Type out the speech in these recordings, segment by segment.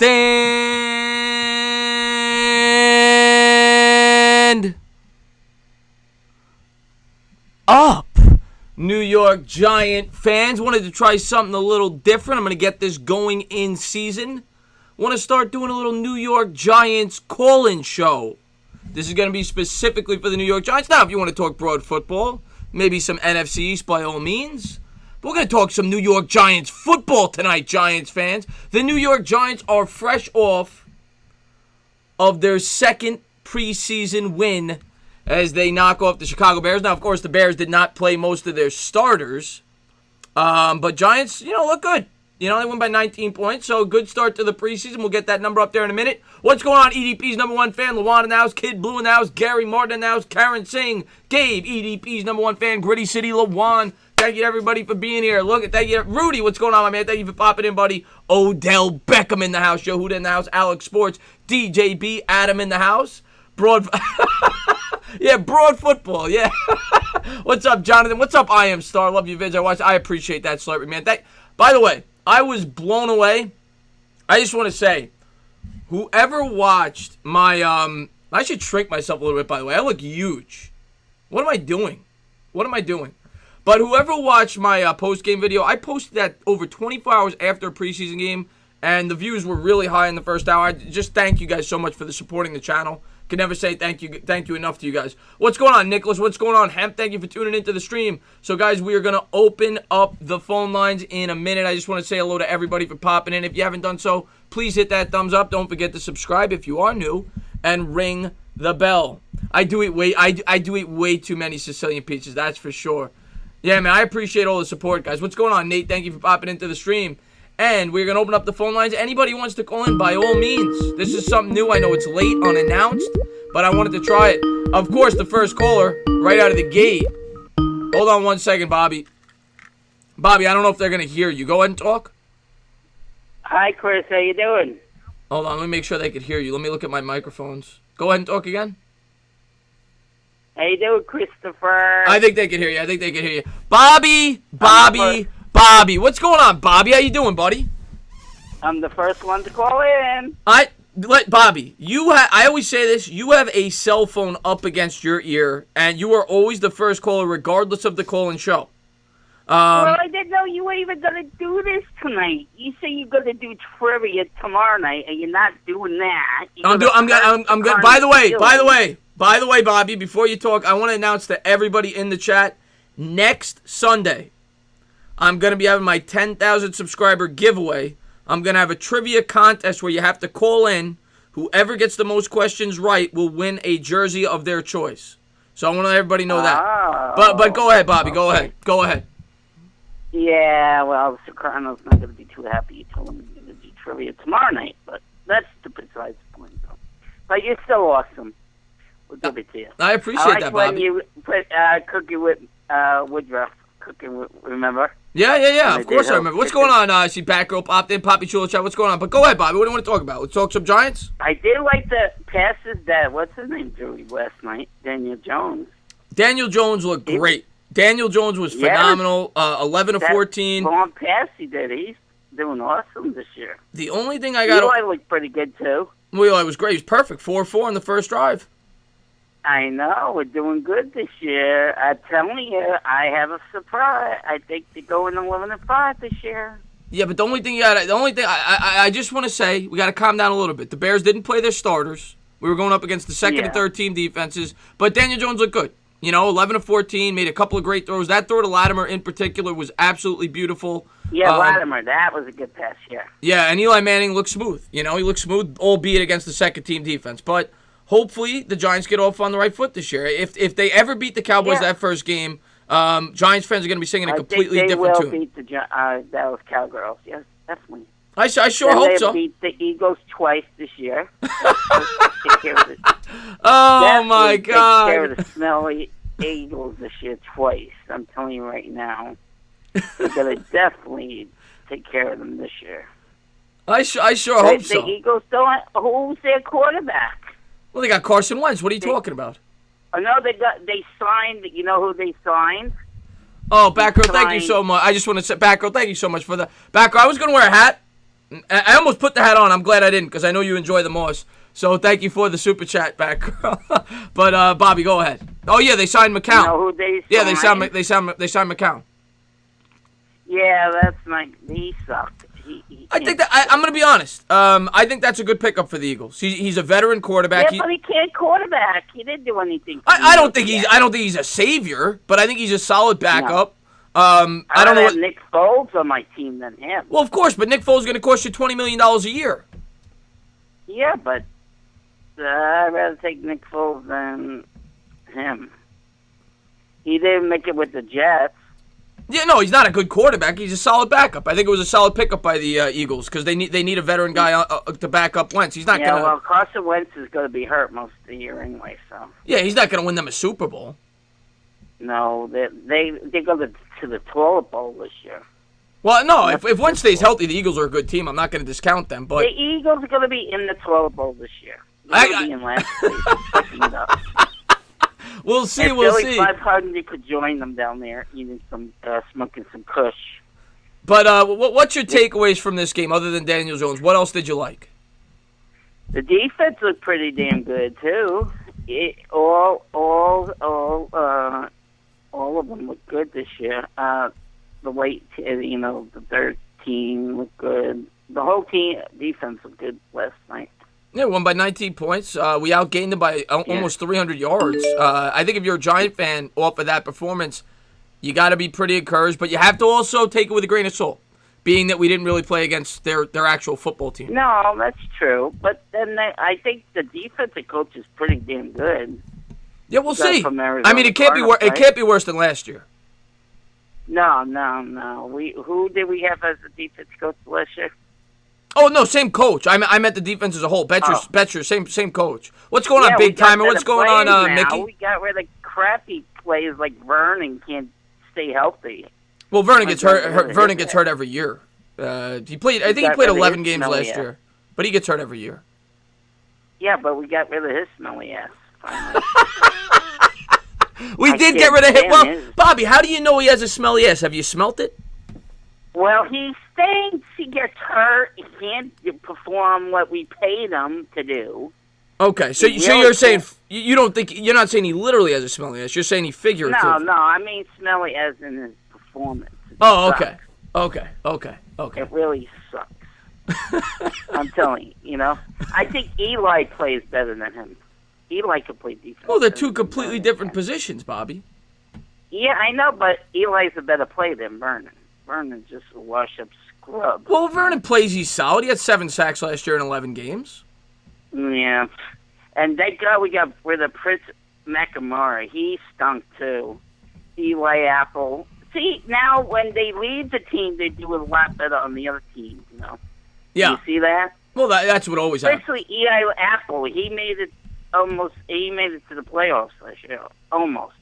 Stand up, New York Giant fans. Wanted to try something a little different. I'm going to get this going in season. Want to start doing a little New York Giants call-in show. This is going to be specifically for the New York Giants. Now, if you want to talk broad football, maybe some NFC East by all means. But we're going to talk some New York Giants football tonight, Giants fans. The New York Giants are fresh off of their second preseason win as they knock off the Chicago Bears. Now, of course, the Bears did not play most of their starters. But Giants, look good. They won by 19 points, so good start to the preseason. We'll get that number up there in a minute. What's going on, EDP's number one fan, Lawan in the house, Kid Blue in the house, Gary Martin in the house, Karen Singh, Gabe, EDP's number one fan, Gritty City, Lawan. Thank you to everybody for being here. Thank you, Rudy. What's going on, my man? Thank you for popping in, buddy. Odell Beckham in the house, Joe Huda in the house, Alex Sports, DJB, Adam in the house, Broad football, yeah. What's up, Jonathan? What's up, I Am Star? Love you, vids. I appreciate that, celebrity, man. By the way, I was blown away. I just want to say, whoever watched my, I should shrink myself a little bit, by the way. I look huge. What am I doing? But whoever watched my post-game video, I posted that over 24 hours after a preseason game, and the views were really high in the first hour. I just thank you guys so much for supporting the channel. Can never say thank you enough to you guys. What's going on, Nicholas? What's going on, Hemp? Thank you for tuning into the stream. So, guys, we are going to open up the phone lines in a minute. I just want to say hello to everybody for popping in. If you haven't done so, please hit that thumbs up. Don't forget to subscribe if you are new, and ring the bell. I do eat way too many Sicilian pizzas, that's for sure. Yeah, man, I appreciate all the support, guys. What's going on, Nate? Thank you for popping into the stream. And we're going to open up the phone lines. Anybody who wants to call in, by all means. This is something new. I know it's late, unannounced, but I wanted to try it. Of course, the first caller, right out of the gate. Hold on one second, Bobby. Bobby, I don't know if they're going to hear you. Go ahead and talk. Hi, Chris. How you doing? Hold on. Let me make sure they could hear you. Let me look at my microphones. Go ahead and talk again. How you doing, Christopher? I think they could hear you. Bobby. What's going on, Bobby? How you doing, buddy? I'm the first one to call in. Bobby, I always say this, you have a cell phone up against your ear, and you are always the first caller, regardless of the call-in show. Well, I didn't know you were even going to do this tonight. You say you're going to do trivia tomorrow night, and you're not doing that. I'm good. By the way, Bobby, before you talk, I want to announce to everybody in the chat, next Sunday, I'm going to be having my 10,000 subscriber giveaway. I'm going to have a trivia contest where you have to call in. Whoever gets the most questions right will win a jersey of their choice. So I want to let everybody know that. But go ahead, Bobby. Go ahead. Yeah, well, Soprano's not going to be too happy you told him you're going to do trivia tomorrow night. But that's besides the point, though. But you're still awesome. We'll give it to you. I appreciate that, Bobby. When you put Cookie with Woodruff. Cooking, remember? Yeah. Of course I remember. What's going on? I see Batgirl popped in, Poppy Chulo chat. What's going on? But go ahead, Bobby. What do you want to talk about? Let's talk some Giants. I did like the passes that, what's his name, drew last night? Daniel Jones. Daniel Jones looked great. Daniel Jones was phenomenal. 11 of 14. Long pass he did. He's doing awesome this year. The only thing I got... Eli looked pretty good, too. Eli was great. He was perfect. 4-4 in the first drive. I know. We're doing good this year. I'm telling you, I have a surprise. I think they're going 11-5 this year. Yeah, but the only thing I just want to say, we got to calm down a little bit. The Bears didn't play their starters. We were going up against the second and third team defenses, but Daniel Jones looked good. 11 of 14, made a couple of great throws. That throw to Latimer in particular was absolutely beautiful. Yeah, Latimer, that was a good pass, yeah. Yeah, and Eli Manning looked smooth. He looked smooth, albeit against the second team defense, but hopefully the Giants get off on the right foot this year. If they ever beat the Cowboys that first game, Giants fans are going to be singing a completely different tune. I think they will beat the Dallas Cowgirls. Yes, definitely. I sure hope so. They beat the Eagles twice this year. Oh, my God. Take care of the smelly Eagles this year twice. I'm telling you right now. They're going to definitely take care of them this year. I sure hope so. The Eagles don't. Who's their quarterback? Well, they got Carson Wentz. What are you talking about? I know they signed. You know who they signed? Oh, Batgirl, thank you so much. I just want to say, Batgirl, thank you so much for the Batgirl. I was going to wear a hat. I almost put the hat on. I'm glad I didn't because I know you enjoy the Moss. So thank you for the super chat back. But Bobby, go ahead. Oh yeah, they signed McCown. You know who they signed? Yeah, they signed McCown. Yeah, that's like he sucked. I think that I'm going to be honest. I think that's a good pickup for the Eagles. He's a veteran quarterback. Yeah, but he can't quarterback. He didn't do anything. I don't think he's a savior, but I think he's a solid backup. No. I don't know have Nick Foles on my team than him. Well, of course, but Nick Foles is going to cost you $20 million a year. Yeah, but I'd rather take Nick Foles than him. He didn't make it with the Jets. Yeah, no, he's not a good quarterback. He's a solid backup. I think it was a solid pickup by the Eagles because they need a veteran guy to back up Wentz. He's not going to. Well, Carson Wentz is going to be hurt most of the year anyway, so. Yeah, he's not going to win them a Super Bowl. No, they go to the toilet bowl this year. Well, no, if Wentz stays healthy, the Eagles are a good team. I'm not going to discount them, but the Eagles are going to be in the toilet bowl this year. They're going to be in last place. We'll see. If We'll Billy see. 500 could join them down there, eating some, smoking some Kush. But what's your takeaways from this game other than Daniel Jones? What else did you like? The defense looked pretty damn good too. All of them look good this year. The the third team looked good. The whole team defense looked good last night. Yeah, won by 19 points. We outgained them by almost 300 yards. I think if you're a Giant fan off of that performance, you got to be pretty encouraged, but you have to also take it with a grain of salt, being that we didn't really play against their actual football team. No, that's true. But then I think the defensive coach is pretty damn good. Yeah, we'll see. I mean, it can't be worse than last year. No. Who did we have as the defense coach last year? Oh no, same coach. I meant the defense as a whole. Betcher, same coach. What's going on, Big Timer? What's going on, Mickey? We got rid of crappy players like Vernon can't stay healthy. Well, Vernon gets hurt. Vernon gets hurt every year. He played. I think he played 11 games last year, but he gets hurt every year. Yeah, but we got rid of his smelly ass. We did get rid of him. Well, Bobby, how do you know he has a smelly ass? Have you smelt it? Well, he stinks. He gets hurt. He can't perform what we paid him to do. Okay, so you're saying you don't think you're not saying he literally has a smelly ass. You're saying he figuratively. No, I mean smelly as in his performance. Okay. It really sucks. I'm telling you, I think Eli plays better than him. Eli could play defense. Well, they're two completely different positions, Bobby. Yeah, I know, but Eli's a better player than Vernon. Vernon's just a wash-up scrub. Well, Vernon plays. He's solid. He had 7 sacks last year in 11 games. Yeah. And thank God we got rid of Prince McAmara. He stunk, too. Eli Apple. See, now when they leave the team, they do a lot better on the other team, Yeah. You see that? Well, that's what always happens. Especially Eli Apple. He made it to the playoffs last year. Almost.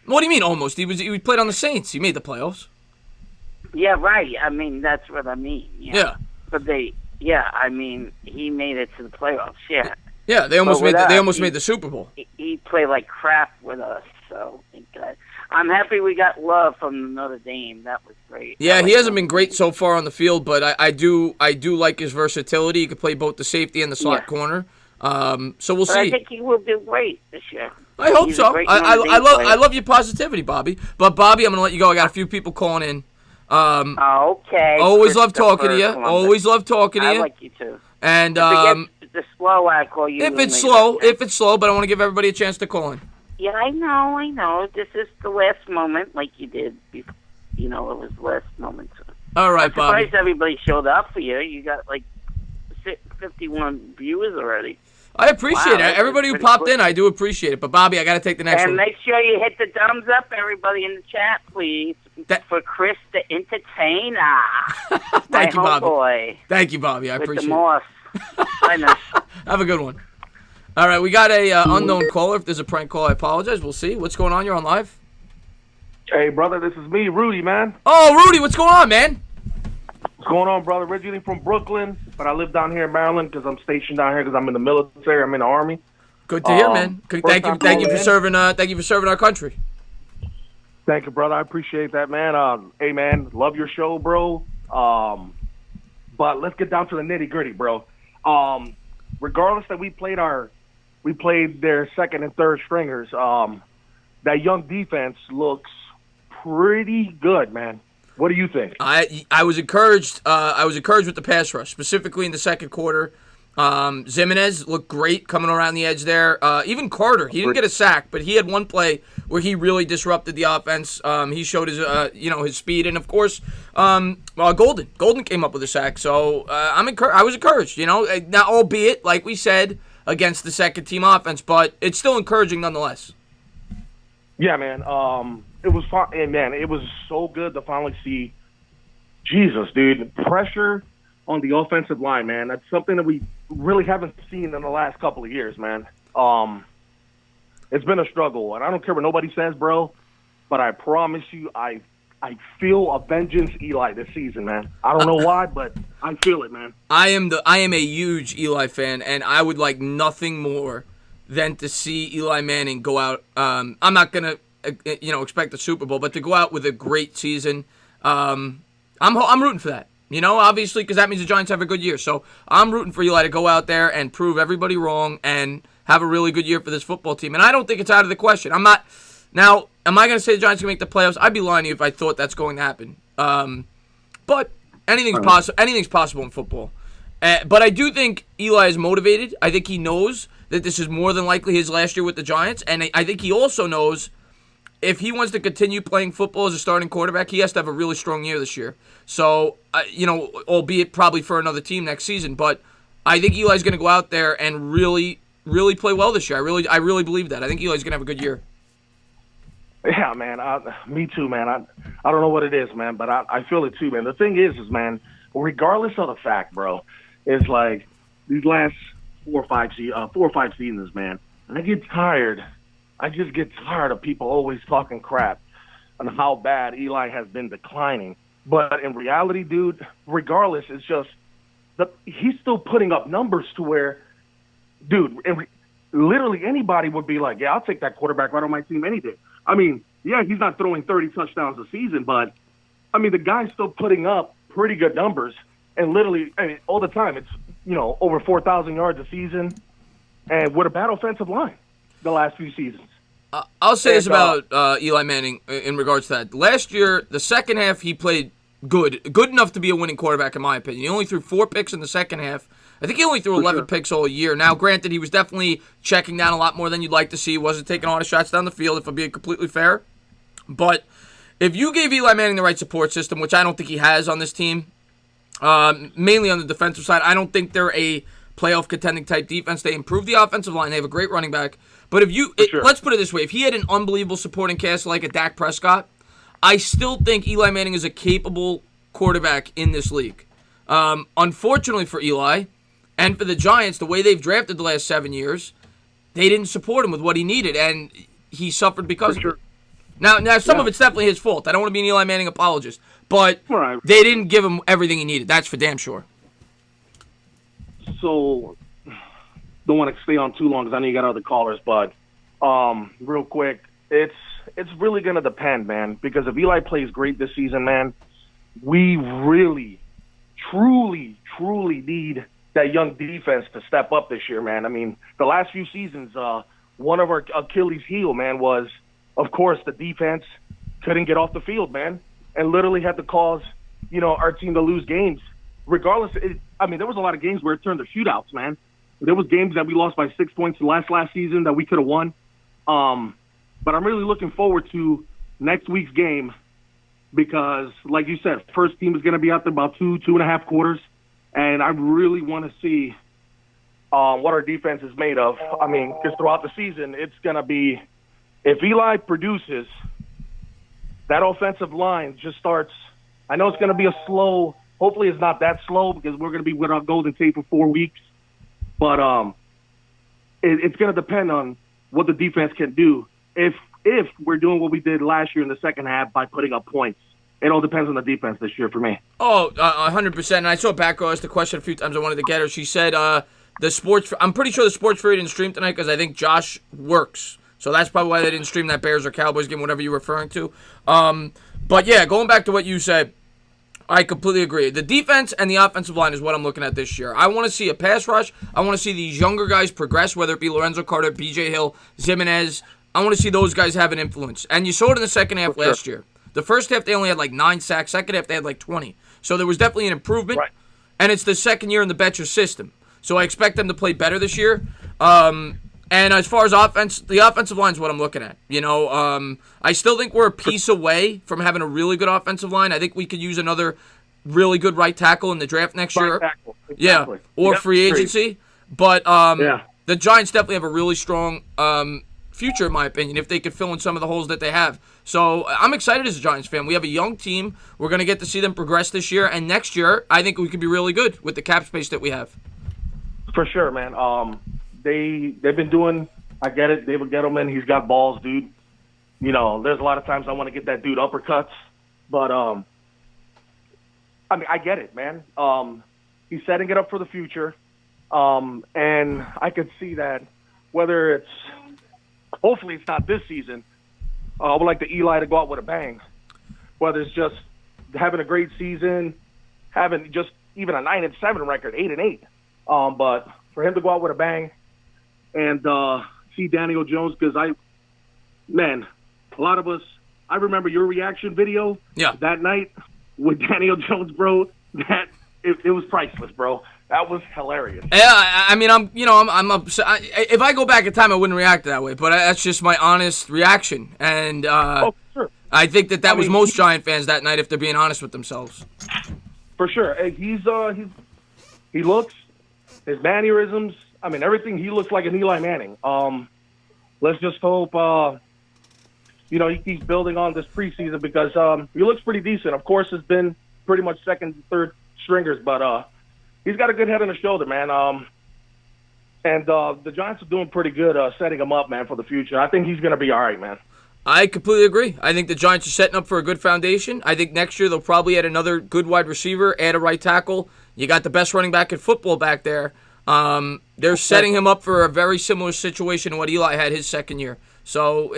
What do you mean, almost? He played on the Saints. He made the playoffs. Yeah, right. I mean, that's what I mean. Yeah. But he made it to the playoffs. Yeah. Yeah, they almost made the Super Bowl. He played like crap with us, so I'm happy we got love from Notre Dame. That was great. Yeah, he hasn't been great so far on the field, but I do like his versatility. He could play both the safety and the slot corner. So we'll see. I think he will do great this year. I hope so. I love your positivity, Bobby. But Bobby, I'm gonna let you go. I got a few people calling in. Okay. Always love talking to you. Always love talking to you. I like you too. And the slow, I call you. If it's slow, but I want to give everybody a chance to call in. Yeah, I know. This is the last moment, like you did. It was the last moment. All right, Bobby. I'm surprised everybody showed up for you. You got like 51 viewers already. I appreciate it. Everybody who popped in, I do appreciate it. But, Bobby, I got to take the next one. And make sure you hit the thumbs up, everybody in the chat, please, for Chris the Entertainer. Thank you, Bobby. Boy. Thank you, Bobby. I appreciate it. With the Moss. I know. Have a good one. All right, we got a unknown caller. If there's a prank call, I apologize. We'll see. What's going on? You're on live. Hey, brother, this is me, Rudy, man. Oh, Rudy, what's going on, man? What's going on, brother? Originally from Brooklyn, but I live down here in Maryland because I'm stationed down here because I'm in the military. I'm in the Army. Good to hear, man. Thank you for serving. Thank you for serving our country. Thank you, brother. I appreciate that, man. Hey, man, love your show, bro. But let's get down to the nitty gritty, bro. Regardless that we played their second and third stringers, that young defense looks pretty good, man. What do you think? I was encouraged. I was encouraged with the pass rush, specifically in the second quarter. Zimenez looked great coming around the edge there. Even Carter, he didn't get a sack, but he had one play where he really disrupted the offense. He showed his, his speed, and of course, Golden came up with a sack. So I was encouraged. Now, albeit like we said, against the second team offense, but it's still encouraging nonetheless. Yeah, man. It was fun, and man, it was so good to finally see. Jesus, dude, pressure on the offensive line, man. That's something that we really haven't seen in the last couple of years, man. It's been a struggle, and I don't care what nobody says, bro, but I promise you, I feel a vengeance Eli this season, man. I don't know why, but I feel it, man. I am a huge Eli fan, and I would like nothing more than to see Eli Manning go out. I'm not gonna, expect the Super Bowl, but to go out with a great season. I'm rooting for that. Obviously, because that means the Giants have a good year. So I'm rooting for Eli to go out there and prove everybody wrong and have a really good year for this football team. And I don't think it's out of the question. I'm not. Now, am I going to say the Giants can make the playoffs? I'd be lying to you if I thought that's going to happen. But anything's possible. Anything's possible in football. But I do think Eli is motivated. I think he knows that this is more than likely his last year with the Giants, and I think he also knows if he wants to continue playing football as a starting quarterback, he has to have a really strong year this year. So, albeit probably for another team next season, but I think Eli's going to go out there and really, really play well this year. I really believe that. I think Eli's going to have a good year. Yeah, man. Me too, man. I don't know what it is, man, but I feel it too, man. The thing is, man, regardless of the fact, bro, is like these last 4 or 5 seasons, man, I get tired. I just get tired of people always talking crap on how bad Eli has been declining. But in reality, dude, regardless, it's just he's still putting up numbers to where, dude, literally anybody would be like, yeah, I'll take that quarterback right on my team any day. I mean, yeah, he's not throwing 30 touchdowns a season, but, I mean, the guy's still putting up pretty good numbers. And literally, all the time, it's, over 4,000 yards a season and with a bad offensive line the last few seasons. I'll say this about Eli Manning in regards to that. Last year, the second half, he played good enough to be a winning quarterback, in my opinion. He only threw 4 picks in the second half. I think he only threw 11 picks all year. Now, granted, he was definitely checking down a lot more than you'd like to see. He wasn't taking a lot of shots down the field, if I'm being completely fair. But if you gave Eli Manning the right support system, which I don't think he has on this team, mainly on the defensive side, I don't think they're a playoff contending type defense. They improved the offensive line. They have a great running back. But let's put it this way. If he had an unbelievable supporting cast like a Dak Prescott, I still think Eli Manning is a capable quarterback in this league. Unfortunately for Eli and for the Giants, the way they've drafted the last 7 years, they didn't support him with what he needed, and he suffered because of it. Now some of it's definitely his fault. I don't want to be an Eli Manning apologist, but they didn't give him everything he needed. That's for damn sure. So, don't want to stay on too long because I know you got other callers, but real quick, it's really going to depend, man, because if Eli plays great this season, man, we really, truly need that young defense to step up this year, man. I mean, the last few seasons, one of our Achilles' heel, man, was, of course, the defense couldn't get off the field, man, and literally had to cause, our team to lose games. Regardless, there was a lot of games where it turned to shootouts, man. There was games that we lost by 6 points last season that we could have won. But I'm really looking forward to next week's game because, like you said, first team is going to be out there about 2.5 quarters, and I really want to see what our defense is made of. I mean, because throughout the season, it's going to be if Eli produces, that offensive line just starts. I know it's going to be a slow. Hopefully, it's not that slow because we're going to be without Golden Tate for 4 weeks. But it's going to depend on what the defense can do. If we're doing what we did last year in the second half by putting up points, it all depends on the defense this year for me. Oh, 100%. And I saw Batgirl ask the question a few times. I wanted to get her. She said I'm pretty sure the Sports Fury didn't stream tonight because I think Josh works. So that's probably why they didn't stream that Bears or Cowboys game, whatever you're referring to. But, yeah, going back to what you said, I completely agree. The defense and the offensive line is what I'm looking at this year. I want to see a pass rush. I want to see these younger guys progress, whether it be Lorenzo Carter, B.J. Hill, Zimenez. I want to see those guys have an influence. And you saw it in the second half last year. The first half, they only had like 9 sacks. Second half, they had like 20. So there was definitely an improvement. Right. And it's the second year in the Betcher system. So I expect them to play better this year. And as far as offense, the offensive line is what I'm looking at. I still think we're a piece away from having a really good offensive line. I think we could use another really good right tackle in the draft next year. Tackle. Exactly. Yeah, or free agency. But the Giants definitely have a really strong future, in my opinion, if they could fill in some of the holes that they have. So I'm excited as a Giants fan. We have a young team. We're going to get to see them progress this year. And next year, I think we could be really good with the cap space that we have. For sure, man. They've been doing, I get it, David Gettleman, he's got balls, dude. There's a lot of times I want to get that dude uppercuts. But, I get it, man. He's setting it up for the future. And I could see that whether hopefully it's not this season. I would like the Eli to go out with a bang. Whether it's just having a great season, having just even a 9-7 record, 8-8. But for him to go out with a bang and see Daniel Jones, because a lot of us, I remember your reaction video that night with Daniel Jones, bro. That it was priceless, bro. That was hilarious. Yeah, I'm upset. If I go back in time, I wouldn't react that way. But that's just my honest reaction, and sure. I think that was most Giant fans that night, if they're being honest with themselves. For sure, he looks, his mannerisms. Everything. He looks like an Eli Manning. Let's just hope he keeps building on this preseason because he looks pretty decent. Of course, it's been pretty much second, third stringers, but he's got a good head on his shoulder, man. And the Giants are doing pretty good setting him up, man, for the future. I think he's going to be all right, man. I completely agree. I think the Giants are setting up for a good foundation. I think next year they'll probably add another good wide receiver, add a right tackle. You got the best running back in football back there. They're setting him up for a very similar situation to what Eli had his second year. So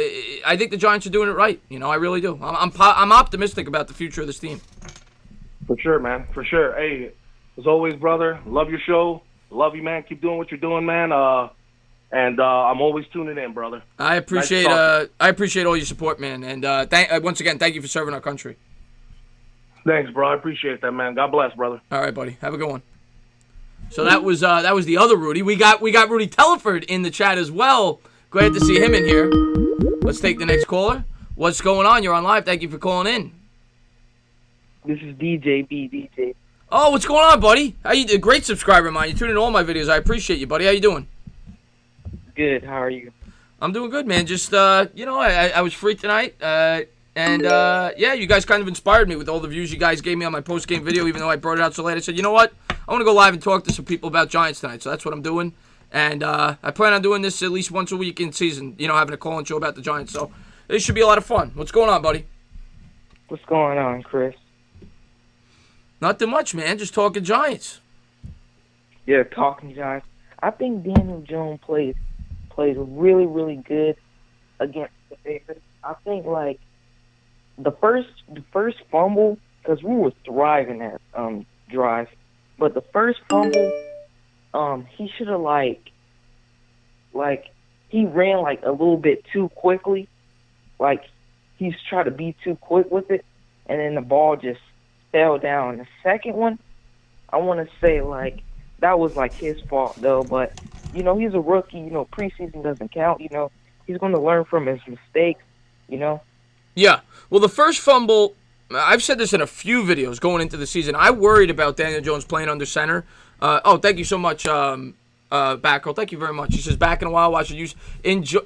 I think the Giants are doing it right. I really do. I'm optimistic about the future of this team. For sure, man. For sure. Hey, as always, brother, love your show. Love you, man. Keep doing what you're doing, man. And I'm always tuning in, brother. I appreciate all your support, man. And once again, thank you for serving our country. Thanks, bro. I appreciate that, man. God bless, brother. All right, buddy. Have a good one. So that was the other Rudy. We got Rudy Telford in the chat as well. Glad to see him in here. Let's take the next caller. What's going on? You're on live. Thank you for calling in. This is DJ. Oh, what's going on, buddy? How you doing? Great subscriber of mine. You tune in to all my videos. I appreciate you, buddy. How you doing? Good. How are you? I'm doing good, man. Just I was free tonight. You guys kind of inspired me with all the views you guys gave me on my post-game video, even though I brought it out so late. I said, you know what? I want to go live and talk to some people about Giants tonight, so that's what I'm doing. And I plan on doing this at least once a week in season, having a call-in show about the Giants. So this should be a lot of fun. What's going on, buddy? What's going on, Chris? Nothing much, man. Just talking Giants. Yeah, talking Giants. I think Daniel Jones plays really, really good against the Patriots. I think, the first fumble, because we were thriving that drive, but the first fumble, he should have, he ran, a little bit too quickly. He's trying to be too quick with it, and then the ball just fell down. The second one, I want to say, that was, his fault, though, but, he's a rookie, preseason doesn't count, he's going to learn from his mistakes, Yeah. Well, the first fumble, I've said this in a few videos going into the season. I worried about Daniel Jones playing under center. Thank you so much, Batgirl. Thank you very much. He says, back in a while, watching you.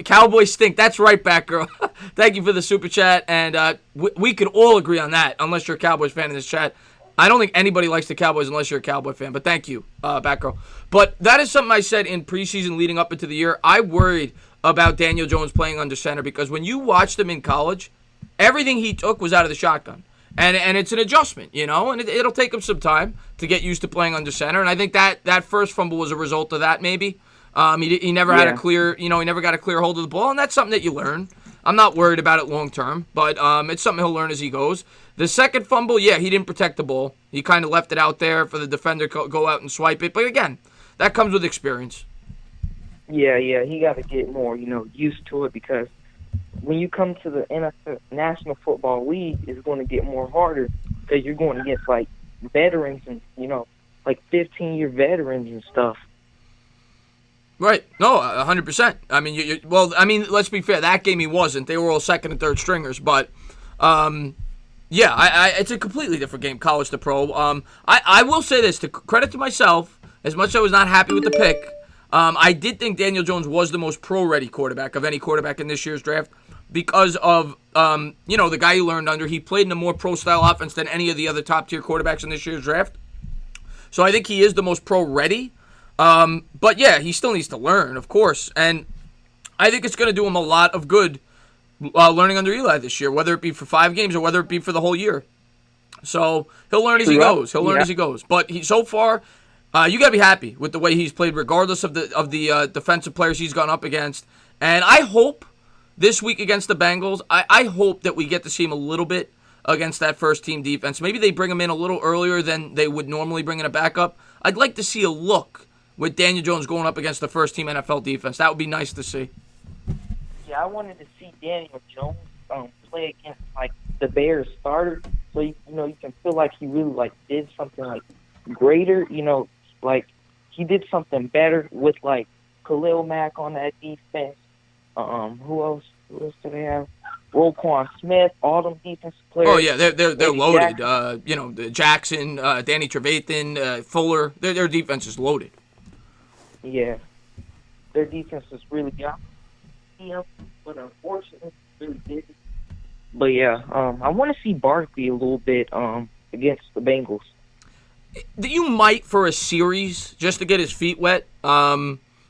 Cowboys stink. That's right, Batgirl. Thank you for the super chat. And we could all agree on that, unless you're a Cowboys fan in this chat. I don't think anybody likes the Cowboys unless you're a Cowboy fan. But thank you, Batgirl. But that is something I said in preseason leading up into the year. I worried about Daniel Jones playing under center because when you watched him in college, everything he took was out of the shotgun. And it's an adjustment, and it'll take him some time to get used to playing under center. And I think that first fumble was a result of that, maybe. He never had a clear, he never got a clear hold of the ball, and that's something that you learn. I'm not worried about it long term, but it's something he'll learn as he goes. The second fumble, yeah, he didn't protect the ball. He kind of left it out there for the defender to go out and swipe it. But again, that comes with experience. Yeah, he got to get more, used to it, because when you come to the NFL, National Football League, it's going to get more harder because you're going against, like, veterans and, like 15-year veterans and stuff. Right. No, 100%. I mean, let's be fair. That game he wasn't. They were all second and third stringers. But, it's a completely different game, college to pro. I will say this, to credit to myself, as much as I was not happy with the pick, I did think Daniel Jones was the most pro-ready quarterback of any quarterback in this year's draft because of, the guy he learned under. He played in a more pro-style offense than any of the other top-tier quarterbacks in this year's draft. So I think he is the most pro-ready. But, yeah, he still needs to learn, of course. And I think it's going to do him a lot of good learning under Eli this year, whether it be for 5 games or whether it be for the whole year. So he'll learn as he goes. He'll learn as he goes. But so far, you got to be happy with the way he's played, regardless of the defensive players he's gone up against. And I hope this week against the Bengals, I hope that we get to see him a little bit against that first-team defense. Maybe they bring him in a little earlier than they would normally bring in a backup. I'd like to see a look with Daniel Jones going up against the first-team NFL defense. That would be nice to see. Yeah, I wanted to see Daniel Jones play against, like, the Bears starter, so, you can feel like he really, like, did something, like, greater, like, he did something better with, like, Khalil Mack on that defense. Who else do they have? Roquan Smith, all them defensive players. Oh yeah, they're loaded. Jackson, Danny Trevathan, Fuller. Their defense is loaded. Yeah, their defense is really good. But unfortunately, really did. But yeah, I want to see Barkley a little bit against the Bengals. You might for a series just to get his feet wet.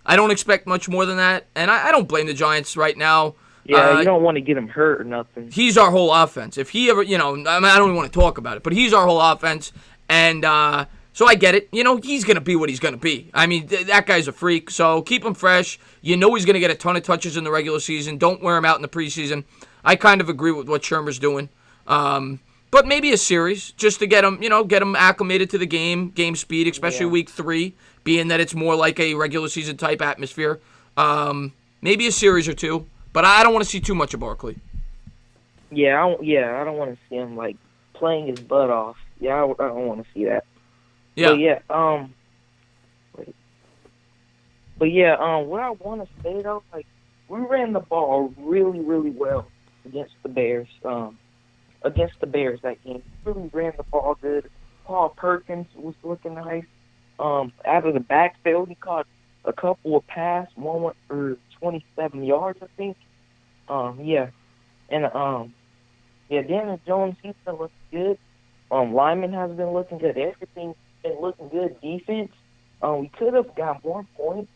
I don't expect much more than that, and I don't blame the Giants right now. Yeah, you don't want to get him hurt or nothing. He's our whole offense. If he ever, I don't even want to talk about it, but he's our whole offense, and so I get it. He's going to be what he's going to be. I mean, that guy's a freak, so keep him fresh. He's going to get a ton of touches in the regular season. Don't wear him out in the preseason. I kind of agree with what Shermer's doing. But maybe a series just to get him acclimated to the game speed, especially week 3, being that it's more like a regular season type atmosphere. Maybe a series or two, but I don't want to see too much of Barkley. Yeah, I don't want to see him like playing his butt off. Yeah, I don't want to see that. Yeah. What I want to say though, like we ran the ball really, really well against the Bears. That game, really ran the ball good. Paul Perkins was looking nice. Out of the backfield, he caught a couple of passes. One went for 27 yards, I think. Daniel Jones, he's been looking good. Lyman has been looking good. Everything's been looking good. Defense, we could have got more points,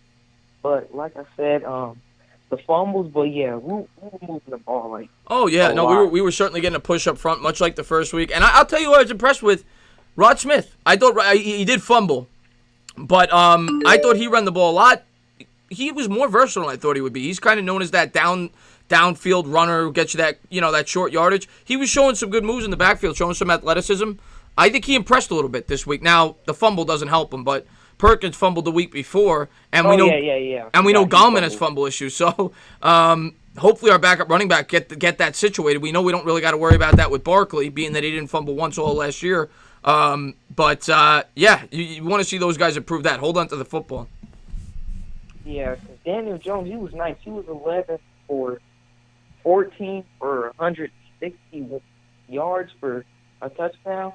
but like I said, the fumbles. But yeah, we were moving the ball like. Oh yeah, no, we were certainly getting a push up front, much like the first week. And I'll tell you what I was impressed with, Rod Smith. I thought he did fumble, but I thought he ran the ball a lot. He was more versatile than I thought he would be. He's kind of known as that downfield runner who gets you that short yardage. He was showing some good moves in the backfield, showing some athleticism. I think he impressed a little bit this week. Now, the fumble doesn't help him, but Perkins fumbled the week before, and we know Gallman has fumble issues. So hopefully our backup running back get that situated. We know we don't really got to worry about that with Barkley, being that he didn't fumble once all last year. You want to see those guys improve that. Hold on to the football. Yeah, because Daniel Jones, he was nice. He was 11 for 14 for 160 yards for a touchdown.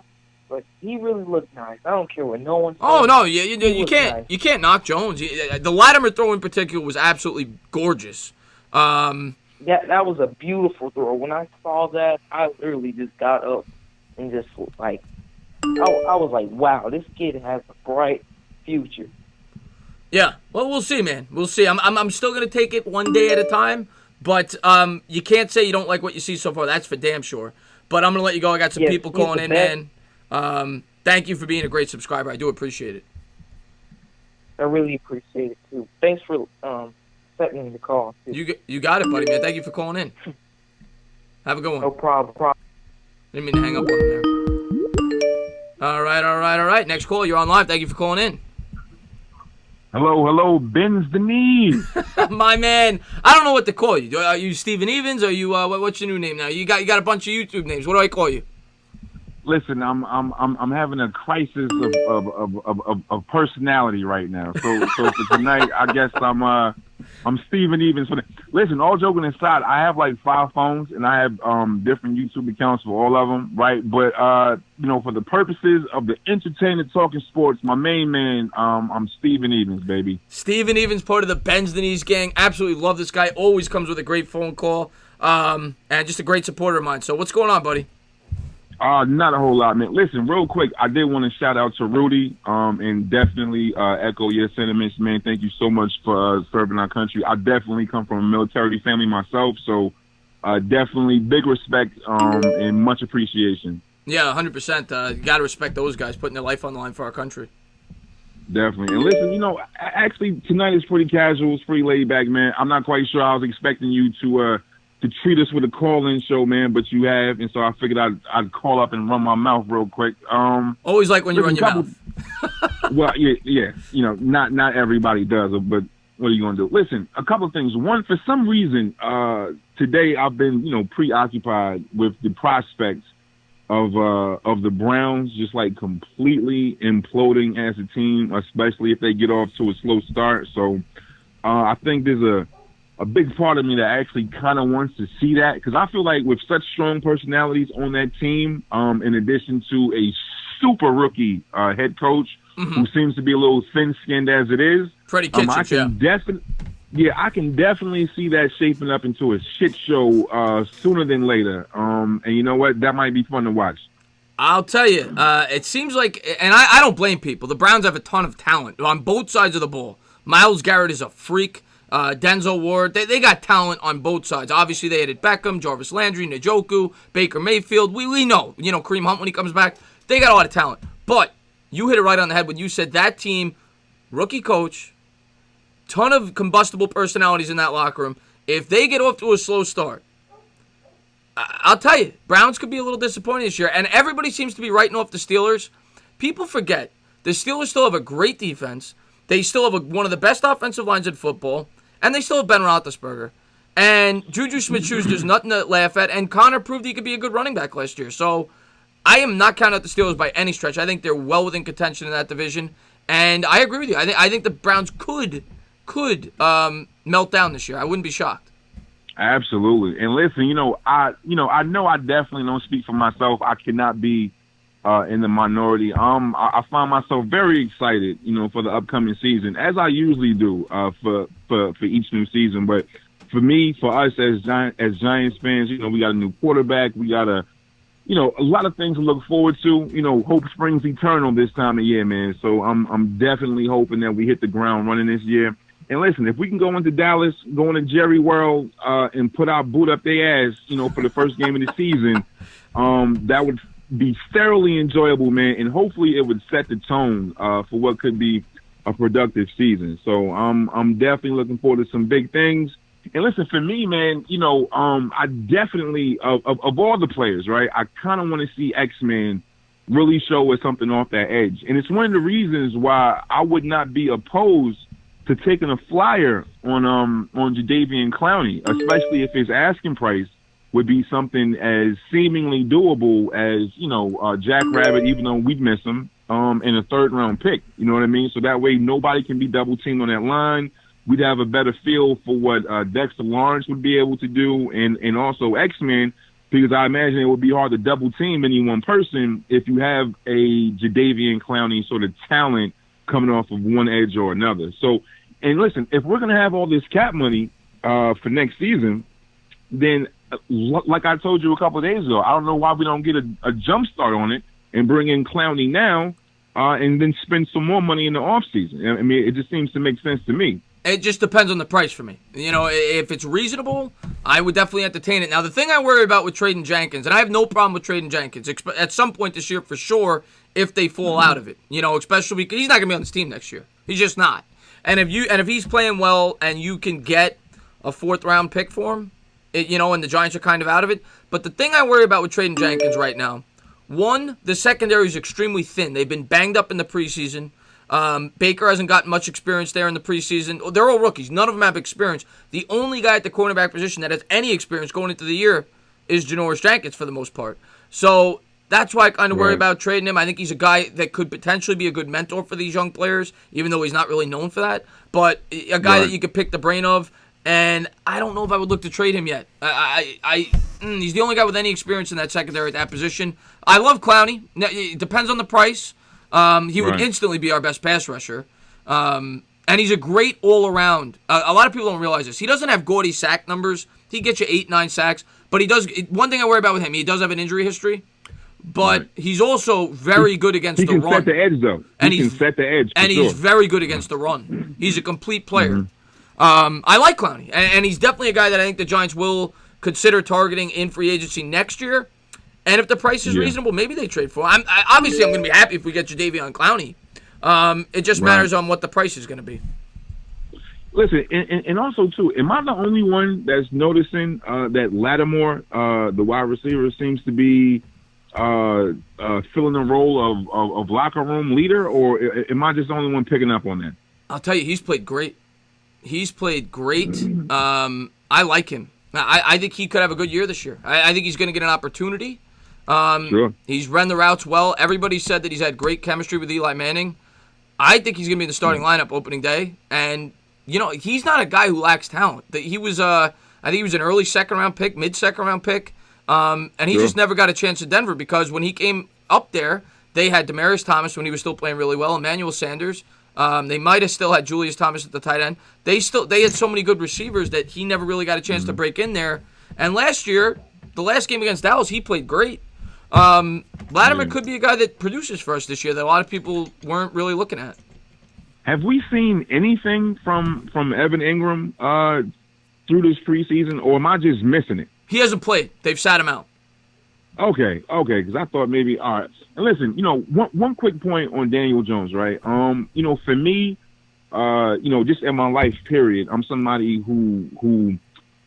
But he really looked nice. I don't care what no one says. Oh no, you can't knock Jones. The Latimer throw in particular was absolutely gorgeous. That was a beautiful throw. When I saw that, I literally just got up and just like I was like, wow, this kid has a bright future. Yeah, well, we'll see, man. We'll see. I'm still gonna take it one day at a time, but you can't say you don't like what you see so far. That's for damn sure. But I'm gonna let you go. I got some people calling in, man. Thank you for being a great subscriber. I do appreciate it. I really appreciate it too. Thanks for setting the call too. You got it, buddy, man. Thank you for calling in. Have a good one. No problem. Didn't mean to hang up on him there. All right. Next call. You're on live. Thank you for calling in. Hello, Ben's the knees. My man. I don't know what to call you. Are you Steven Evans? Or are you what's your new name now? You got a bunch of YouTube names. What do I call you? Listen, I'm having a crisis of personality right now. So for tonight, I guess I'm Steven Evans. Listen, all joking aside, I have like 5 phones and I have different YouTube accounts for all of them, right? But for the purposes of the entertainment talking sports, my main man, I'm Steven Evans, baby. Steven Evans, part of the Ben's the Knees gang. Absolutely love this guy. Always comes with a great phone call, and just a great supporter of mine. So what's going on, buddy? Not a whole lot, man. Listen, real quick, I did want to shout out to Rudy, and definitely echo your sentiments, man. Thank you so much for serving our country. I definitely come from a military family myself, so definitely big respect and much appreciation. Yeah, 100%. You got to respect those guys putting their life on the line for our country. Definitely. And listen, actually tonight is pretty casual. It's pretty laid back, man. I'm not quite sure I was expecting you to treat us with a call-in show, man, but you have, and so I figured I'd call up and run my mouth real quick. Always like when you run your mouth. Well, yeah, not everybody does, but what are you gonna do? Listen, a couple of things. One, for some reason, today I've been, preoccupied with the prospects of the Browns just like completely imploding as a team, especially if they get off to a slow start. So I think there's a big part of me that actually kind of wants to see that, because I feel like with such strong personalities on that team, in addition to a super rookie head coach who seems to be a little thin-skinned as it is, Freddie Kitchens, I can definitely see that shaping up into a shit show sooner than later. And you know what? That might be fun to watch. I'll tell you, it seems like, and I don't blame people, the Browns have a ton of talent on both sides of the ball. Myles Garrett is a freak. Denzel Ward, they got talent on both sides. Obviously, they added Beckham, Jarvis Landry, Njoku, Baker Mayfield. We know, Kareem Hunt when he comes back. They got a lot of talent. But you hit it right on the head when you said that team, rookie coach, ton of combustible personalities in that locker room. If they get off to a slow start, I'll tell you, Browns could be a little disappointing this year. And everybody seems to be writing off the Steelers. People forget, the Steelers still have a great defense. They still have one of the best offensive lines in football. And they still have Ben Roethlisberger. And Juju Smith-Schuster's nothing to laugh at. And Connor proved he could be a good running back last year. So I am not counting out the Steelers by any stretch. I think they're well within contention in that division. And I agree with you. I think the Browns could melt down this year. I wouldn't be shocked. Absolutely. And listen, I know I definitely don't speak for myself. I cannot be in the minority. I find myself very excited, for the upcoming season, as I usually do for each new season. But for me, for us as Giants fans, we got a new quarterback. We got a lot of things to look forward to. Hope springs eternal this time of year, man. So I'm definitely hoping that we hit the ground running this year. And listen, if we can go into Dallas, go into Jerry World, and put our boot up their ass, for the first game of the season, that would be thoroughly enjoyable, man, and hopefully it would set the tone for what could be a productive season. So I'm definitely looking forward to some big things. And listen, for me, man, I definitely of all the players, right, I kind of want to see X-Men really show us something off that edge, and it's one of the reasons why I would not be opposed to taking a flyer on Jadeveon Clowney, especially if his asking price would be something as seemingly doable as, Jack Rabbit, even though we'd miss him, in a third-round pick. You know what I mean? So that way nobody can be double-teamed on that line. We'd have a better feel for what Dexter Lawrence would be able to do, and also X-Men, because I imagine it would be hard to double-team any one person if you have a Jadeveon Clowney sort of talent coming off of one edge or another. So, and listen, if we're going to have all this cap money for next season, then like I told you a couple of days ago, I don't know why we don't get a jump start on it and bring in Clowney now and then spend some more money in the offseason. I mean, it just seems to make sense to me. It just depends on the price for me. If it's reasonable, I would definitely entertain it. Now, the thing I worry about with trading Jenkins, and I have no problem with trading Jenkins, at some point this year for sure, if they fall out of it, especially because he's not going to be on this team next year. He's just not. And if he's playing well and you can get a 4th-round pick for him, and the Giants are kind of out of it. But the thing I worry about with trading Jenkins right now, one, the secondary is extremely thin. They've been banged up in the preseason. Baker hasn't gotten much experience there in the preseason. They're all rookies. None of them have experience. The only guy at the cornerback position that has any experience going into the year is Janoris Jenkins for the most part. So that's why I kind of worry about trading him. I think he's a guy that could potentially be a good mentor for these young players, even though he's not really known for that. But a guy that you could pick the brain of. And I don't know if I would look to trade him yet. He's the only guy with any experience in that secondary at that position. I love Clowney. It depends on the price. He would instantly be our best pass rusher. And he's a great all-around. A lot of people don't realize this. He doesn't have gaudy sack numbers. He gets you 8-9 sacks. But he does. One thing I worry about with him, he does have an injury history. But he's also very good against the run. He can set the edge, though. He can set the edge, and he's very good against the run. He's a complete player. I like Clowney, and he's definitely a guy that I think the Giants will consider targeting in free agency next year. And if the price is reasonable, maybe they trade for him. Obviously, I'm going to be happy if we get Jadeveon Clowney. It just matters on what the price is going to be. Listen, and also, too, am I the only one that's noticing that Lattimore, the wide receiver, seems to be filling the role of locker room leader, or am I just the only one picking up on that? I'll tell you, he's played great. I like him. I think he could have a good year this year. I think he's going to get an opportunity. Sure. He's run the routes well. Everybody said that he's had great chemistry with Eli Manning. I think he's going to be in the starting lineup opening day. And, he's not a guy who lacks talent. He was, I think he was an early second-round pick, mid-second-round pick. And he just never got a chance in Denver because when he came up there, they had Demaryius Thomas when he was still playing really well, Emmanuel Sanders. They might have still had Julius Thomas at the tight end. They had so many good receivers that he never really got a chance to break in there. And last year, the last game against Dallas, he played great. Lattimore could be a guy that produces for us this year that a lot of people weren't really looking at. Have we seen anything from Evan Ingram through this preseason, or am I just missing it? He hasn't played. They've sat him out. Okay, because I thought maybe, all right. And listen, one quick point on Daniel Jones, right? For me, just in my life period, I'm somebody who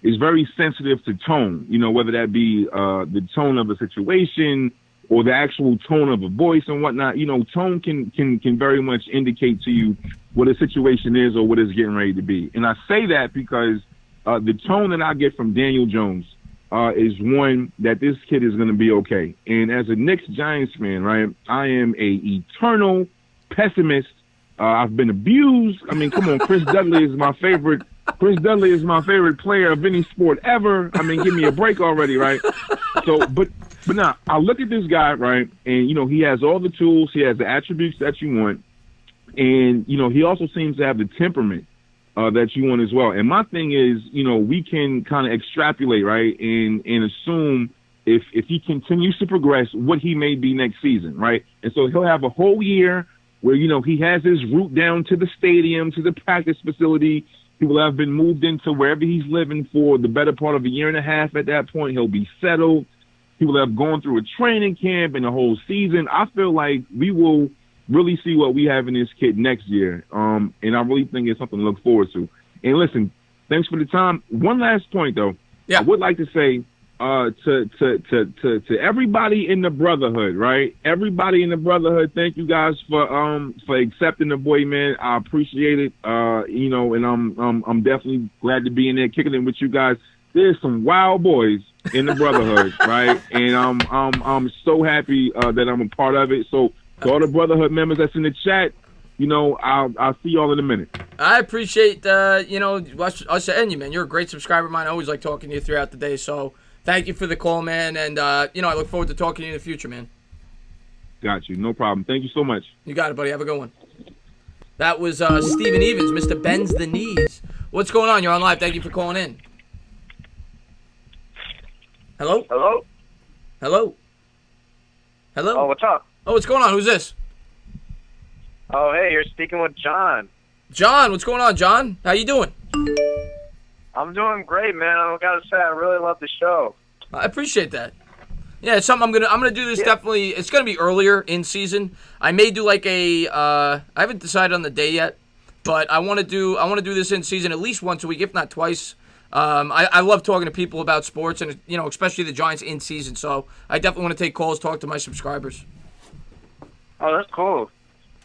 is very sensitive to tone, whether that be the tone of a situation or the actual tone of a voice and whatnot. Tone can very much indicate to you what a situation is or what it's getting ready to be. And I say that because the tone that I get from Daniel Jones is one that this kid is going to be okay. And as a Knicks Giants fan, right, I am a eternal pessimist. I've been abused. I mean, come on, Chris Dudley is my favorite. Chris Dudley is my favorite player of any sport ever. I mean, give me a break already, right? So, but now I look at this guy, right, and he has all the tools. He has the attributes that you want, and he also seems to have the temperament that you want as well. And my thing is, we can kind of extrapolate, right, and assume if he continues to progress, what he may be next season, right? And so he'll have a whole year where, he has his route down to the stadium, to the practice facility. He will have been moved into wherever he's living for the better part of a year and a half. At that point, he'll be settled. He will have gone through a training camp and a whole season. I feel like we will really see what we have in this kid next year. And I really think it's something to look forward to. And listen, thanks for the time. One last point, though. Yeah. I would like to say to everybody in the brotherhood, right? Everybody in the brotherhood, thank you guys for accepting the boy, man. I appreciate it. And I'm definitely glad to be in there kicking it with you guys. There's some wild boys in the brotherhood, right? And I'm so happy that I'm a part of it. So to all the brotherhood members that's in the chat, I'll see y'all in a minute. I appreciate us and you, man. You're a great subscriber of mine. I always like talking to you throughout the day. So thank you for the call, man. And I look forward to talking to you in the future, man. Got you. No problem. Thank you so much. You got it, buddy. Have a good one. That was Steven Evans, Mr. Bends the Knees. What's going on? You're on live. Thank you for calling in. Hello? Hello? Hello? Hello? Oh, what's up? Oh, what's going on? Who's this? Oh, hey, you're speaking with John. John, what's going on, John? How you doing? I'm doing great, man. I gotta say, I really love the show. I appreciate that. Yeah, it's something I'm gonna do this definitely. It's gonna be earlier in season. I may do like I haven't decided on the day yet, but I want to do this in season at least once a week, if not twice. I love talking to people about sports and, especially the Giants in season. So I definitely want to take calls, talk to my subscribers. Oh, that's cool.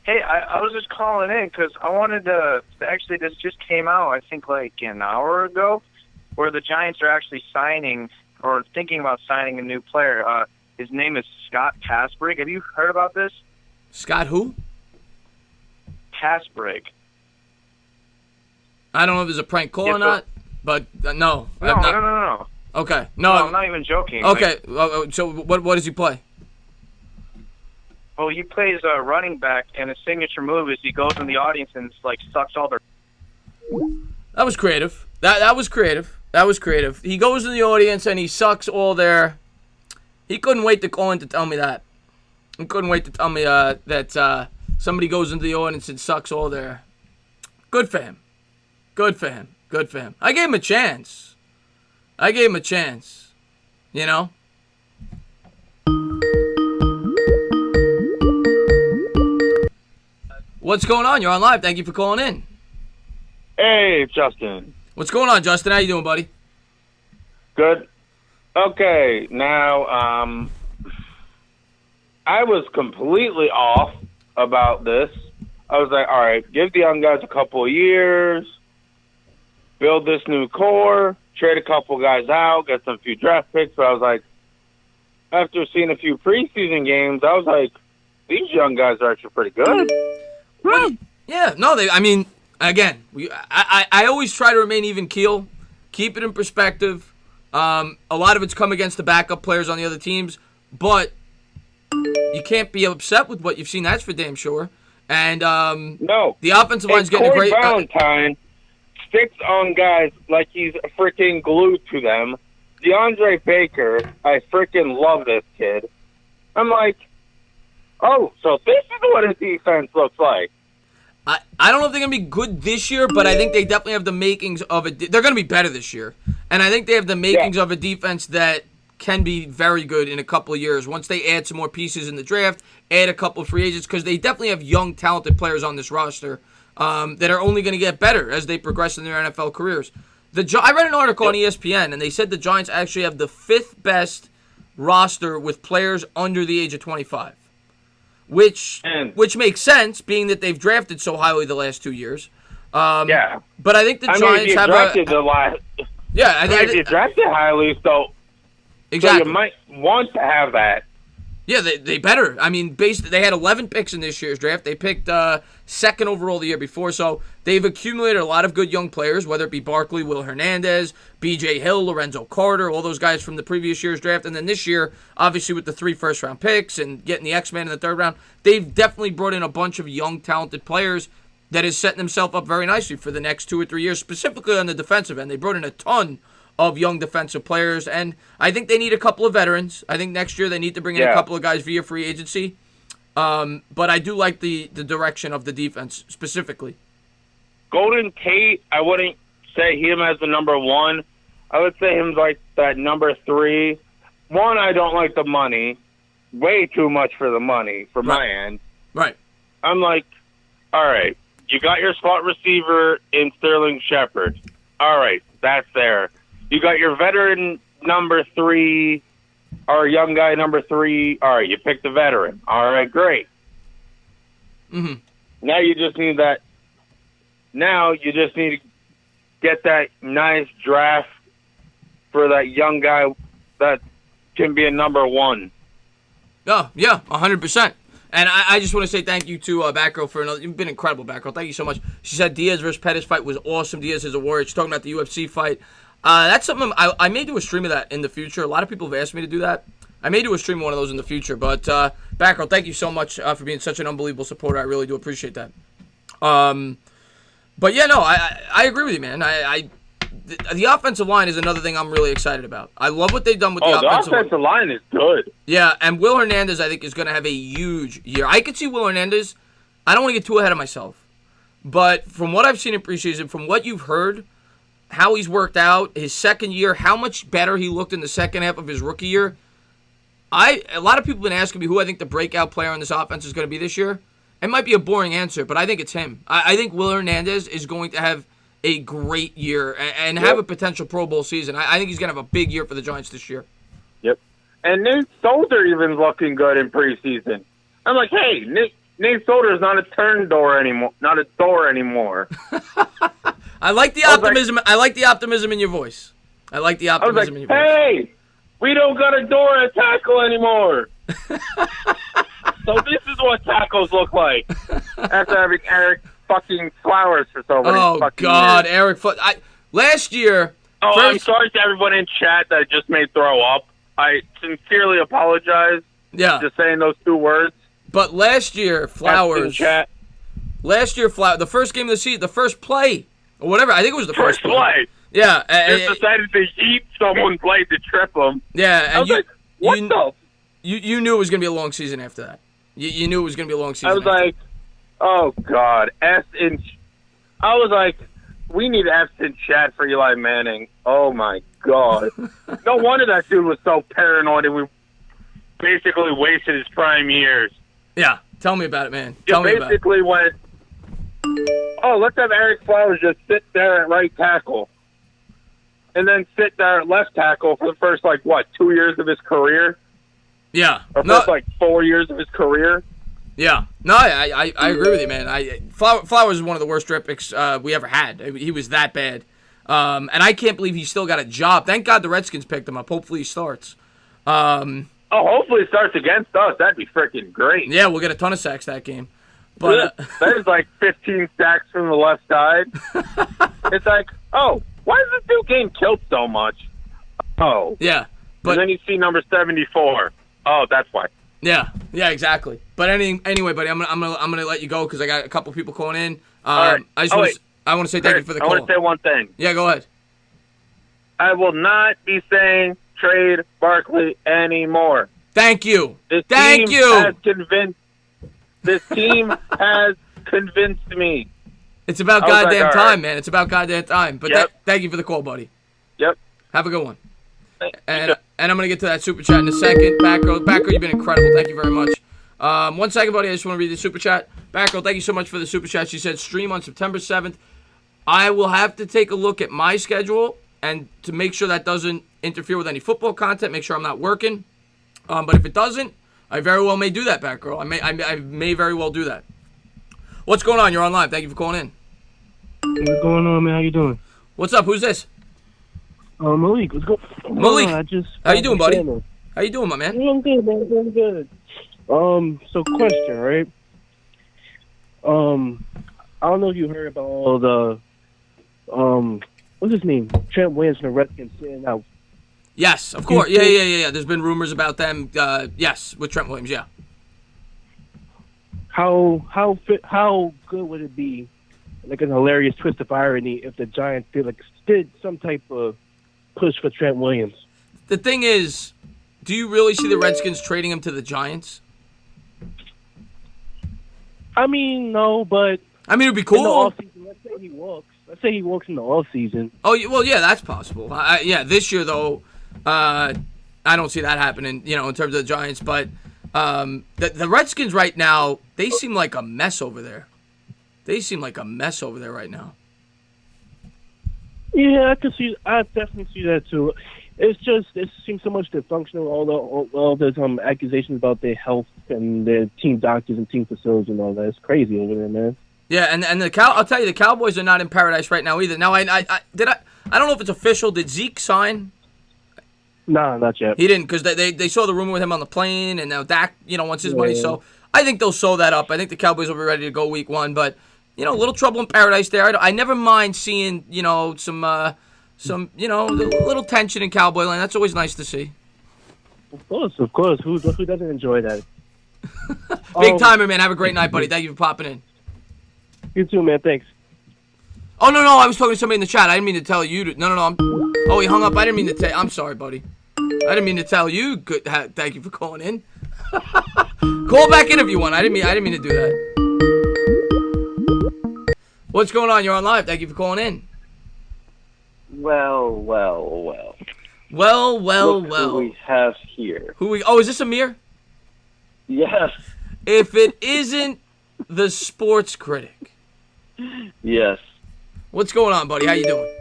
Hey, I was just calling in because I wanted to actually, this just came out, I think like an hour ago, where the Giants are actually signing or thinking about signing a new player. His name is Scott Pasbrig. Have you heard about this? Scott who? Pasbrig. I don't know if it's a prank call or not, but no. No. Okay. No, I'm not even joking. Okay. So what does he play? Well, he plays a running back, and his signature move is he goes in the audience and like sucks all their. That was creative. That was creative. That was creative. He goes in the audience and he sucks all their. He couldn't wait to call in to tell me that. He couldn't wait to tell me that somebody goes into the audience and sucks all their. Good for him. Good for him. Good for him. I gave him a chance. You know? What's going on? You're on live. Thank you for calling in. Hey, Justin. What's going on, Justin? How you doing, buddy? Good. Okay, now, I was completely off about this. I was like, all right, give the young guys a couple of years, build this new core, trade a couple guys out, get some few draft picks. But I was like, after seeing a few preseason games, I was like, these young guys are actually pretty good. Right. Yeah, no, I always try to remain even keel, keep it in perspective. A lot of it's come against the backup players on the other teams, but you can't be upset with what you've seen. That's for damn sure. And no, the offensive line's getting a great. Valentine sticks on guys like he's freaking glued to them. DeAndre Baker, I freaking love this kid. I'm like, oh, so this is what his defense looks like. I don't know if they're going to be good this year, but I think they definitely have the makings of it. They're going to be better this year. And I think they have the makings of a defense that can be very good in a couple of years. Once they add some more pieces in the draft, add a couple of free agents, because they definitely have young, talented players on this roster that are only going to get better as they progress in their NFL careers. I read an article on ESPN, and they said the Giants actually have the 5th best roster with players under the age of 25. Which makes sense, being that they've drafted so highly the last 2 years. But I think the Giants have if you drafted highly, so you might want to have that. Yeah, they better. I mean, they had 11 picks in this year's draft. They picked 2nd overall the year before, so they've accumulated a lot of good young players, whether it be Barkley, Will Hernandez, B.J. Hill, Lorenzo Carter, all those guys from the previous year's draft. And then this year, obviously with the 3 first-round picks and getting the X-Men in the 3rd round, they've definitely brought in a bunch of young, talented players that is setting themselves up very nicely for the next 2 or 3 years, specifically on the defensive end. They brought in a ton of young defensive players, and I think they need a couple of veterans. I think next year they need to bring in a couple of guys via free agency. But I do like the direction of the defense specifically. Golden Tate, I wouldn't say him as the number 1. I would say him like that number 3. 1, I don't like the money. Way too much for the money from my end. Right. I'm like, all right, you got your slot receiver in Sterling Shepard. All right, that's there. You got your veteran number 3, or young guy number 3. All right, you picked the veteran. All right, great. Mm-hmm. Now you just need that. Now you just need to get that nice draft for that young guy that can be a number 1. Oh, yeah, 100%. And I just want to say thank you to Batgirl for another. You've been incredible, Batgirl. Thank you so much. She said Diaz versus Pettis fight was awesome. Diaz is a warrior. She's talking about the UFC fight. That's something I may do a stream of that in the future. A lot of people have asked me to do that. I may do a stream of one of those in the future. But Batgirl, thank you so much for being such an unbelievable supporter. I really do appreciate that. But yeah, no, I agree with you, man. The offensive line is another thing I'm really excited about. I love what they've done with the offensive line is good. Yeah, and Will Hernandez, I think, is going to have a huge year. I could see Will Hernandez. I don't want to get too ahead of myself. But from what I've seen in preseason, from what you've heard, how he's worked out, his second year, how much better he looked in the second half of his rookie year. A lot of people have been asking me who I think the breakout player on this offense is going to be this year. It might be a boring answer, but I think it's him. I think Will Hernandez is going to have a great year and have a potential Pro Bowl season. I think he's going to have a big year for the Giants this year. Yep. And Nate Solder even looking good in preseason. I'm like, hey, Nate Solder is not a door anymore. I like the optimism. I like the optimism in your voice. I like the optimism in your voice. Hey, we don't got a door at tackle anymore. So this is what tackles look like after having Eric fucking Flowers for so many fucking God, years. Eric last year. I'm sorry to everyone in chat that just made throw up. I sincerely apologize. Yeah. Just saying those 2 words. But last year, Flowers. The first game of the season, the first play, or whatever. I think it was the first play. Yeah. Just decided to eat someone's leg to trip them. Yeah. And I was like, what the? You knew it was going to be a long season after that. You knew it was going to be a long season. I was like, oh, God. I was like, we need F's in chat for Eli Manning. Oh, my God. No wonder that dude was so paranoid and we basically wasted his prime years. Yeah. Tell me about it, man. You basically went, let's have Eric Flowers just sit there at right tackle and then sit there at left tackle for the first, 2 years of his career? Yeah. Or first, 4 years of his career? Yeah. No, I agree with you, man. Flowers is one of the worst draft picks we ever had. He was that bad. And I can't believe he still got a job. Thank God the Redskins picked him up. Hopefully he starts. Hopefully it starts against us. That'd be freaking great. Yeah, we'll get a ton of sacks that game. But there's 15 sacks from the left side. It's like, why is this dude getting killed so much? Yeah. But and then you see number 74. Oh, that's why. Yeah, exactly. But anyway, buddy, I'm gonna let you go because I got a couple people calling in. All right. I want to say thank you for the call. I want to say one thing. Yeah, go ahead. I will not be saying trade Barkley anymore. Thank you. This team has convinced me. It's about goddamn time, man. It's about goddamn time. But thank you for the call, buddy. Yep. Have a good one. And I'm going to get to that super chat in a second. Batgirl, you've been incredible. Thank you very much. 1 second, buddy. I just want to read the super chat. Batgirl, thank you so much for the super chat. She said, stream on September 7th. I will have to take a look at my schedule and to make sure that doesn't interfere with any football content, make sure I'm not working. But if it doesn't, I very well may do that, Batgirl. I may very well do that. What's going on? You're on live. Thank you for calling in. What's going on, man? How you doing? What's up? Who's this? Malik. What's going on? Malik. How you doing, buddy? How you doing, my man? I'm good, man. I'm good. So question, right? I don't know if you heard about all the, what's his name? Trent Williams from the Redskins sitting out. Yes, of course. Yeah. There's been rumors about them. Yes, with Trent Williams. Yeah. How good would it be, like an hilarious twist of irony, if the Giants did some type of push for Trent Williams? The thing is, do you really see the Redskins trading him to the Giants? I mean, no, but I mean, it'd be cool. In the offseason, let's say he walks in the offseason. Oh, well, yeah, that's possible. This year though, I don't see that happening. In terms of the Giants, but the Redskins right now, they seem like a mess over there. Right now. Yeah, I definitely see that too. It seems so much dysfunctional. All those accusations about their health and their team doctors and team facilities and all that. It's crazy over there, man. Yeah, and I'll tell you, the Cowboys are not in paradise right now either. Now, I don't know if it's official. Did Zeke sign? No, not yet. He didn't, because they saw the rumor with him on the plane, and now Dak, wants his money. So I think they'll sew that up. I think the Cowboys will be ready to go week 1, but a little trouble in paradise there. I never mind seeing some little tension in Cowboy land. That's always nice to see. Of course. Who doesn't enjoy that? Big timer, man. Have a great night, buddy. Thank you for popping in. You too, man. Thanks. Oh, no. I was talking to somebody in the chat. I didn't mean to tell you. No. Oh, he hung up. I didn't mean to tell. I'm sorry, buddy. I didn't mean to tell you. Good. Thank you for calling in. Call back in if you want. I didn't mean to do that. What's going on? You're on live. Thank you for calling in. Well. Look who we have here. Is this Amir? Yes. If it isn't the sports critic. Yes. What's going on, buddy? How you doing?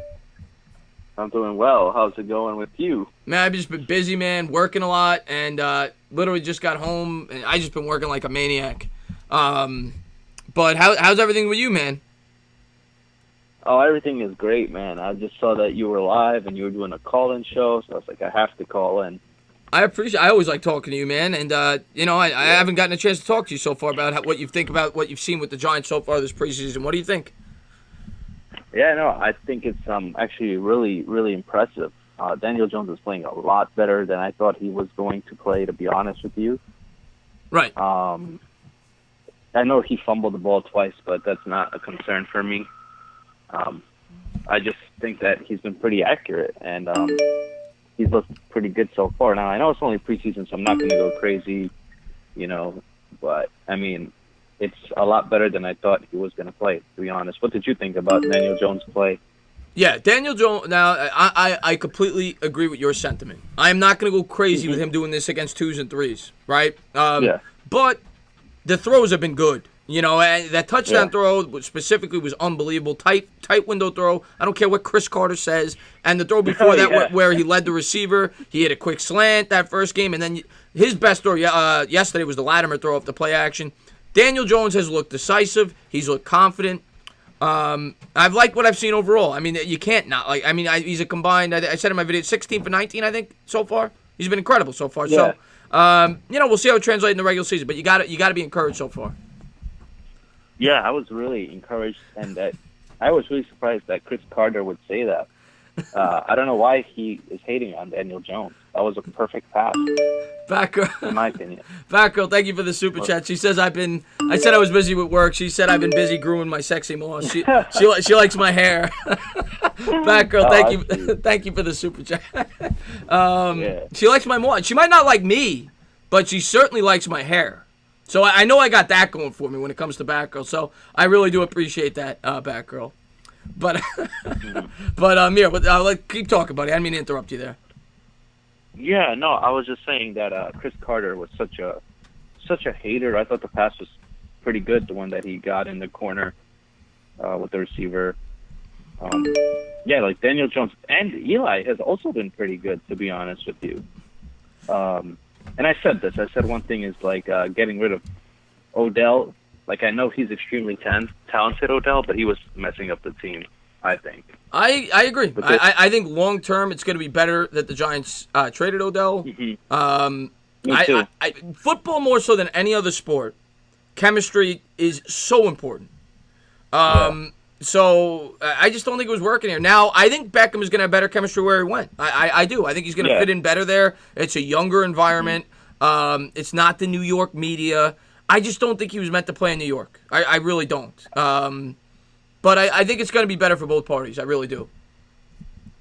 I'm doing well. How's it going with you? Man, I've just been busy, man, working a lot, and literally just got home, and I just been working like a maniac. But how's everything with you, man? Oh, everything is great, man. I just saw that you were live and you were doing a call-in show, so I was like, I have to call in. I always like talking to you, man, and I haven't gotten a chance to talk to you so far about what you think about what you've seen with the Giants so far this preseason. What do you think? Yeah, no, I think it's actually really, really impressive. Daniel Jones is playing a lot better than I thought he was going to play, to be honest with you. Right. I know he fumbled the ball twice, but that's not a concern for me. I just think that he's been pretty accurate, and he's looked pretty good so far. Now, I know it's only preseason, so I'm not going to go crazy, but, I mean, it's a lot better than I thought he was going to play, to be honest. What did you think about Daniel Jones' play? Yeah, Daniel Jones, now, I completely agree with your sentiment. I am not going to go crazy with him doing this against 2s and 3s, right? Yeah. But the throws have been good. And that touchdown throw specifically was unbelievable. Tight window throw. I don't care what Chris Carter says. And the throw before that where he led the receiver, he hit a quick slant that first game. And then his best throw yesterday was the Latimer throw off the play action. Daniel Jones has looked decisive. He's looked confident. I've liked what I've seen overall. I mean, you can't not like. I mean, he's a combined. I said in my video, 16 for 19. I think so far. He's been incredible so far. Yeah. So, we'll see how it translates in the regular season. But you got to be encouraged so far. Yeah, I was really encouraged, and that I was really surprised that Chris Carter would say that. I don't know why he is hating on Daniel Jones. That was a perfect pass. Batgirl, in my opinion. Batgirl, thank you for the super chat. She says I said I was busy with work. She said I've been busy grooming my sexy moss. She likes my hair. Batgirl, thank you for the super chat. She likes my moss. She might not like me, but she certainly likes my hair. So I know I got that going for me when it comes to Batgirl. So I really do appreciate that, Batgirl. But Amir, keep talking, buddy. I didn't mean to interrupt you there. Yeah, no, I was just saying that Chris Carter was such a hater. I thought the pass was pretty good, the one that he got in the corner with the receiver. Like Daniel Jones and Eli has also been pretty good, to be honest with you. And I said this. I said one thing is like getting rid of Odell. Like, I know he's extremely talented, Odell, but he was messing up the team, I think. I agree. I think long term it's going to be better that the Giants traded Odell. Mm-hmm. Me too. Football more so than any other sport, chemistry is so important. So I just don't think it was working here. Now, I think Beckham is going to have better chemistry where he went. I do. I think he's going to fit in better there. It's a younger environment. It's not the New York media. I just don't think he was meant to play in New York. I really don't. But I think it's going to be better for both parties. I really do.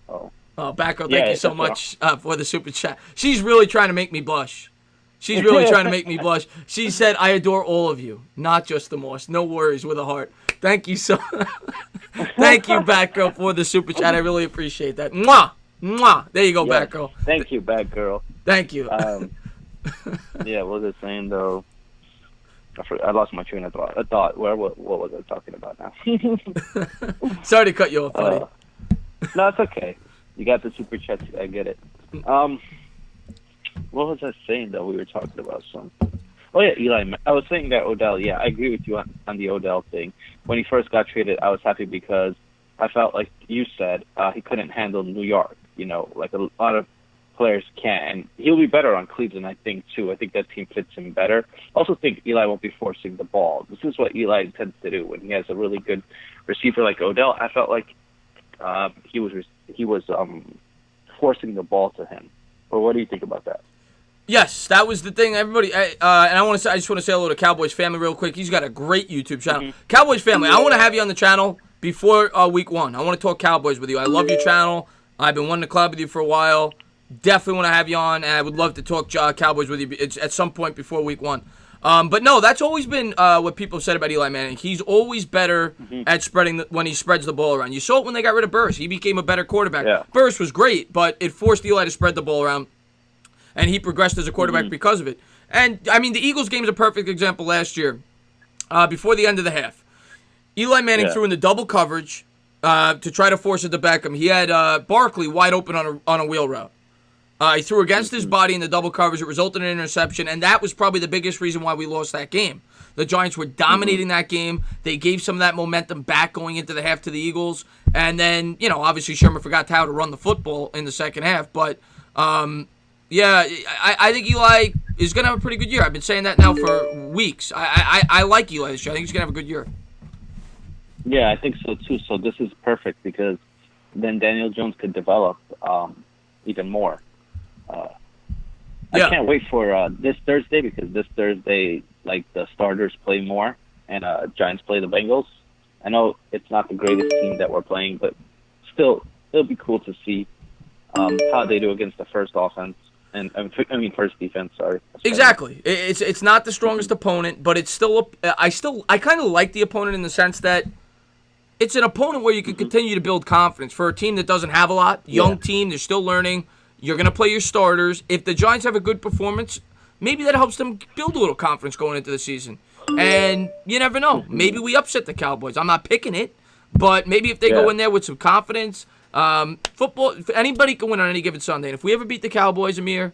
Oh, Batgirl, thank you so much for the super chat. She's really trying to make me blush. She's really trying to make me blush. She said, I adore all of you, not just the Moss. No worries, with a heart. Thank you Thank you, Batgirl, for the super chat. I really appreciate that. Mwah! Mwah! There you go, Batgirl. Thank you, Batgirl. Thank you. What was I saying, though? I lost my train of thought. What was I talking about now? Sorry to cut you off, buddy. No, it's okay. You got the super chats. I get it. What was I saying, though? We were talking about something. Oh, yeah, Eli. I was saying that Odell, I agree with you on the Odell thing. When he first got traded, I was happy because I felt like you said he couldn't handle New York. Like a lot of players can't. And he'll be better on Cleveland, I think, too. I think that team fits him better. I also think Eli won't be forcing the ball. This is what Eli tends to do when he has a really good receiver like Odell. I felt like he was forcing the ball to him. Or what do you think about that? Yes, that was the thing. Everybody, and I just want to say hello to Cowboys Family real quick. He's got a great YouTube channel. Mm-hmm. Cowboys Family, I want to have you on the channel before week 1. I want to talk Cowboys with you. I love your channel. I've been wanting to collab with you for a while. Definitely want to have you on, and I would love to talk Cowboys with you at some point before week 1. But no, that's always been what people have said about Eli Manning. He's always better at spreading when he spreads the ball around. You saw it when they got rid of Burris. He became a better quarterback. Yeah. Burris was great, but it forced Eli to spread the ball around, and he progressed as a quarterback because of it. And, I mean, the Eagles game is a perfect example last year. Before the end of the half, Eli Manning threw in the double coverage, to try to force it to Beckham. He had Barkley wide open on a wheel route. He threw against his body in the double coverage. It resulted in an interception, and that was probably the biggest reason why we lost that game. The Giants were dominating that game. They gave some of that momentum back going into the half to the Eagles. And then, obviously Sherman forgot how to run the football in the second half. But, I think Eli is going to have a pretty good year. I've been saying that now for weeks. I like Eli this year. I think he's going to have a good year. Yeah, I think so too. So this is perfect because then Daniel Jones could develop even more. I can't wait for this Thursday because this Thursday, the starters play more and Giants play the Bengals. I know it's not the greatest team that we're playing, but still, it'll be cool to see how they do against the first offense. First defense. Sorry. Exactly. It's not the strongest opponent, but it's still. I kind of like the opponent in the sense that it's an opponent where you can continue to build confidence for a team that doesn't have a lot. Young team, they're still learning. You're going to play your starters. If the Giants have a good performance, maybe that helps them build a little confidence going into the season. And you never know. Maybe we upset the Cowboys. I'm not picking it, but maybe if they go in there with some confidence, football, anybody can win on any given Sunday. And if we ever beat the Cowboys, Amir,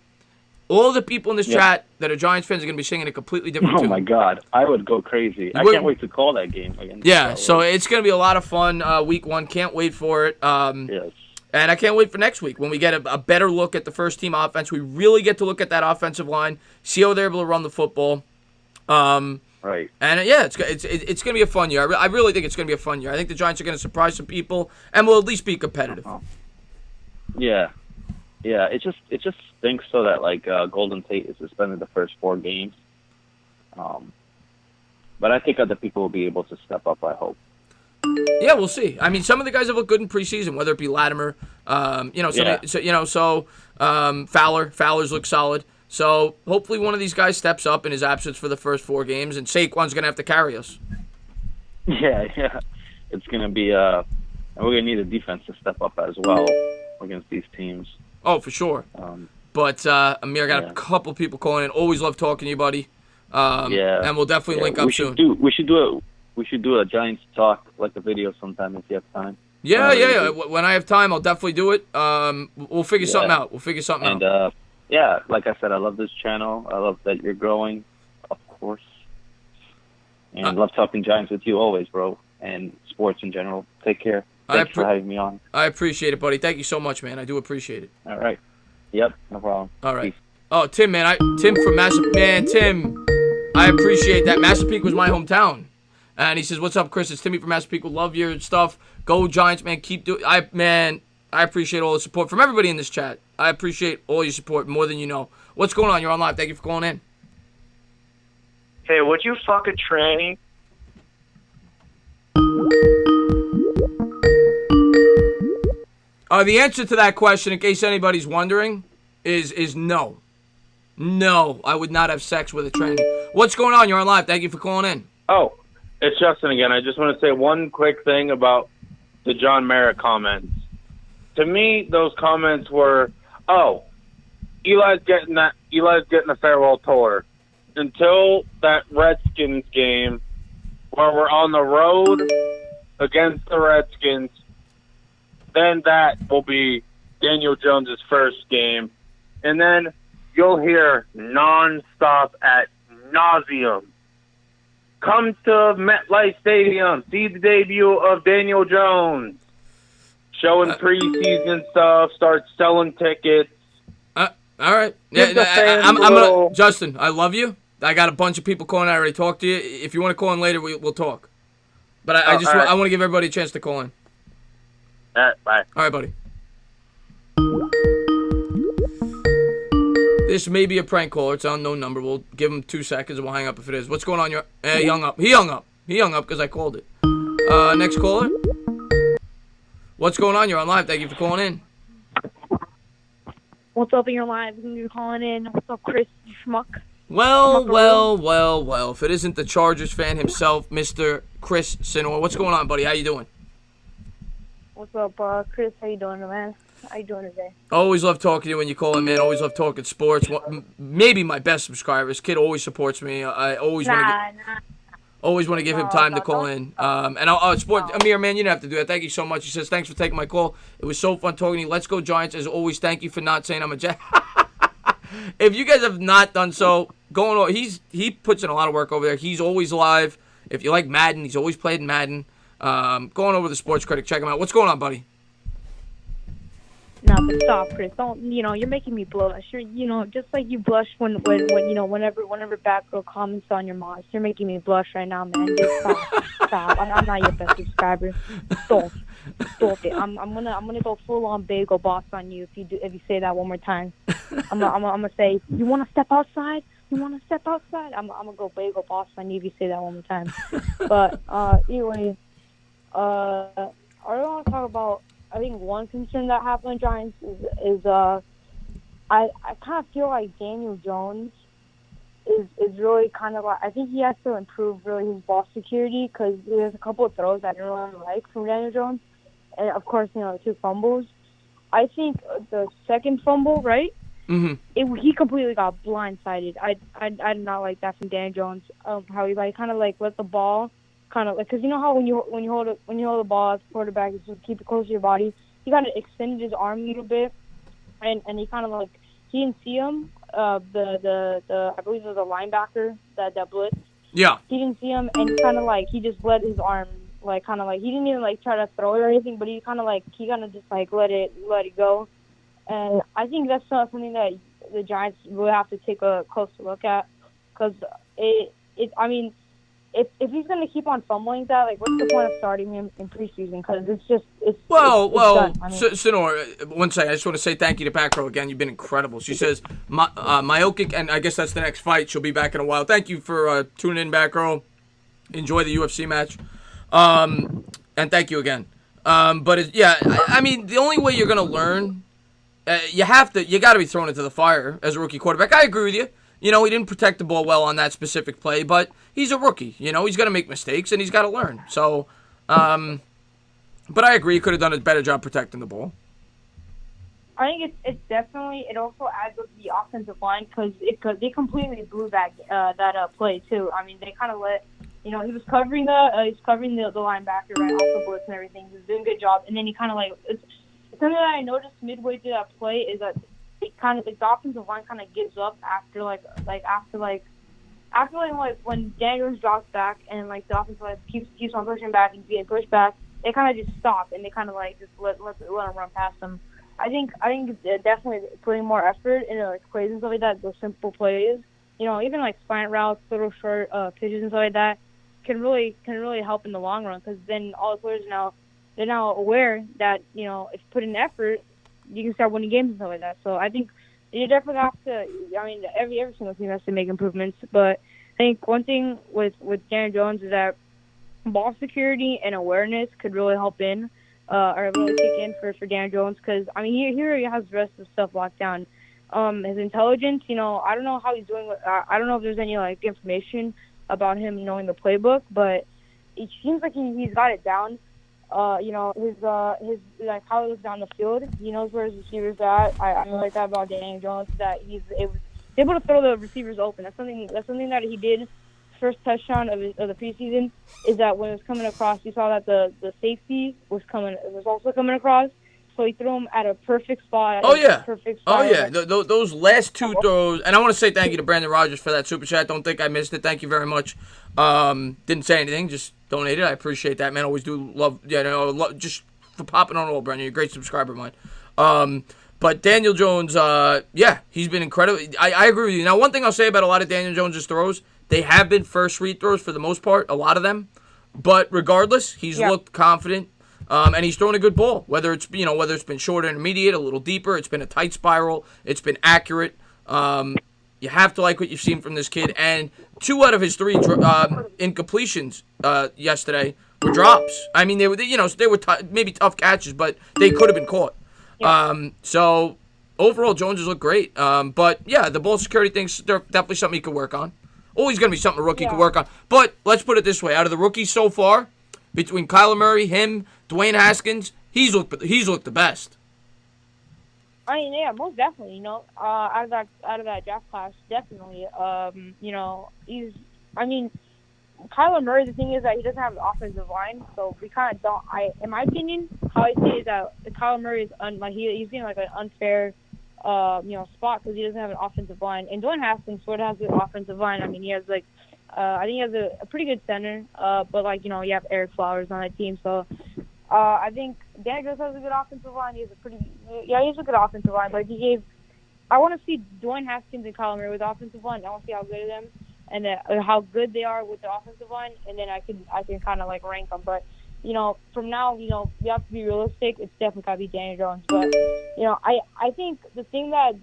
all the people in this chat that are Giants fans are going to be singing a completely different tune. Oh, my God. I would go crazy. I can't wait to call that game again. Yeah, so it's going to be a lot of fun week one. Can't wait for it. Yes. And I can't wait for next week when we get a better look at the first-team offense. We really get to look at that offensive line, see how they're able to run the football. Right. And, it's going to be a fun year. I really think it's going to be a fun year. I think the Giants are going to surprise some people and will at least be competitive. Yeah. Yeah, it just stinks so that, Golden Tate is suspended the first 4 games. But I think other people will be able to step up, I hope. Yeah, we'll see. I mean, some of the guys have looked good in preseason, whether it be Latimer, Fowler's look solid. So hopefully one of these guys steps up in his absence for the first 4 games, and Saquon's going to have to carry us. Yeah. It's going to be and we're going to need a defense to step up as well against these teams. Oh, for sure. But Amir, I got a couple people calling in. Always love talking to you, buddy. And we'll definitely link up soon. We should do a Giants talk, a video sometime if you have time. Yeah. When I have time, I'll definitely do it. We'll figure something out. And, like I said, I love this channel. I love that you're growing, of course. And I love talking Giants with you always, bro. And sports in general. Take care. Thanks for having me on. I appreciate it, buddy. Thank you so much, man. I do appreciate it. All right. Yep, no problem. All right. Peace. Oh, Tim, man. Tim from Tim, I appreciate that. Massapequa was my hometown. And he says, "What's up, Chris? It's Timmy from Massapequa. Love your stuff. Go Giants, man. Keep doing. I appreciate all the support from everybody in this chat. I appreciate all your support more than you know. What's going on? You're on live. Thank you for calling in. Hey, would you fuck a tranny? The answer to that question, in case anybody's wondering, is no. No, I would not have sex with a tranny. What's going on? You're on live. Thank you for calling in. Oh, it's Justin again. I just want to say one quick thing about the John Merritt comments. To me, those comments were, Eli's getting a farewell tour. Until that Redskins game where we're on the road against the Redskins, then that will be Daniel Jones' first game. And then you'll hear nonstop at nauseum. Come to MetLife Stadium. See the debut of Daniel Jones. Showing preseason stuff. Start selling tickets. All right. Yeah, I'm gonna, Justin, I love you. I got a bunch of people calling. I already talked to you. If you want to call in later, we'll talk. But I want to give everybody a chance to call in. All right, bye. All right, buddy. This may be a prank caller. It's on no number. We'll give him 2 seconds and we'll hang up if it is. What's going on? He hung up. He hung up because I called it. Next caller. What's going on? You're on live. Thank you for calling in. What's up in your live? You're calling in. What's up, Chris? You schmuck. Well. If it isn't the Chargers fan himself, Mr. Chris Sinor. What's going on, buddy? How you doing? What's up, Chris? How you doing, man? How you doing today? Always love talking to you when you call in, man. Always love talking sports. Maybe my best subscriber. This kid always supports me. I always want Always want to give him time to call in. And Amir, man, you didn't have to do that. Thank you so much. He says, thanks for taking my call. It was so fun talking to you. Let's go Giants. As always, thank you for not saying I'm a Jet. If you guys have not done so, he puts in a lot of work over there. He's always live. If you like Madden, he's always played Madden. Going over the Sports Critic. Check him out. What's going on, buddy? No, but stop, Chris. Don't, you're making me blush. Just like you blush when whenever Batgirl comments on your mods. You're making me blush right now, man. Just stop. I'm not your best subscriber. Stop it. I'm gonna go full on bagel boss on you if you say that one more time. I'm gonna say, you wanna step outside? You wanna step outside? I'm gonna go bagel boss on you if you say that one more time. But anyway, I really want to talk about. I think one concern that happened with Giants is I kind of feel like Daniel Jones is really kind of like, I think he has to improve really his ball security, because there's a couple of throws I didn't really like from Daniel Jones, and of course the 2 fumbles. I think the second fumble, right? Mm-hmm. He completely got blindsided. I did not like that from Daniel Jones. How he kind of let the ball. Kind of because you know how when you hold the ball as quarterback, you just keep it close to your body. He kind of extended his arm a little bit, and he kind of he didn't see him. The I believe it was a linebacker that blitz. Yeah. He didn't see him, and kind of he just let his arm he didn't even try to throw it or anything, but he kind of just let it go. And I think that's something that the Giants will have to take a closer look at, because If he's going to keep on fumbling that, what's the point of starting him in preseason? Because it's done. Sinor, one second. I just want to say thank you to Batgirl again. You've been incredible. She says, Myokic, and I guess that's the next fight. She'll be back in a while. Thank you for tuning in, Batgirl. Enjoy the UFC match. And thank you again. The only way you're going to learn, you got to be thrown into the fire as a rookie quarterback. I agree with you. He didn't protect the ball well on that specific play, but he's a rookie. He's going to make mistakes, and he's got to learn. So, but I agree, he could have done a better job protecting the ball. I think it's definitely, it also adds up to the offensive line, because they completely blew that play too. I mean, they kind of let, he was covering the linebacker right off the blitz and everything. He was doing a good job, and then he kind of it's something that I noticed midway through that play is that the offensive line kind of gives up after when Daniels drops back and the offensive line keeps on pushing back and getting pushed back, they kind of just stop and they kind of just let them run past them. I think it's definitely putting more effort into plays and stuff like that. Those simple plays, even slant routes, little short pitches and stuff like that can really help in the long run, because then all the players they're now aware that if you put in effort, you can start winning games and stuff like that. So I think you definitely have to. I mean, every single team has to make improvements. But I think one thing with Daniel Jones is that ball security and awareness could really help in, or really kick in for Daniel Jones. Because I mean, here he has the rest of the stuff locked down. His intelligence, I don't know how he's doing. I don't know if there's any information about him knowing the playbook, but it seems like he's got it down. His how he looks down the field. He knows where his receivers are at. I like that about Daniel Jones, that he's able to throw the receivers open. That's something that he did. First touchdown of the preseason is that when it was coming across, you saw that the safety was also coming across. So he threw him at a perfect spot. Perfect spot. Those last 2 throws, and I want to say thank you to Brandon Rogers for that super chat. Don't think I missed it. Thank you very much. Didn't say anything, just donated. I appreciate that, man. Always do love, just for popping on all, Brandon. You're a great subscriber of mine. But Daniel Jones, he's been incredible. I agree with you. Now, one thing I'll say about a lot of Daniel Jones' throws, they have been first read throws for the most part, a lot of them. But regardless, he's looked confident. And he's thrown a good ball, whether it's been short, intermediate, a little deeper, it's been a tight spiral, it's been accurate. You have to like what you've seen from this kid. And 2 out of his 3 incompletions yesterday were drops. I mean, they were maybe tough catches, but they could have been caught. Yeah. So overall, Jones has looked great. But yeah, the ball security thing's definitely something he could work on. Always going to be something a rookie could work on. But let's put it this way: out of the rookies so far, between Kyler Murray, him, Dwayne Haskins, he's looked the best. I mean, yeah, most definitely. Out of that draft class, definitely. Kyler Murray, the thing is that he doesn't have an offensive line, so we kind of don't. In my opinion, how I see it is that Kyler Murray is he's in like an unfair, spot because he doesn't have an offensive line. And Dwayne Haskins sort of has an offensive line. I mean, he has I think he has a pretty good center, but you have Eric Flowers on that team, so. I think Dan Jones has a good offensive line. He has a good offensive line. But I want to see Dwayne Haskins and Kyler Murray with the offensive line. I want to see how good of them and how good they are with the offensive line, and then I can kind of rank them. But from now, you have to be realistic. It's definitely got to be Daniel Jones. But I think the thing that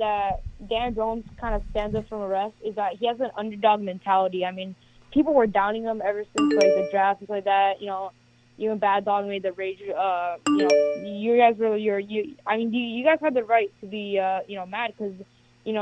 Daniel Jones kind of stands up from the rest is that he has an underdog mentality. I mean, people were downing him ever since the draft and like that. You and Bad Dog made the rage. You guys were you guys had the right to be mad because it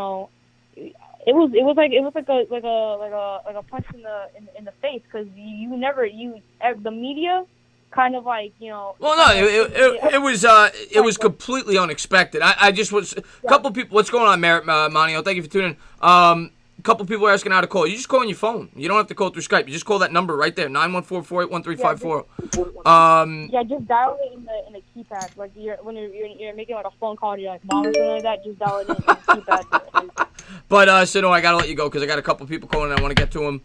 was like a punch in the face because the media kind of Well, no, it was completely unexpected. I just was a couple people. What's going on, Merritt Monio? Thank you for tuning in. A couple people are asking how to call. You just call on your phone. You don't have to call through Skype. You just call that number right there, 914-481-1354. Just dial it in the keypad. When you're making a phone call to your mom or something like that, just dial it in the keypad. But Sino, I gotta let you go because I got a couple people calling and I want to get to them.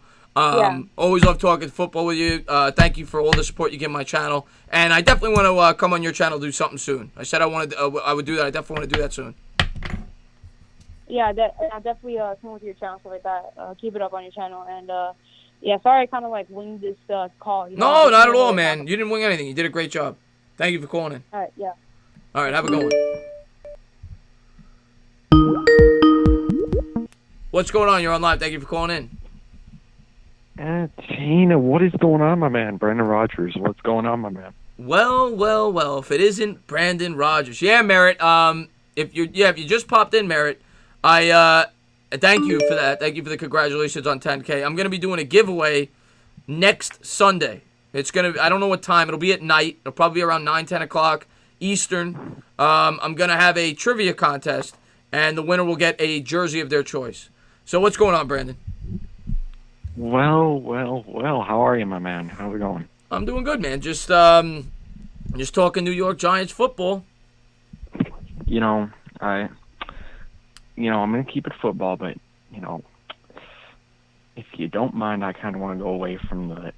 Always love talking football with you. Thank you for all the support you give my channel, and I definitely want to come on your channel and do something soon. I said I would do that. I definitely want to do that soon. Yeah, I'll definitely come with your channel, stuff like that. Keep it up on your channel. And, sorry I kind of, winged this call. No, not at all, man. You didn't wing anything. You did a great job. Thank you for calling in. All right, yeah. All right, have a good one. What's going on? You're on live. Thank you for calling in. Tina, what is going on, my man? Brandon Rogers, what's going on, my man? Well, if it isn't Brandon Rogers. Yeah, Merritt. If you just popped in, Merritt, I thank you for that. Thank you for the congratulations on 10K. I'm going to be doing a giveaway next Sunday. It's going to I don't know what time. It'll be at night. It'll probably be around 9, 10 o'clock Eastern. I'm going to have a trivia contest, and the winner will get a jersey of their choice. So what's going on, Brandon? Well. How are you, my man? How's it going? I'm doing good, man. Just talking New York Giants football. I'm going to keep it football, but, if you don't mind, I kind of want to go away from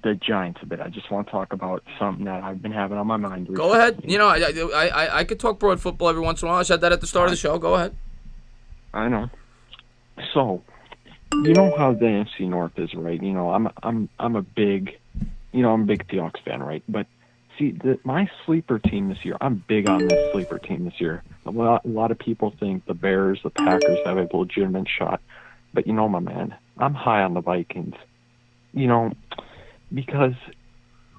the Giants a bit. I just want to talk about something that I've been having on my mind recently. Go ahead. I could talk broad football every once in a while. I said that at the start of the show. Go ahead. I know. So, you know how the NFC North is, right? I'm a big Seahawks fan, right? But see, my sleeper team this year, I'm big on this sleeper team this year. A lot of people think the Bears, the Packers have a legitimate shot. But my man, I'm high on the Vikings. Because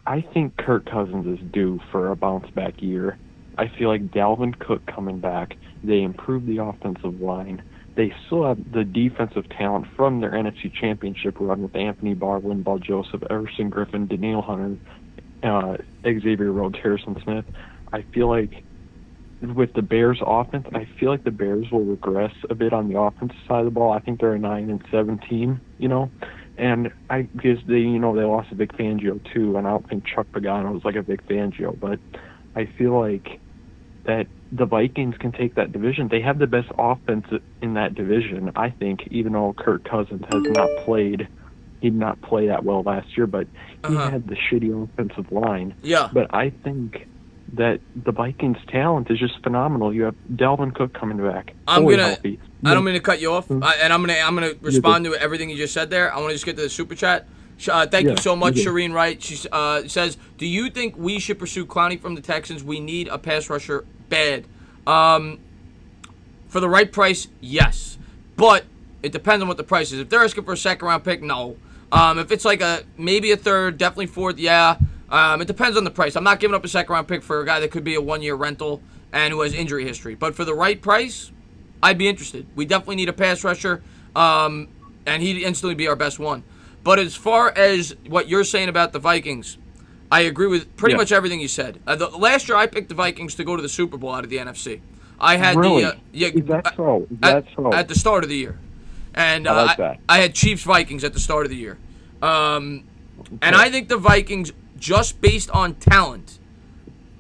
I think Kirk Cousins is due for a bounce-back year. I feel like Dalvin Cook coming back, they improved the offensive line. They still have the defensive talent from their NFC Championship run with Anthony Barr, Linval Joseph, Everson Griffin, Danielle Hunter, Xavier Rhodes, Harrison Smith. I feel like with the Bears offense, I feel like the Bears will regress a bit on the offensive side of the ball. I think they're a 9-7 team, and I guess they lost a Vic Fangio too, and I don't think Chuck Pagano is like a Vic Fangio, but I feel like that the Vikings can take that division. They have the best offense in that division, I think, even though Kirk Cousins has not played. He did not play that well last year, but he had the shitty offensive line. Yeah. But I think that the Vikings' talent is just phenomenal. You have Dalvin Cook coming back. I don't mean to cut you off, and I'm gonna respond to everything you just said there. I want to just get to the super chat. Thank you so much, Shireen Wright. She says, "Do you think we should pursue Clowney from the Texans? We need a pass rusher bad. For the right price, yes, but it depends on what the price is. If they're asking for a second-round pick, no. If it's like maybe a third, definitely fourth, yeah. It depends on the price. I'm not giving up a second-round pick for a guy that could be a one-year rental and who has injury history. But for the right price, I'd be interested. We definitely need a pass rusher, and he'd instantly be our best one. But as far as what you're saying about the Vikings, I agree with pretty much everything you said. Last year, I picked the Vikings to go to the Super Bowl out of the NFC. I had Is that so? At the start of the year. And I had Chiefs-Vikings at the start of the year. And I think the Vikings, just based on talent,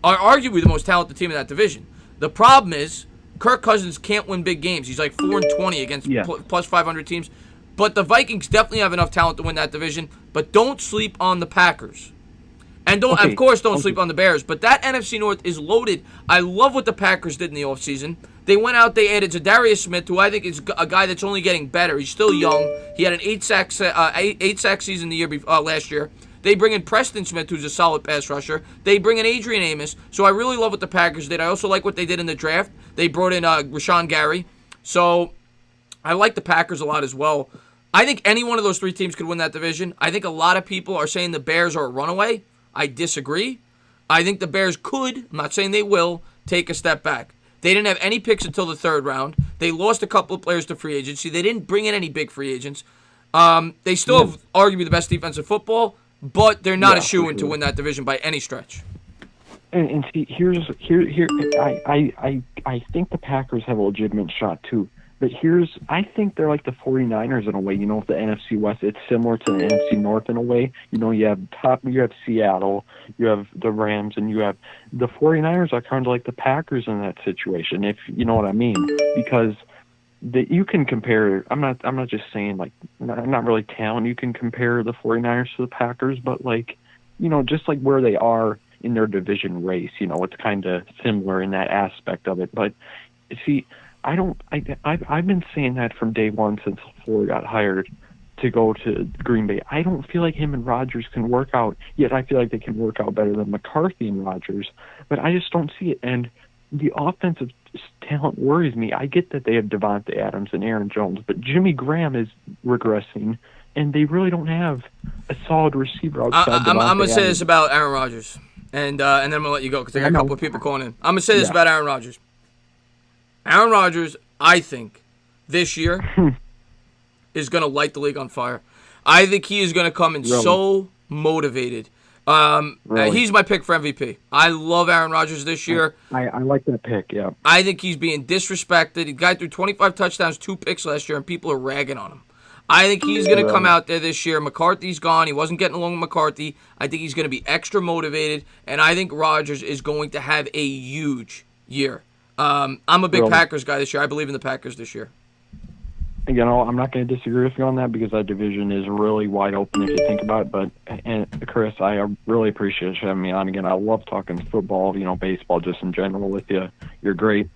are arguably the most talented team in that division. The problem is Kirk Cousins can't win big games. He's like 4-20 against plus 500 teams. But the Vikings definitely have enough talent to win that division. But don't sleep on the Packers. And don't sleep on the Bears. But that NFC North is loaded. I love what the Packers did in the offseason. They went out, they added Zadarius Smith, who I think is a guy that's only getting better. He's still young. He had an 8-sack season last year. They bring in Preston Smith, who's a solid pass rusher. They bring in Adrian Amos. So I really love what the Packers did. I also like what they did in the draft. They brought in Rashawn Gary. So I like the Packers a lot as well. I think any one of those three teams could win that division. I think a lot of people are saying the Bears are a runaway. I disagree. I think the Bears could, I'm not saying they will, take a step back. They didn't have any picks until the third round. They lost a couple of players to free agency. They didn't bring in any big free agents. They still have arguably the best defensive football, but they're not a shoo-in to win that division by any stretch. And see, I think the Packers have a legitimate shot too. But I think they're like the 49ers in a way, with the NFC West. It's similar to the NFC North in a way. You have Seattle, you have the Rams, and you have the 49ers are kind of like the Packers in that situation, if you know what I mean. Because you can compare, I'm not just saying like, not really talent, you can compare the 49ers to the Packers, but just like where they are in their division race, it's kind of similar in that aspect of it. But see, I've been saying that from day one since LaFleur got hired to go to Green Bay. I don't feel like him and Rodgers can work out, yet I feel like they can work out better than McCarthy and Rodgers. But I just don't see it. And the offensive talent worries me. I get that they have Devontae Adams and Aaron Jones, but Jimmy Graham is regressing, and they really don't have a solid receiver outside I'm going to say this about Aaron Rodgers, and then I'm going to let you go because I got a couple of people calling in. I'm going to say this about Aaron Rodgers. Aaron Rodgers, I think, this year is going to light the league on fire. I think he is going to come in so motivated. He's my pick for MVP. I love Aaron Rodgers this year. I like that pick, yeah. I think he's being disrespected. The guy threw 25 touchdowns, 2 picks last year, and people are ragging on him. I think he's going to come out there this year. McCarthy's gone. He wasn't getting along with McCarthy. I think he's going to be extra motivated, and I think Rodgers is going to have a huge year. I'm a big Packers guy this year. I believe in the Packers this year. I'm not going to disagree with you on that because that division is really wide open if you think about it. But Chris, I really appreciate you having me on again. I love talking football, baseball just in general with you. You're a great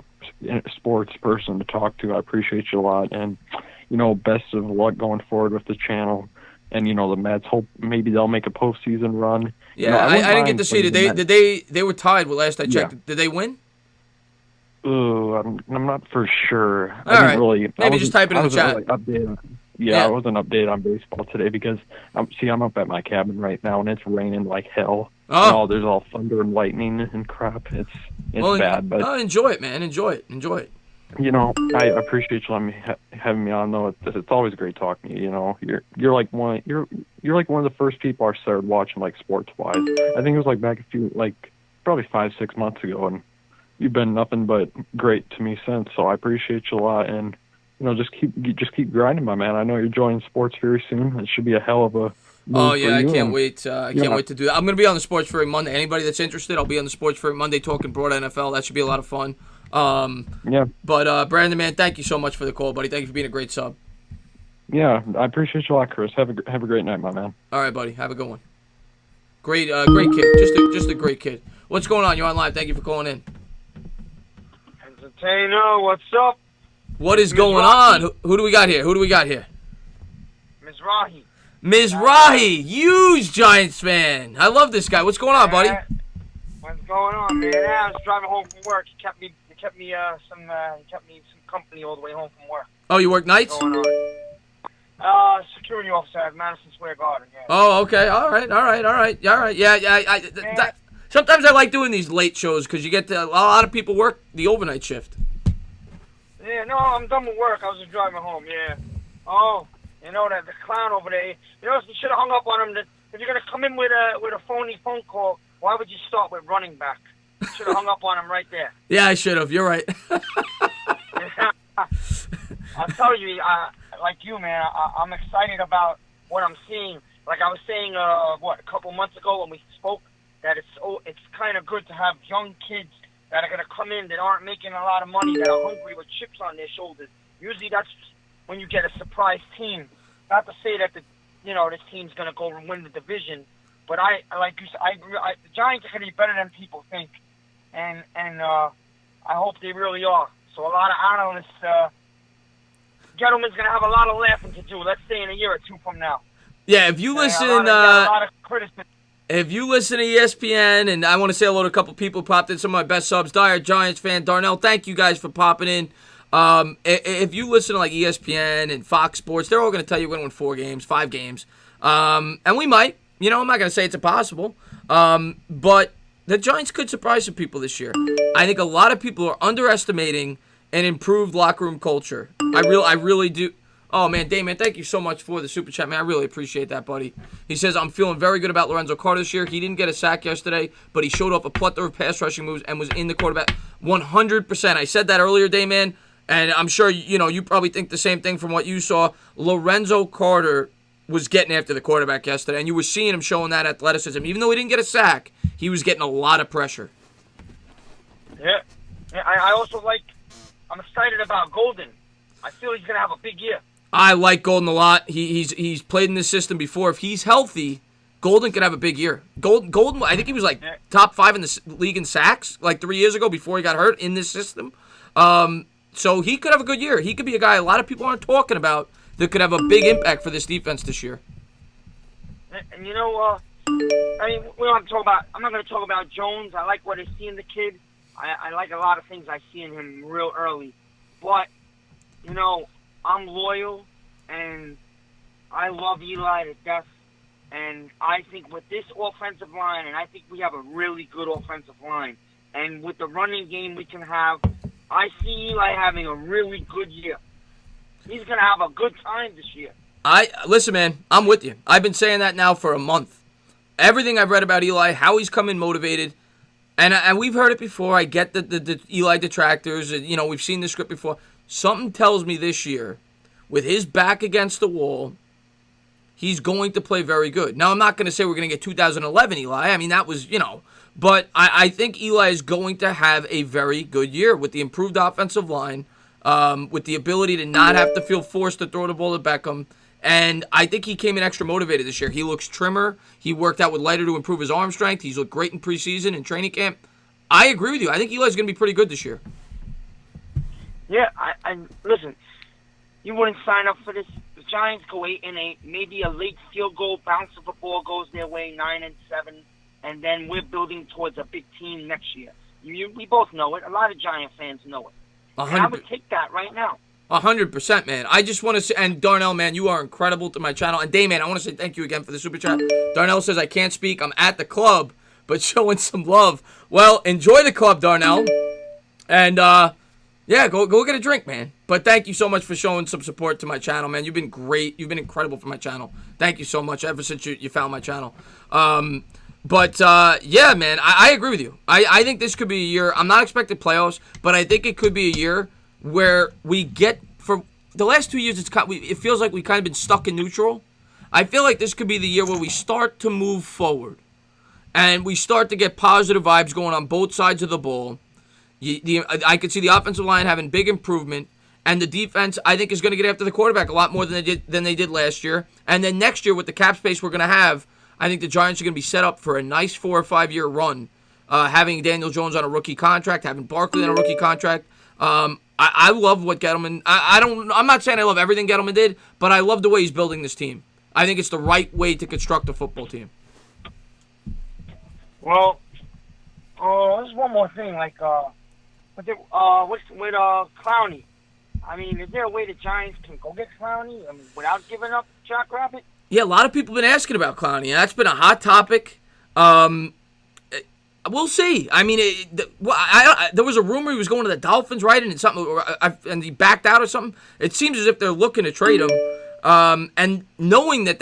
sports person to talk to. I appreciate you a lot. And, best of luck going forward with the channel. And, the Mets, hope maybe they'll make a postseason run. Yeah, I didn't get to see. They were tied last I checked. Yeah. Did they win? I'm not for sure. Maybe just type it in the chat. I wasn't updated on baseball today because I'm up at my cabin right now and it's raining like hell. Oh, there's all thunder and lightning and crap. It's bad, but enjoy it, man. Enjoy it. I appreciate you having me on though. It's always great talking to you. You're like one of the first people I started watching like sports wise. I think it was like back probably 5-6 months ago, and you've been nothing but great to me since, so I appreciate you a lot. And just keep grinding, my man. I know you're joining sports very soon. It should be a hell of a Oh yeah, I can't wait. I can't wait to do that. I'm going to be on the Sports Fury Monday. Anybody that's interested, I'll be on the Sports Fury Monday talking broad NFL. That should be a lot of fun. But Brandon, man, thank you so much for the call, buddy. Thank you for being a great sub. Yeah, I appreciate you a lot, Chris. Have a great night, my man. All right, buddy. Have a good one. Great kid. Just a great kid. What's going on? You're on live. Thank you for calling in. Entertainer, what's up? What is going on? Who do we got here? Ms. Rahi, huge Giants fan. I love this guy. What's going on, buddy? What's going on, man? I was driving home from work. He kept me some company all the way home from work. Oh, you work nights? What's going on? Security officer at Madison Square Garden. Yeah. Oh, okay. All right. Yeah. Sometimes I like doing these late shows because you get a lot of people work the overnight shift. Yeah, no, I'm done with work. I was just driving home, yeah. Oh, that the clown over there. You should have hung up on him. If you're going to come in with a phony phone call, why would you start with running back? You should have hung up on him right there. Yeah, I should have. You're right. I'll tell you, like you, man, I'm excited about what I'm seeing. like I was saying, a couple months ago when we spoke, that it's kind of good to have young kids that are going to come in that aren't making a lot of money, that are hungry with chips on their shoulders. Usually that's when you get a surprise team. Not to say that this team's going to go and win the division, but like you said, the Giants are going to be better than people think, and I hope they really are. So a lot of analysts, Gettleman's going to have a lot of laughing to do. Let's say in a year or two from now. Yeah, if you listen, a lot of criticism. If you listen to ESPN, and I want to say hello to a couple people popped in, some of my best subs, Dire Giants fan, Darnell, thank you guys for popping in. If you listen to like ESPN and Fox Sports, they're all going to tell you we're going to win 4 games, 5 games. And we might. I'm not going to say it's impossible. But the Giants could surprise some people this year. I think a lot of people are underestimating an improved locker room culture. I really do. Oh, man, Damon, thank you so much for the super chat, man. I really appreciate that, buddy. He says, I'm feeling very good about Lorenzo Carter this year. He didn't get a sack yesterday, but he showed off a plethora of pass rushing moves and was in the quarterback 100%. I said that earlier, Damon, and I'm sure, you probably think the same thing from what you saw. Lorenzo Carter was getting after the quarterback yesterday, and you were seeing him showing that athleticism. Even though he didn't get a sack, he was getting a lot of pressure. Yeah. I also I'm excited about Golden. I feel he's going to have a big year. I like Golden a lot. He's played in this system before. If he's healthy, Golden could have a big year. Golden, I think he was top 5 in the league in sacks 3 years ago before he got hurt in this system. So he could have a good year. He could be a guy a lot of people aren't talking about that could have a big impact for this defense this year. And we don't have to talk about. I'm not going to talk about Jones. I like what I see in the kid. I like a lot of things I see in him real early, but I'm loyal, and I love Eli to death, and I think with this offensive line, and I think we have a really good offensive line, and with the running game we can have, I see Eli having a really good year. He's going to have a good time this year. Listen, man, I'm with you. I've been saying that now for a month. Everything I've read about Eli, how he's come in motivated, and we've heard it before. I get the Eli detractors, and, we've seen the script before. Something tells me this year, with his back against the wall, he's going to play very good. Now, I'm not going to say we're going to get 2011 Eli. I mean, that was, but I think Eli is going to have a very good year with the improved offensive line, with the ability to not have to feel forced to throw the ball to Beckham. And I think he came in extra motivated this year. He looks trimmer. He worked out with Leiter to improve his arm strength. He's looked great in preseason and training camp. I agree with you. I think Eli's going to be pretty good this year. Yeah, I listen. You wouldn't sign up for this. The Giants go 8-8, maybe a late field goal, bounce of the ball goes their way, 9-7, and then we're building towards a big team next year. We both know it. A lot of Giant fans know it. And I would take that right now. 100%, man. I just want to say, and Darnell, man, you are incredible to my channel. And Dayman, I want to say thank you again for the super chat. Darnell says, I can't speak. I'm at the club, but showing some love. Well, enjoy the club, Darnell. And, yeah, go get a drink, man. But thank you so much for showing some support to my channel, man. You've been great. You've been incredible for my channel. Thank you so much ever since you found my channel. Yeah, man, I agree with you. I think this could be a year. I'm not expecting playoffs, but I think it could be a year where we get, for the last 2 years, it feels like we've kind of been stuck in neutral. I feel like this could be the year where we start to move forward. And we start to get positive vibes going on both sides of the ball. I could see the offensive line having big improvement, and the defense, I think, is going to get after the quarterback a lot more than they did last year. And then next year, with the cap space we're going to have, I think the Giants are going to be set up for a nice 4 or 5 year run, having Daniel Jones on a rookie contract, having Barkley on a rookie contract. I love what Gettleman. I'm not saying I love everything Gettleman did, but I love the way he's building this team. I think it's the right way to construct a football team. Well, there's one more thing, with Clowney. I mean, is there a way the Giants can go get Clowney without giving up Jack Rabbit? Yeah, a lot of people have been asking about Clowney, and that's been a hot topic. We'll see. I mean, there was a rumor he was going to the Dolphins, right? And he backed out or something. It seems as if they're looking to trade him. And knowing that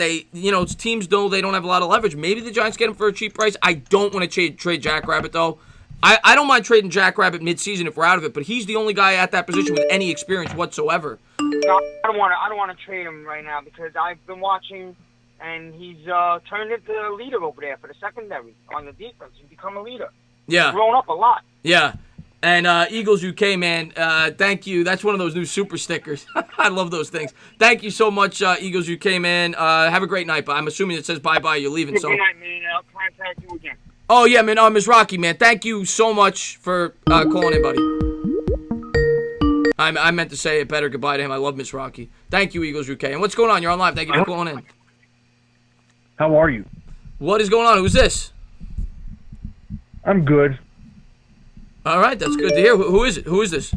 teams know they don't have a lot of leverage, maybe the Giants get him for a cheap price. I don't want to trade Jack Rabbit, though. I don't mind trading Jack Rabbit mid-season if we're out of it, but he's the only guy at that position with any experience whatsoever. No, I don't want to trade him right now because I've been watching and he's turned into a leader over there for the secondary on the defense. He's become a leader. Yeah. He's grown up a lot. Yeah. And Eagles UK, man, thank you. That's one of those new super stickers. I love those things. Thank you so much, Eagles UK, man. Have a great night. But I'm assuming it says bye-bye. You're leaving. Good So. night, man. I'll contact you again. Oh, yeah, man. Ms. Rocky, man. Thank you so much for calling in, buddy. I meant to say a better goodbye to him. I love Miss Rocky. Thank you, Eagles UK. And what's going on? You're on live. Thank you for calling in. How are you? What is going on? Who's this? I'm good. All right, that's good to hear. Who is it? Who is this?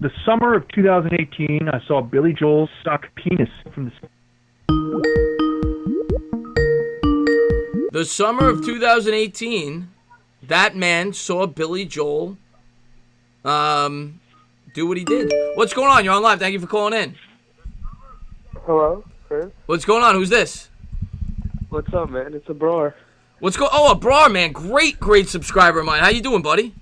The summer of 2018, I saw Billy Joel suck penis from The summer of 2018, that man saw Billy Joel do what he did. What's going on? You're on live. Thank you for calling in. Hello, Chris. What's going on? Who's this? What's up, man? It's a brar. Oh, a Brar, man. Great subscriber of mine. How you doing, buddy?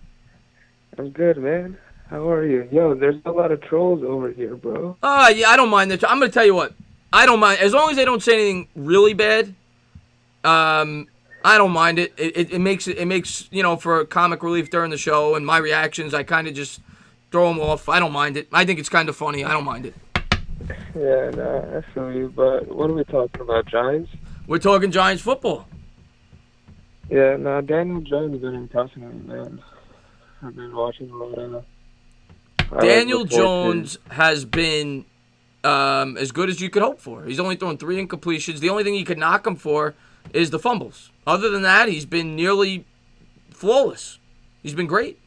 I'm good, man. How are you? Yo, there's a lot of trolls over here, bro. Yeah, I don't mind that. I'm going to tell you what. I don't mind. As long as they don't say anything really bad, I don't mind it. It makes, for comic relief during the show and my reactions, I kind of just throw them off. I don't mind it. I think it's kind of funny. I don't mind it. Yeah, nah, I feel you, but what are we talking about, Giants? We're talking Giants football. Yeah, nah, Daniel Jones has been impressive, man. I've been watching a lot of... Daniel Jones has been as good as you could hope for. He's only thrown 3 incompletions. The only thing you could knock him for is the fumbles. Other than that, he's been nearly flawless. He's been great.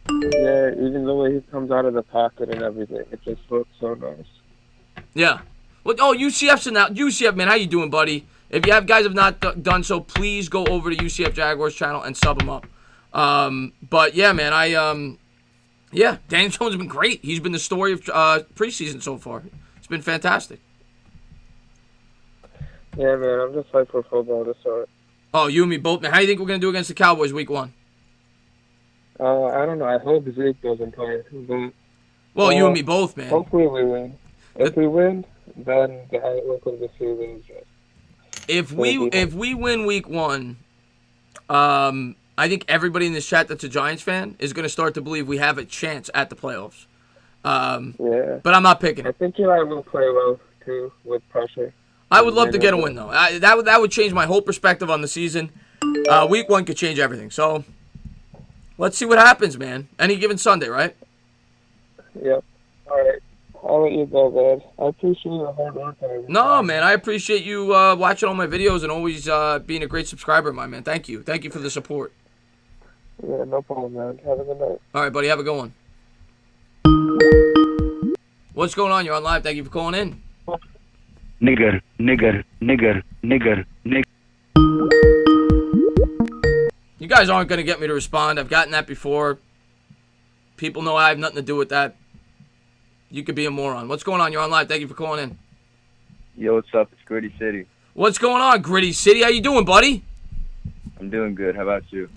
Yeah, even the way he comes out of the pocket and everything, it just looks so nice. Yeah. Well, UCF's in that. UCF, man, how you doing, buddy? If you have not done so, please go over to UCF Jaguars channel and sub them up. But yeah, man, Daniel Jones has been great. He's been the story of preseason so far. It's been fantastic. Yeah, man, I'm just hyped for football to start. Oh, you and me both, man. How do you think we're gonna do against the Cowboys week 1? I don't know. I hope Zeke doesn't play. Well, you and me both, man. Hopefully we win. If we win, then the outlook of the season is just... If we win week 1, I think everybody in this chat that's a Giants fan is going to start to believe we have a chance at the playoffs. Yeah. But I'm not picking it. I think Eli will play well, too, with pressure. I would love to get a win, though. That would change my whole perspective on the season. Week 1 could change everything. So, let's see what happens, man. Any given Sunday, right? Yep. All right. I'll let you go, man. I appreciate your hard work. No, man. I appreciate you watching all my videos and always being a great subscriber of mine, man. Thank you. Thank you for the support. Yeah, no problem, man. Have a good night. All right, buddy. Have a good one. What's going on? You're on live. Thank you for calling in. Nigger. You guys aren't going to get me to respond. I've gotten that before. People know I have nothing to do with that. You could be a moron. What's going on? You're on live. Thank you for calling in. Yo, what's up? It's Gritty City. What's going on, Gritty City? How you doing, buddy? I'm doing good. How about you?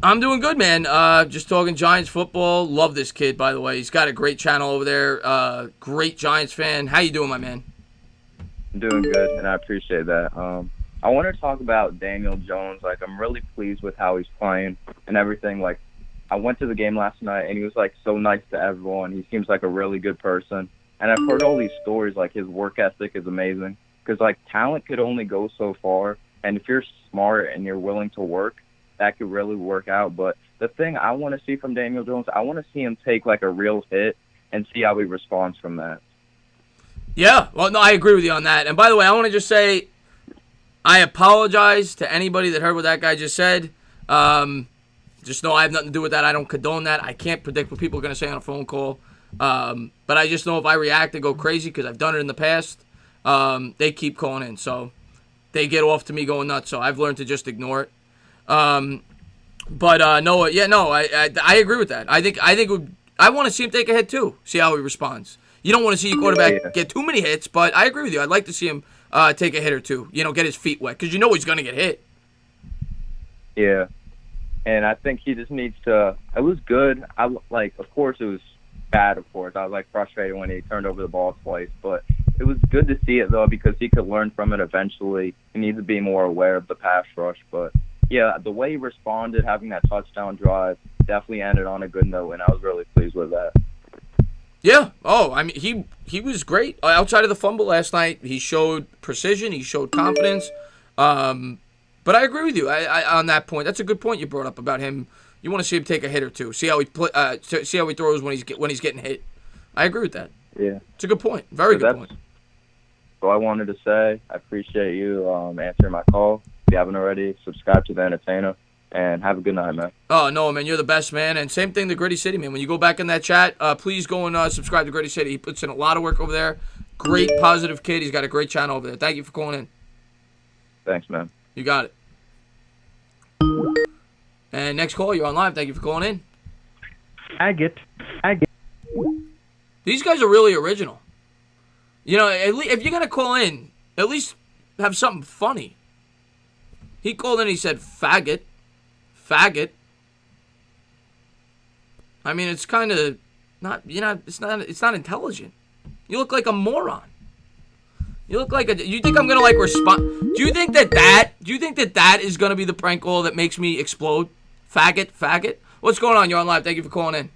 I'm doing good, man. Just talking Giants football. Love this kid, by the way. He's got a great channel over there. Great Giants fan. How you doing, my man? I'm doing good, and I appreciate that. I want to talk about Daniel Jones. Like, I'm really pleased with how he's playing and everything. Like, I went to the game last night, and he was, like, so nice to everyone. He seems like a really good person. And I've heard all these stories, like, his work ethic is amazing. Because, like, talent could only go so far. And if you're smart and you're willing to work, that could really work out. But the thing I want to see from Daniel Jones, I want to see him take, like, a real hit and see how he responds from that. Yeah. Well, no, I agree with you on that. And, by the way, I want to just say I apologize to anybody that heard what that guy just said. Just know I have nothing to do with that. I don't condone that. I can't predict what people are going to say on a phone call. But I just know if I react and go crazy, because I've done it in the past, they keep calling in. So they get off to me going nuts. So I've learned to just ignore it. I agree with that. I want to see him take a hit too. See how he responds. You don't want to see your quarterback get too many hits, but I agree with you. I'd like to see him take a hit or two. Get his feet wet, because you know he's going to get hit. Yeah. And I think he just needs to. It was good. Of course, it was bad. Of course, I was frustrated when he turned over the ball twice. But it was good to see it though because he could learn from it eventually. He needs to be more aware of the pass rush, but yeah, the way he responded, having that touchdown drive, definitely ended on a good note, and I was really pleased with that. Yeah. Oh, I mean, he was great. Outside of the fumble last night, he showed precision. He showed confidence. But I agree with you on that point. That's a good point you brought up about him. You want to see him take a hit or two. See how he throws when he's getting hit. I agree with that. Yeah. It's a good point. Very good point. So I wanted to say I appreciate you answering my call. If you haven't already, subscribe to The Entertainer, and have a good night, man. Oh, no, man, you're the best, man. And same thing to Gritty City, man. When you go back in that chat, please go and subscribe to Gritty City. He puts in a lot of work over there. Great, positive kid. He's got a great channel over there. Thank you for calling in. Thanks, man. You got it. And next call, you're on live. Thank you for calling in. Agate. These guys are really original. You know, if you're going to call in, at least have something funny. He called in, he said, faggot. Faggot. I mean, it's kind of not, it's not intelligent. You look like a moron. You look like you think I'm going to respond? Do you think that is going to be the prank call that makes me explode? Faggot. What's going on? You're on live. Thank you for calling in.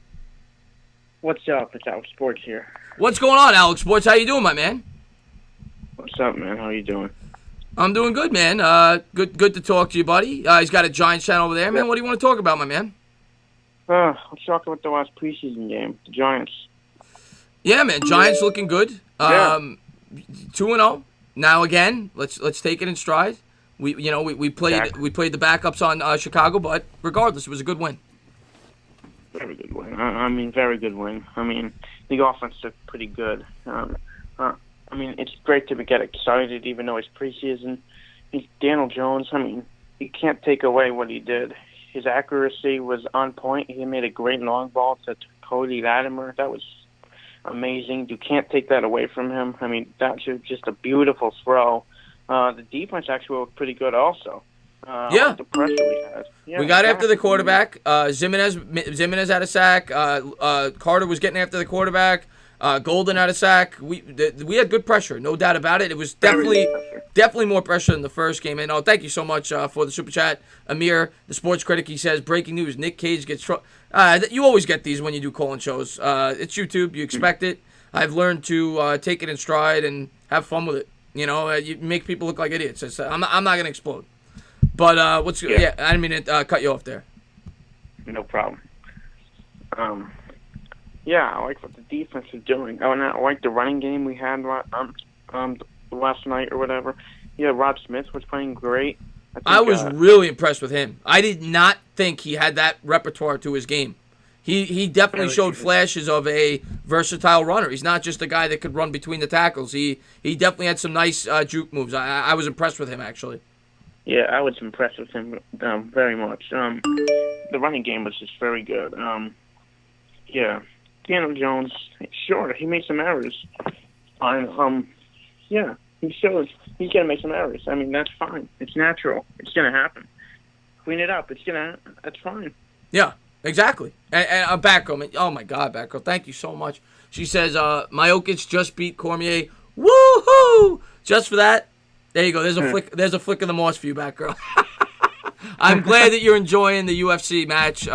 What's up? It's Alex Sports here. What's going on, Alex Sports? How you doing, my man? What's up, man? How you doing? I'm doing good, man. Good to talk to you, buddy. He's got a Giants channel over there, man. What do you want to talk about, my man? Let's talk about the last preseason game, the Giants. Yeah, man. Giants looking good. 2-0. Now again, let's take it in stride. We played the backups on Chicago, but regardless, it was a good win. Very good win. I mean, very good win. I mean, the offense looked pretty good. I mean, it's great to get excited, even though it's preseason. Daniel Jones, I mean, you can't take away what he did. His accuracy was on point. He made a great long ball to Cody Latimer. That was amazing. You can't take that away from him. I mean, that's just a beautiful throw. The defense actually looked pretty good also. Yeah. The pressure we had. Yeah, we got after the quarterback. Zimenez had a sack. Carter was getting after the quarterback. Golden had a sack. We had good pressure, no doubt about it. It was definitely more pressure than the first game. And thank you so much for the super chat, Amir, the sports critic. He says, breaking news: Nick Cage gets. You always get these when you do call-in shows. It's YouTube. You expect it. I've learned to take it in stride and have fun with it. You know, you make people look like idiots. I'm not gonna explode. But I didn't mean to cut you off there. No problem. Yeah, I like what the defense is doing. Oh, and I like the running game we had last night or whatever. Yeah, Rob Smith was playing great. I was really impressed with him. I did not think he had that repertoire to his game. He definitely showed flashes of a versatile runner. He's not just a guy that could run between the tackles. He definitely had some nice juke moves. I was impressed with him, actually. Yeah, I was impressed with him very much. The running game was just very good. Yeah. Daniel Jones, sure, he made some errors. Yeah, he showed he's gonna make some errors. I mean, that's fine. It's natural. It's gonna happen. Clean it up. That's fine. Yeah, exactly. And Batgirl, oh my God, Batgirl, thank you so much. She says, Majokic just beat Cormier. Woohoo! Just for that. There you go. There's a flick. There's a flick of the moss for you, Batgirl. I'm glad that you're enjoying the UFC match.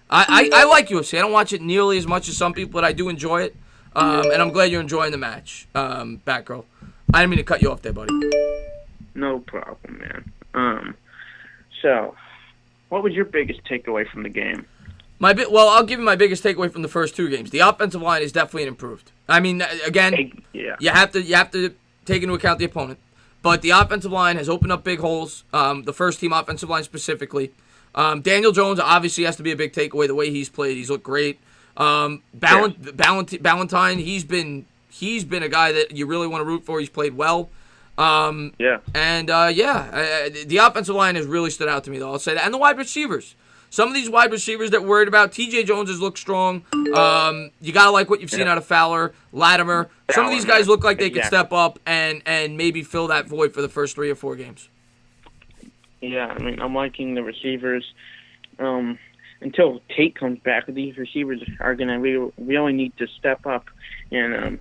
I like UFC. I don't watch it nearly as much as some people, but I do enjoy it. And I'm glad you're enjoying the match, Batgirl. I didn't mean to cut you off there, buddy. No problem, man. So, what was your biggest takeaway from the game? I'll give you my biggest takeaway from the first two games. The offensive line is definitely improved. I mean, again, you have to take into account the opponent. But the offensive line has opened up big holes, the first team offensive line specifically. Daniel Jones obviously has to be a big takeaway. The way he's played, he's looked great. Ballantyne, he's been a guy that you really want to root for. He's played well. The offensive line has really stood out to me, though. I'll say that, and the wide receivers. Some of these wide receivers that we're worried about, T.J. Jones has looked strong. You gotta like what you've seen out of Fowler, Latimer. Some of these guys look like they could step up and maybe fill that void for the first 3 or 4 games. Yeah, I mean, I'm liking the receivers. Until Tate comes back, these receivers are going to really need to step up and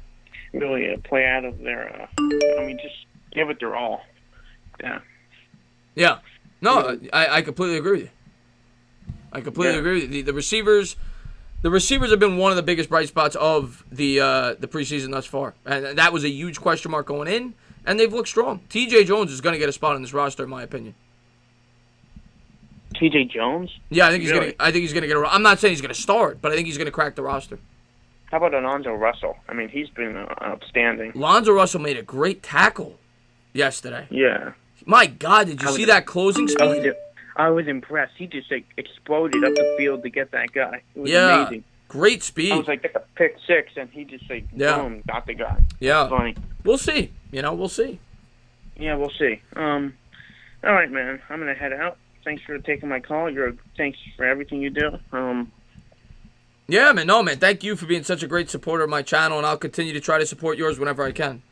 really play out of their. Just give it their all. Yeah. Yeah. No, I completely agree with you. I completely agree with you. The receivers have been one of the biggest bright spots of the preseason thus far, and that was a huge question mark going in. And they've looked strong. T.J. Jones is going to get a spot on this roster, in my opinion. T.J. Jones? Yeah, I think he's going to get. I'm not saying he's going to start, but I think he's going to crack the roster. How about Alonzo Russell? He's been outstanding. Alonzo Russell made a great tackle yesterday. Yeah. My God, did you see that closing speed? I was impressed. He just exploded up the field to get that guy. It was amazing. Great speed. I was like, that's a pick six, and he just boom, got the guy. Yeah. Funny. We'll see. We'll see. Yeah, we'll see. All right, man. I'm gonna head out. Thanks for taking my call. Thanks for everything you do. Yeah, man. No, man. Thank you for being such a great supporter of my channel, and I'll continue to try to support yours whenever I can.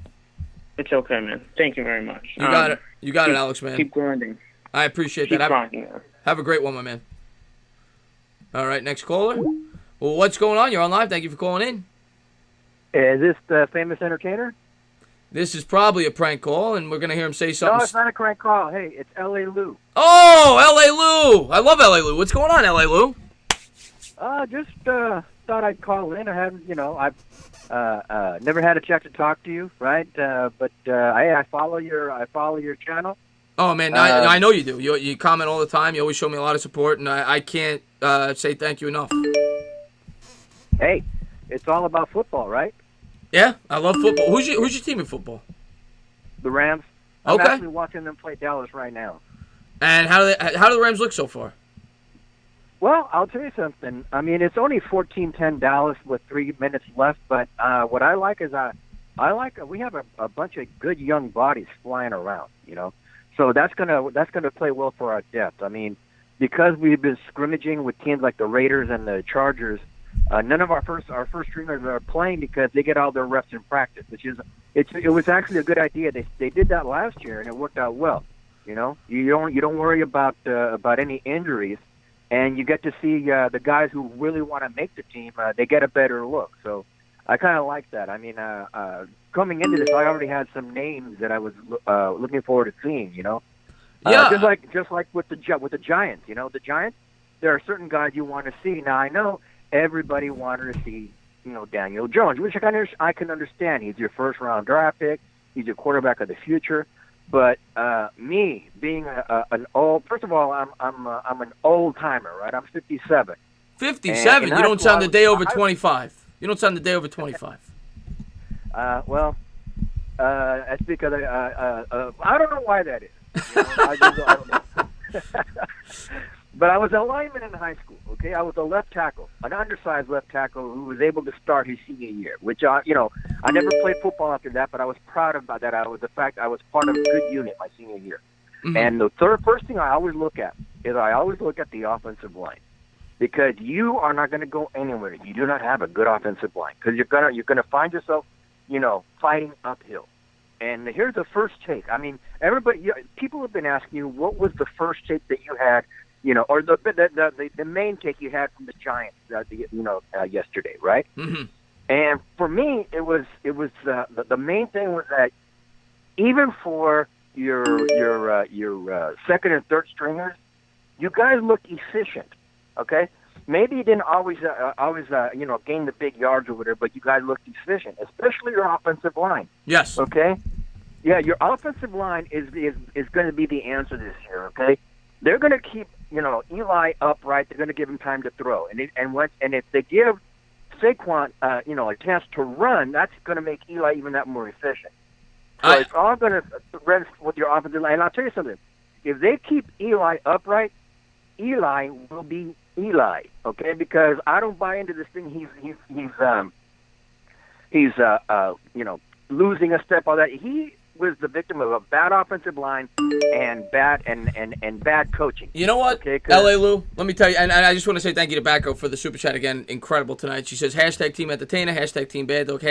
It's okay, man. Thank you very much. You got it. You got it, Alex, man. Keep grinding. I appreciate that. Have a great one, my man. All right, next caller. Well, what's going on? You're on live. Thank you for calling in. Is this the famous entertainer? This is probably a prank call, and we're going to hear him say something. No, it's not a prank call. Hey, it's L.A. Lou. Oh, L.A. Lou. I love L.A. Lou. What's going on, L.A. Lou? Just thought I'd call in. I haven't, I've never had a chance to talk to you, right? But I follow your channel. Oh, man, I know you do. You comment all the time. You always show me a lot of support, and I can't say thank you enough. Hey, it's all about football, right? Yeah, I love football. Who's your team in football? The Rams. I'm actually watching them play Dallas right now. And how do the Rams look so far? Well, I'll tell you something. It's only 14-10 Dallas with 3 minutes left, but what I like is we have a bunch of good young bodies flying around, So that's gonna play well for our depth. Because we've been scrimmaging with teams like the Raiders and the Chargers, none of our first stringers are playing because they get all their reps in practice, it was actually a good idea. They did that last year and it worked out well. You don't worry about any injuries, and you get to see the guys who really want to make the team. They get a better look. So I kind of like that. Coming into this, I already had some names that I was looking forward to seeing. Yeah. Just like with the Giants. The Giants. There are certain guys you want to see. Now I know everybody wanted to see Daniel Jones, which I can understand. He's your first round draft pick. He's your quarterback of the future. But me being an old, first of all, I'm an old timer, right? I'm 57. 57. You don't sound a day over 25. You don't sound a day over 25. That's because I don't know why that is. I don't know. But I was a lineman in high school. Okay, I was a left tackle, an undersized left tackle who was able to start his senior year. Which I never played football after that, but I was proud about that. I was part of a good unit my senior year. Mm-hmm. And the first thing I always look at is the offensive line, because you are not going to go anywhere. You do not have a good offensive line, because you're gonna find yourself, fighting uphill. And here's the first take. People have been asking you, what was the first take that you had, or the main take you had from the Giants, yesterday, right? Mm-hmm. And for me, it was the main thing was that even for your second and third stringers, you guys look efficient. Okay, maybe you didn't always gain the big yards over there, but you guys looked efficient, especially your offensive line. Yes. Okay. Yeah, your offensive line is going to be the answer this year. Okay, they're going to keep Eli upright. They're going to give him time to throw, and if they give Saquon a chance to run, that's going to make Eli even that more efficient. So it's all going to rest with your offensive line. And I'll tell you something: if they keep Eli upright, Eli will be Eli. Okay, because I don't buy into this thing. He's losing a step. All that he was the victim of a bad offensive line and bad coaching. You know what, okay, L.A. Lou? Let me tell you, and I just want to say thank you to Backo for the super chat again. Incredible tonight. She says, #Team Entertainer, #Team Bad Dog,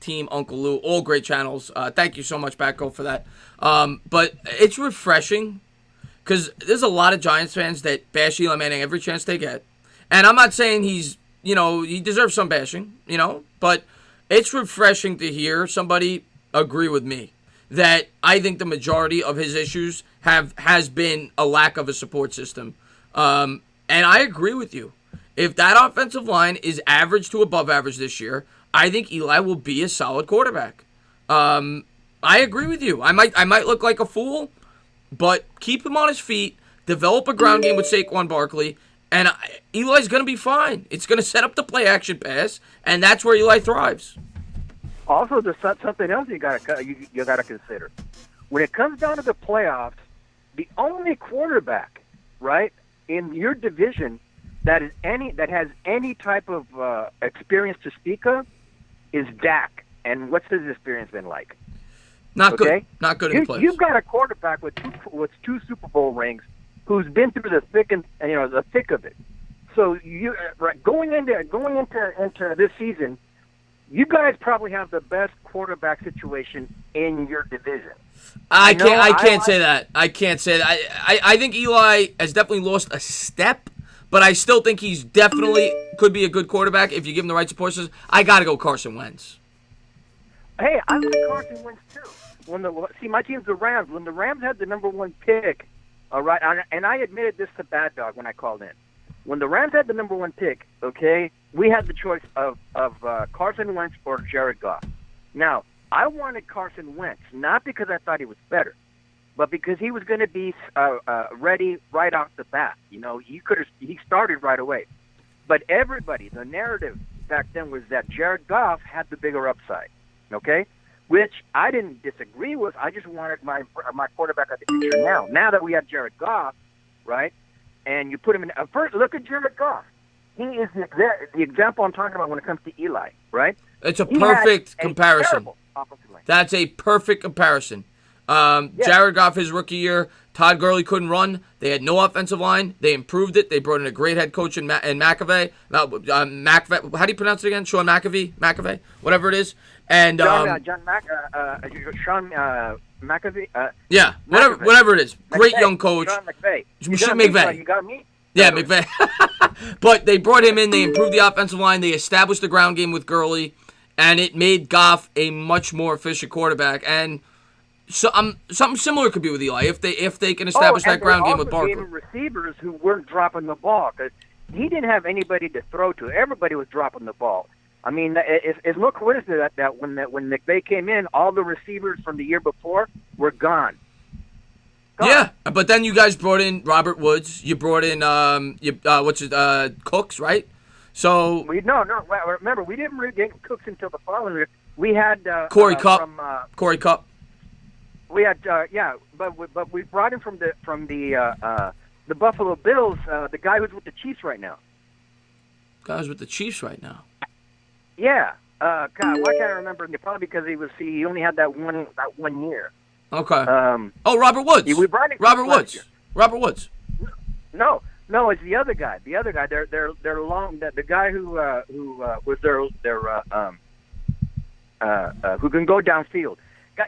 #Team Uncle Lou. All great channels. Thank you so much, Backo, for that. But it's refreshing because there's a lot of Giants fans that bash Eli Manning every chance they get. And I'm not saying he deserves some bashing, but it's refreshing to hear somebody agree with me that I think the majority of his issues has been a lack of a support system. And I agree with you. If that offensive line is average to above average this year, I think Eli will be a solid quarterback. I agree with you. I might look like a fool, but keep him on his feet, develop a ground game with Saquon Barkley, and Eli's going to be fine. It's going to set up the play action pass, and that's where Eli thrives. Also, there's something else you got to consider. When it comes down to the playoffs, the only quarterback, right, in your division that has any type of experience to speak of is Dak. And what's his experience been like? Not good. Not good in the playoffs. You've got a quarterback with two Super Bowl rings who's been through the thick of it. So you going into this season, you guys probably have the best quarterback situation in your division. I can't say that. I can't say that. I think Eli has definitely lost a step, but I still think he's definitely could be a good quarterback if you give him the right support system. I got to go Carson Wentz. Hey, I like Carson Wentz too. My team's the Rams. When the Rams had the number 1 pick, all right, and I admitted this to Bad Dog when I called in. When the Rams had the number 1 pick, okay, we had the choice of Carson Wentz or Jared Goff. Now, I wanted Carson Wentz, not because I thought he was better, but because he was going to be ready right off the bat. You know, he started right away. But everybody, the narrative back then was that Jared Goff had the bigger upside, okay, which I didn't disagree with. I just wanted my quarterback of the future now. Now that we have Jared Goff, right, and you put him in first, look at Jared Goff. He is the example I'm talking about when it comes to Eli, right? It's a perfect comparison. That's a perfect comparison. Jared Goff, his rookie year, Todd Gurley couldn't run. They had no offensive line. They improved it. They brought in a great head coach in McAvey. McAvey. How do you pronounce it again? Sean McAvey? Whatever it is. And Sean McAvey. Yeah, whatever it is. Great young coach. Sean McVay. McVay. You got me? Yeah, McVay. But they brought him in. They improved the offensive line. They established the ground game with Gurley, and it made Goff a much more efficient quarterback. And so something similar could be with Eli if they can establish that ground game with Barkley. Gave him receivers who weren't dropping the ball because he didn't have anybody to throw to. Everybody was dropping the ball. I mean, it's no coincidence that when McVay came in, all the receivers from the year before were gone. Yeah, but then you guys brought in Robert Woods. You brought in Cooks, right? So remember we didn't really get Cooks until the following year. We had Corey Kupp. Corey Kupp. We had but we brought him from the Buffalo Bills, the guy who's with the Chiefs right now. Guy's with the Chiefs right now. Yeah. God, why can't I remember? Probably because he only had that one year. Okay. Robert Woods. We brought in Robert Woods. Robert Woods. No, it's the other guy. The other guy. They're long. The guy who was their who can go downfield.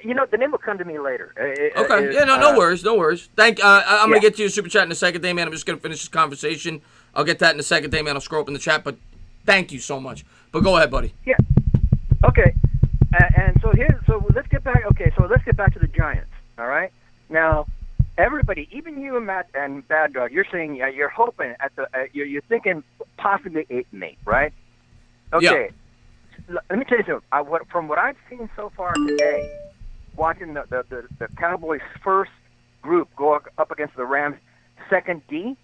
You know, the name will come to me later. Okay. No worries. No worries. I'm going to get to your super chat in a second, Dayman. I'm just going to finish this conversation. I'll get that in a second, Dayman. I'll scroll up in the chat, but thank you so much. But go ahead, buddy. Yeah. Okay. And so let's get back. Okay, so let's get back to the Giants. All right. Now, everybody, even you and Matt and Bad Dog, you're saying you're hoping at you're thinking possibly 8-8, right? Okay. Yeah. Let me tell you something. From what I've seen so far today, watching the Cowboys' first group go up against the Rams' second D,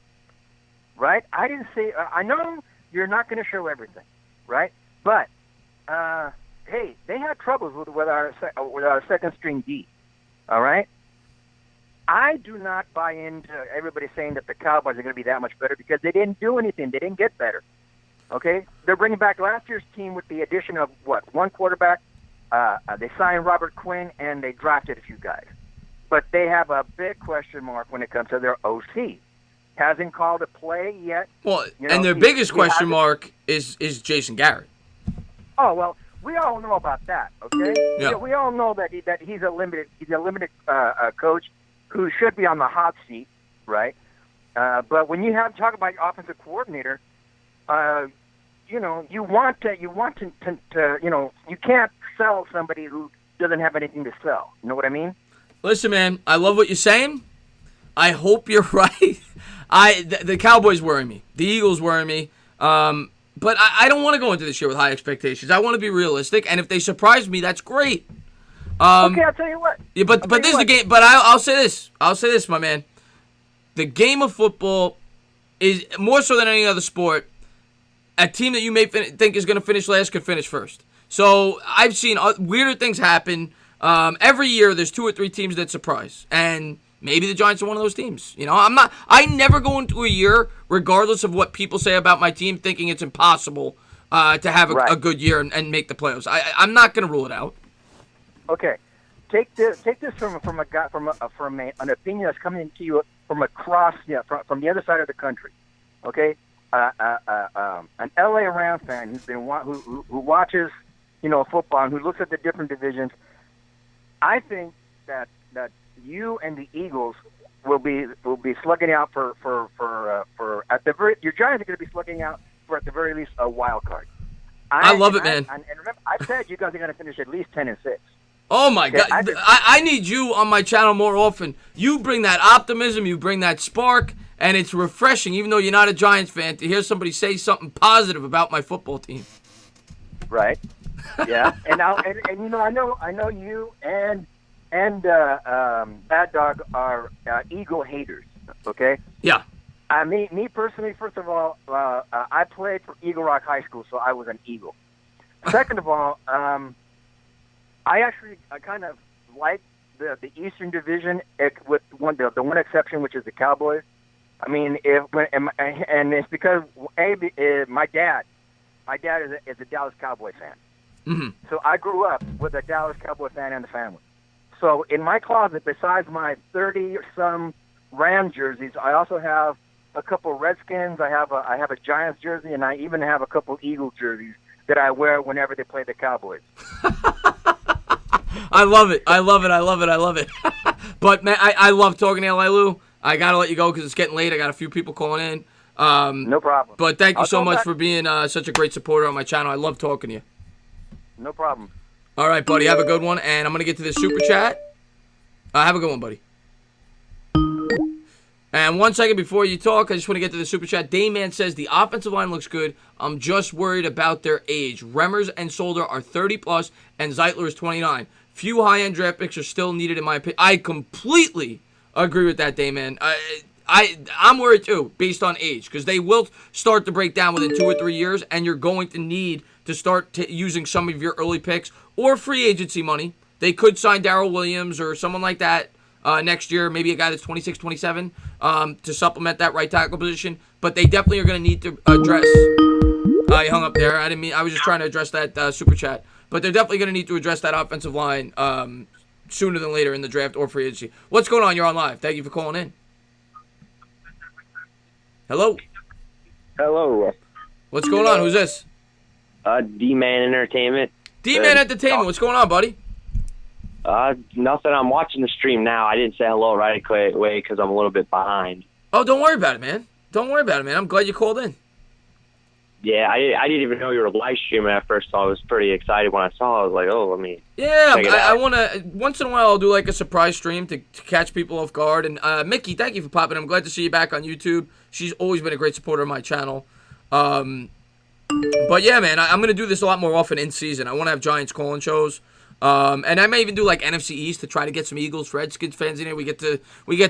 right? I didn't say. I know you're not going to show everything, right? But hey, they had troubles with our second string D. All right. I do not buy into everybody saying that the Cowboys are going to be that much better because they didn't do anything. They didn't get better. Okay, they're bringing back last year's team with the addition of one quarterback. They signed Robert Quinn and they drafted a few guys, but they have a big question mark when it comes to their OC. Hasn't called a play yet. Well, and their biggest question mark is Jason Garrett. Oh well. We all know about that, okay? Yeah. We all know that he's a limited coach who should be on the hot seat, right? But when you talk about your offensive coordinator, you want to you can't sell somebody who doesn't have anything to sell. You know what I mean? Listen, man, I love what you're saying. I hope you're right. The Cowboys worry me. The Eagles worry me. But I don't want to go into this year with high expectations. I want to be realistic, and if they surprise me, that's great. Okay, I'll tell you what. Yeah, but this is the game. But I'll say this. I'll say this, my man. The game of football is more so than any other sport. A team that you may think is going to finish last could finish first. So I've seen weirder things happen. Every year, there's 2 or 3 teams that surprise, and maybe the Giants are one of those teams. I never go into a year, regardless of what people say about my team, thinking it's impossible to have a good year and make the playoffs. I'm not going to rule it out. Okay, take this from an opinion that's coming to you from across, from the other side of the country. Okay, an LA Rams fan who watches, football and who looks at the different divisions. I think that you and the Eagles will be slugging out for at the very. Your Giants are going to be slugging out for at the very least a wild card. I love it, man. And remember, I said you guys are going to finish at least 10-6. Oh my God! I need you on my channel more often. You bring that optimism, you bring that spark, and it's refreshing. Even though you're not a Giants fan, to hear somebody say something positive about my football team. Right. Yeah. and I know you and Bad Dog are Eagle haters. Okay. Yeah. Me personally, first of all, I played for Eagle Rock High School, so I was an Eagle. Second of all, I kind of like the Eastern Division, with the one exception, which is the Cowboys. I mean, and it's because my dad is a Dallas Cowboy fan. Mm-hmm. So I grew up with a Dallas Cowboy fan in the family. So in my closet, besides my 30-some Ram jerseys, I also have a couple Redskins. I have a Giants jersey, and I even have a couple Eagles jerseys that I wear whenever they play the Cowboys. I love it. I love it. But, man, I love talking to L.A. Lou. I got to let you go because it's getting late. I got a few people calling in. No problem. But thank you so much for being such a great supporter on my channel. I love talking to you. No problem. All right, buddy. Have a good one. And I'm going to get to this super chat. Have a good one, buddy. And 1 second before you talk, I just want to get to the super chat. Dayman says, the offensive line looks good. I'm just worried about their age. Remmers and Solder are 30+, and Zeitler is 29. Few high-end draft picks are still needed, in my opinion. I completely agree with that, Dayman. I'm worried, too, based on age, because they will start to break down within 2 or 3 years, and you're going to need to start using some of your early picks or free agency money. They could sign Darrell Williams or someone like that next year, maybe a guy that's 26, 27, to supplement that right tackle position. But they definitely are going to need to address. I hung up there. I was just trying to address that super chat. But they're definitely going to need to address that offensive line sooner than later in the draft or free agency. What's going on? You're on live. Thank you for calling in. Hello. Hello. What's going on? Who's this? D-Man Entertainment. D-Man Entertainment. What's going on, buddy? Nothing. I'm watching the stream now. I didn't say hello right away because I'm a little bit behind. Oh, don't worry about it, man. Don't worry about it, man. I'm glad you called in. Yeah, I didn't even know you were live streaming at first, so I was pretty excited when I saw it. I was like, oh, let me check it out. I want to, once in a while, I'll do like a surprise stream to catch people off guard. And Mickey, thank you for popping in. I'm glad to see you back on YouTube. She's always been a great supporter of my channel. But yeah, man, I'm going to do this a lot more often in season. I want to have Giants calling shows. And I may even do like NFC East to try to get some Eagles, Redskins fans in here. We get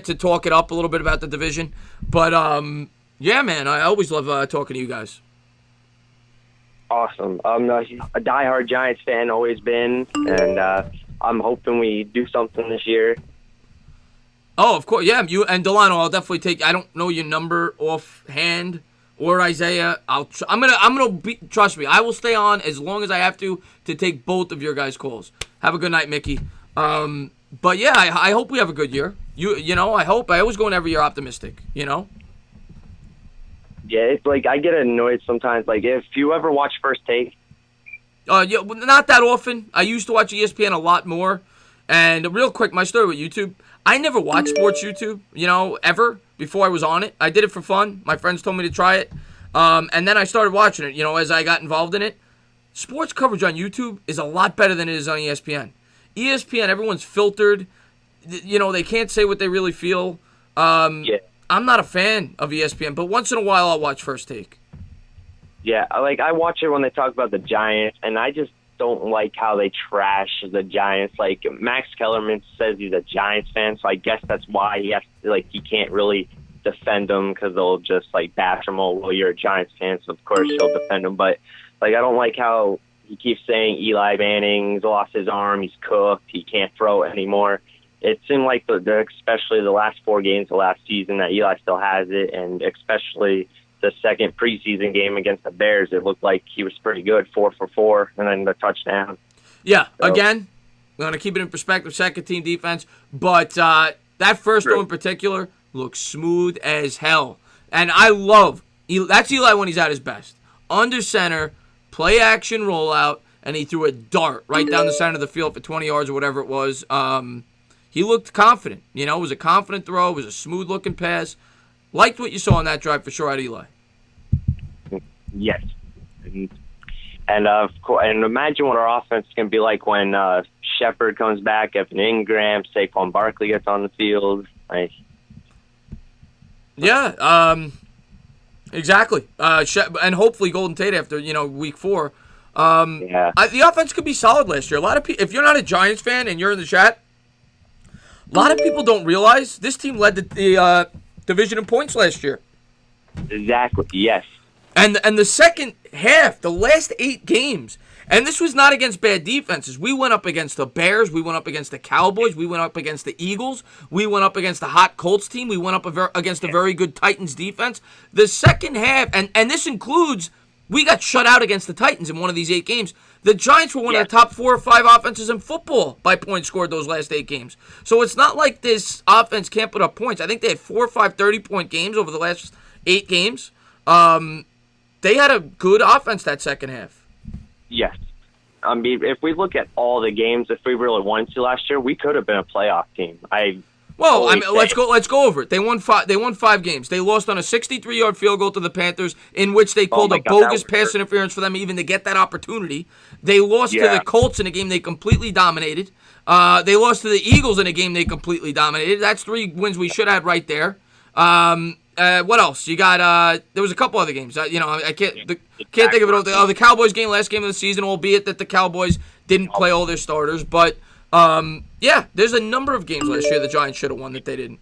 to talk it up a little bit about the division. But yeah, man, I always love talking to you guys. Awesome. I'm a diehard Giants fan, always been, and I'm hoping we do something this year. Oh, of course, yeah. You and Delano, I'll definitely take. I don't know your number offhand, or Isaiah. I'm gonna be. Trust me, I will stay on as long as I have to take both of your guys' calls. Have a good night, Mickey. But yeah, I hope we have a good year. You know, I hope. I always go in every year optimistic. You know. Yeah, it's like I get annoyed sometimes. Like, if you ever watch First Take. Yeah, not that often. I used to watch ESPN a lot more. And real quick, my story with YouTube. I never watched sports YouTube, ever, before I was on it. I did it for fun. My friends told me to try it. And then I started watching it, as I got involved in it. Sports coverage on YouTube is a lot better than it is on ESPN. ESPN, everyone's filtered. They can't say what they really feel. I'm not a fan of ESPN, but once in a while I'll watch First Take. Yeah, I watch it when they talk about the Giants, and I just don't like how they trash the Giants. Like, Max Kellerman says he's a Giants fan, so I guess that's why he can't really defend them, because they'll just, bash him. Oh, well, you're a Giants fan, so of course you'll defend him. But, I don't like how he keeps saying Eli Manning's lost his arm, he's cooked, he can't throw it anymore. It seemed like, especially the last 4 games of last season, that Eli still has it, and especially the second preseason game against the Bears, it looked like he was pretty good, 4 for 4, and then the touchdown. Yeah, again, we're going to keep it in perspective, second-team defense, but that first one in particular looks smooth as hell. And I love, that's Eli when he's at his best. Under center, play-action rollout, and he threw a dart right down the center of the field for 20 yards or whatever it was. He looked confident. It was a confident throw. It was a smooth-looking pass. Liked what you saw on that drive for sure out of Eli. Yes. And imagine what our offense is going to be like when Shepard comes back, Evan Ingram, Saquon Barkley gets on the field. Yeah, exactly. And hopefully Golden Tate after, week 4. The offense could be solid last year. A lot of people, if you're not a Giants fan and you're in the chat, a lot of people don't realize this team led the division in points last year. Exactly, yes. And the second half, the last 8 games, and this was not against bad defenses. We went up against the Bears. We went up against the Cowboys. We went up against the Eagles. We went up against the hot Colts team. We went up against a very good Titans defense. The second half, and this includes, we got shut out against the Titans in one of these 8 games. The Giants were one of the top 4 or 5 offenses in football by points scored those last 8 games. So it's not like this offense can't put up points. I think they had 4 or 5 30-point games over the last 8 games. They had a good offense that second half. Yes. I mean, if we look at all the games, if we really wanted to last year, we could have been a playoff team. Let's go over it. They won 5 games. They lost on a 63-yard field goal to the Panthers, in which they called a bogus pass interference for them even to get that opportunity. They lost to the Colts in a game they completely dominated. They lost to the Eagles in a game they completely dominated. That's 3 wins we should have had right there. What else? You got, there was a couple other games. I can't think of it all. The Cowboys game, last game of the season, albeit that the Cowboys didn't play all their starters. But, there's a number of games last year the Giants should have won that they didn't.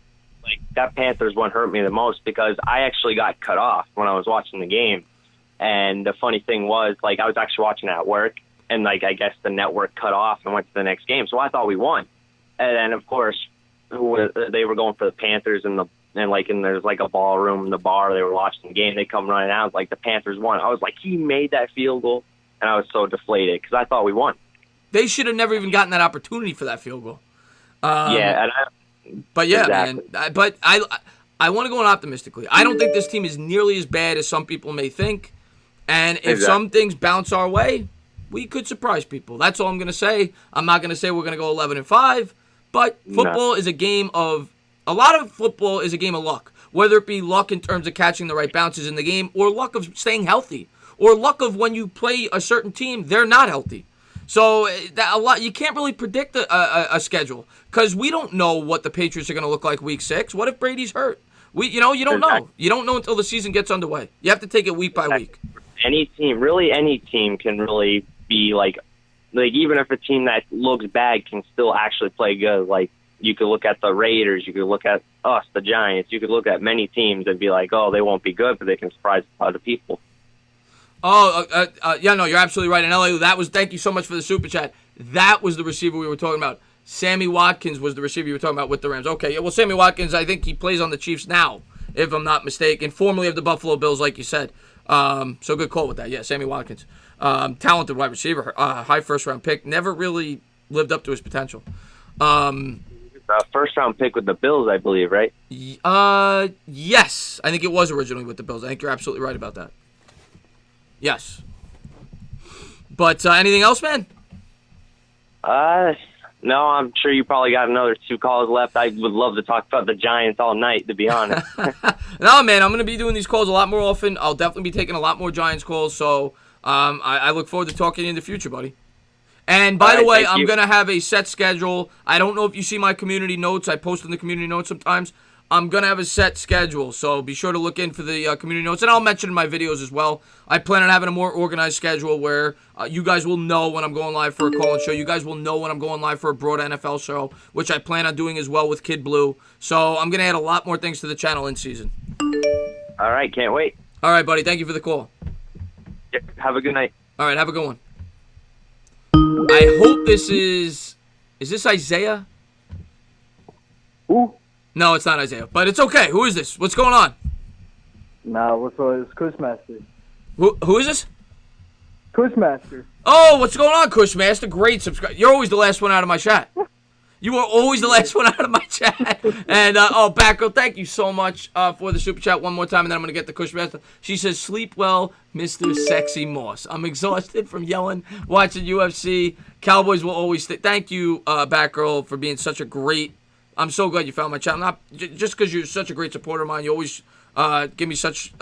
That Panthers one hurt me the most because I actually got cut off when I was watching the game. And the funny thing was, I was actually watching it at work, and, I guess the network cut off and went to the next game. So I thought we won. And then, of course, they were going for the Panthers and there's a ballroom in the bar. They were watching the game. They come running out the Panthers won. I was like, he made that field goal, and I was so deflated because I thought we won. They should have never even gotten that opportunity for that field goal. Exactly. Man. But I want to go on optimistically. I don't think this team is nearly as bad as some people may think, and if some things bounce our way, we could surprise people. That's all I'm going to say. I'm not going to say we're going to go 11-5, but football is a game of. A lot of football is a game of luck, whether it be luck in terms of catching the right bounces in the game or luck of staying healthy or luck of when you play a certain team, they're not healthy. So you can't really predict a schedule because we don't know what the Patriots are going to look like week 6. What if Brady's hurt? You don't know. You don't know until the season gets underway. You have to take it week by week. Any team can really be even if a team that looks bad can still actually play good. You could look at the Raiders. You could look at us, the Giants. You could look at many teams and be like, oh, they won't be good, but they can surprise a lot of people. You're absolutely right. And LA, thank you so much for the super chat. That was the receiver we were talking about. Sammy Watkins was the receiver you were talking about with the Rams. Okay, well, Sammy Watkins, I think he plays on the Chiefs now, if I'm not mistaken. Formerly of the Buffalo Bills, like you said. So good call with that. Yeah, Sammy Watkins. Talented wide receiver. High first-round pick. Never really lived up to his potential. First-round pick with the Bills, I believe, right? Yes. I think it was originally with the Bills. I think you're absolutely right about that. Yes. But anything else, man? No, I'm sure you probably got another 2 calls left. I would love to talk about the Giants all night, to be honest. No, man, I'm going to be doing these calls a lot more often. I'll definitely be taking a lot more Giants calls, so I look forward to talking to you in the future, buddy. And by the way, I'm going to have a set schedule. I don't know if you see my community notes. I post in the community notes sometimes. I'm going to have a set schedule, so be sure to look in for the community notes. And I'll mention in my videos as well. I plan on having a more organized schedule where you guys will know when I'm going live for a call-in show. You guys will know when I'm going live for a broad NFL show, which I plan on doing as well with Kid Blue. So I'm going to add a lot more things to the channel in season. All right, can't wait. All right, buddy. Thank you for the call. Yep, have a good night. All right, have a good one. I hope this is this Isaiah? Who? No, it's not Isaiah, but it's okay. Who is this? What's going on? Nah, it's Kushmaster. Who is this? Kushmaster. Oh, what's going on, Kushmaster? Great subscribe. You're always the last one out of my chat. You are always the last one out of my chat. And, Batgirl, thank you so much for the super chat one more time, and then I'm going to get the Kushmaster. She says, sleep well, Mr. Sexy Moss. I'm exhausted from yelling, watching UFC. Cowboys will always stay. Thank you, Batgirl, for being such a great... I'm so glad you found my channel. Not just because you're such a great supporter of mine. You always give me such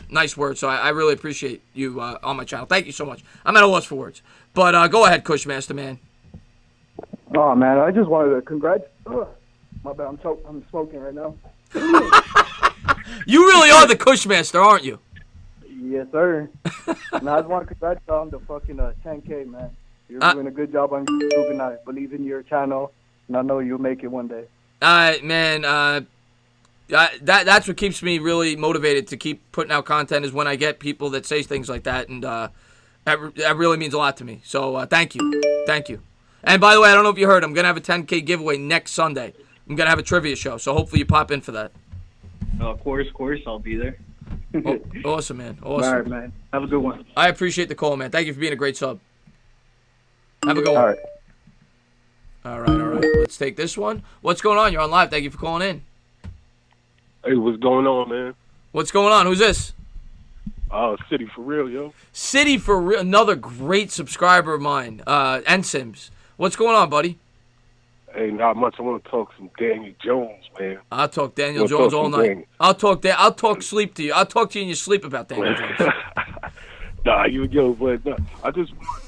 nice words, so I really appreciate you on my channel. Thank you so much. I'm at a loss for words. But go ahead, Kushmaster, man. Oh man, I just wanted to my bad, I'm smoking right now. You really are the Kushmaster, aren't you? Yes, sir. And I just want to congratulate you on the fucking 10K, man. You're doing a good job on YouTube, and I believe in your channel, and I know you'll make it one day. Man, that's what keeps me really motivated to keep putting out content is when I get people that say things like that, and that really means a lot to me. So thank you. Thank you. And by the way, I don't know if you heard, I'm going to have a 10K giveaway next Sunday. I'm going to have a trivia show, so hopefully you pop in for that. Of course, I'll be there. Awesome, man. Awesome. All right, man. Have a good one. I appreciate the call, man. Thank you for being a great sub. Have a good one. All right. Let's take this one. What's going on? You're on live. Thank you for calling in. Hey, what's going on, man? What's going on? Who's this? City for real, yo. City for real. Another great subscriber of mine. NSIMS. What's going on, buddy? Hey, not much. I want to talk some Daniel Jones, man. I'll talk Daniel Jones all night. I'll talk sleep to you. I'll talk to you in your sleep about Daniel Jones. But I just want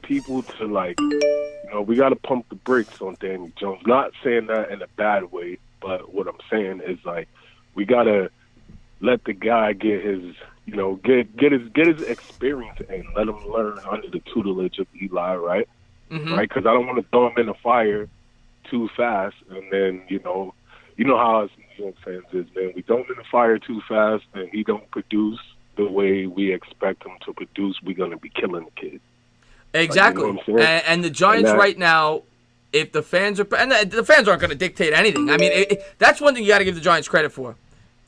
people to we got to pump the brakes on Daniel Jones. Not saying that in a bad way, but what I'm saying is we got to let the guy get his, get his experience and let him learn under the tutelage of Eli, right? Mm-hmm. Right? Because I don't want to throw him in the fire too fast, and then you know how us New York fans is, man. We throw him in the fire too fast, and he don't produce the way we expect him to produce. We're gonna be killing the kid. Exactly. And the Giants right now, if the fans are, and the fans aren't going to dictate anything. I mean, that's one thing you got to give the Giants credit for.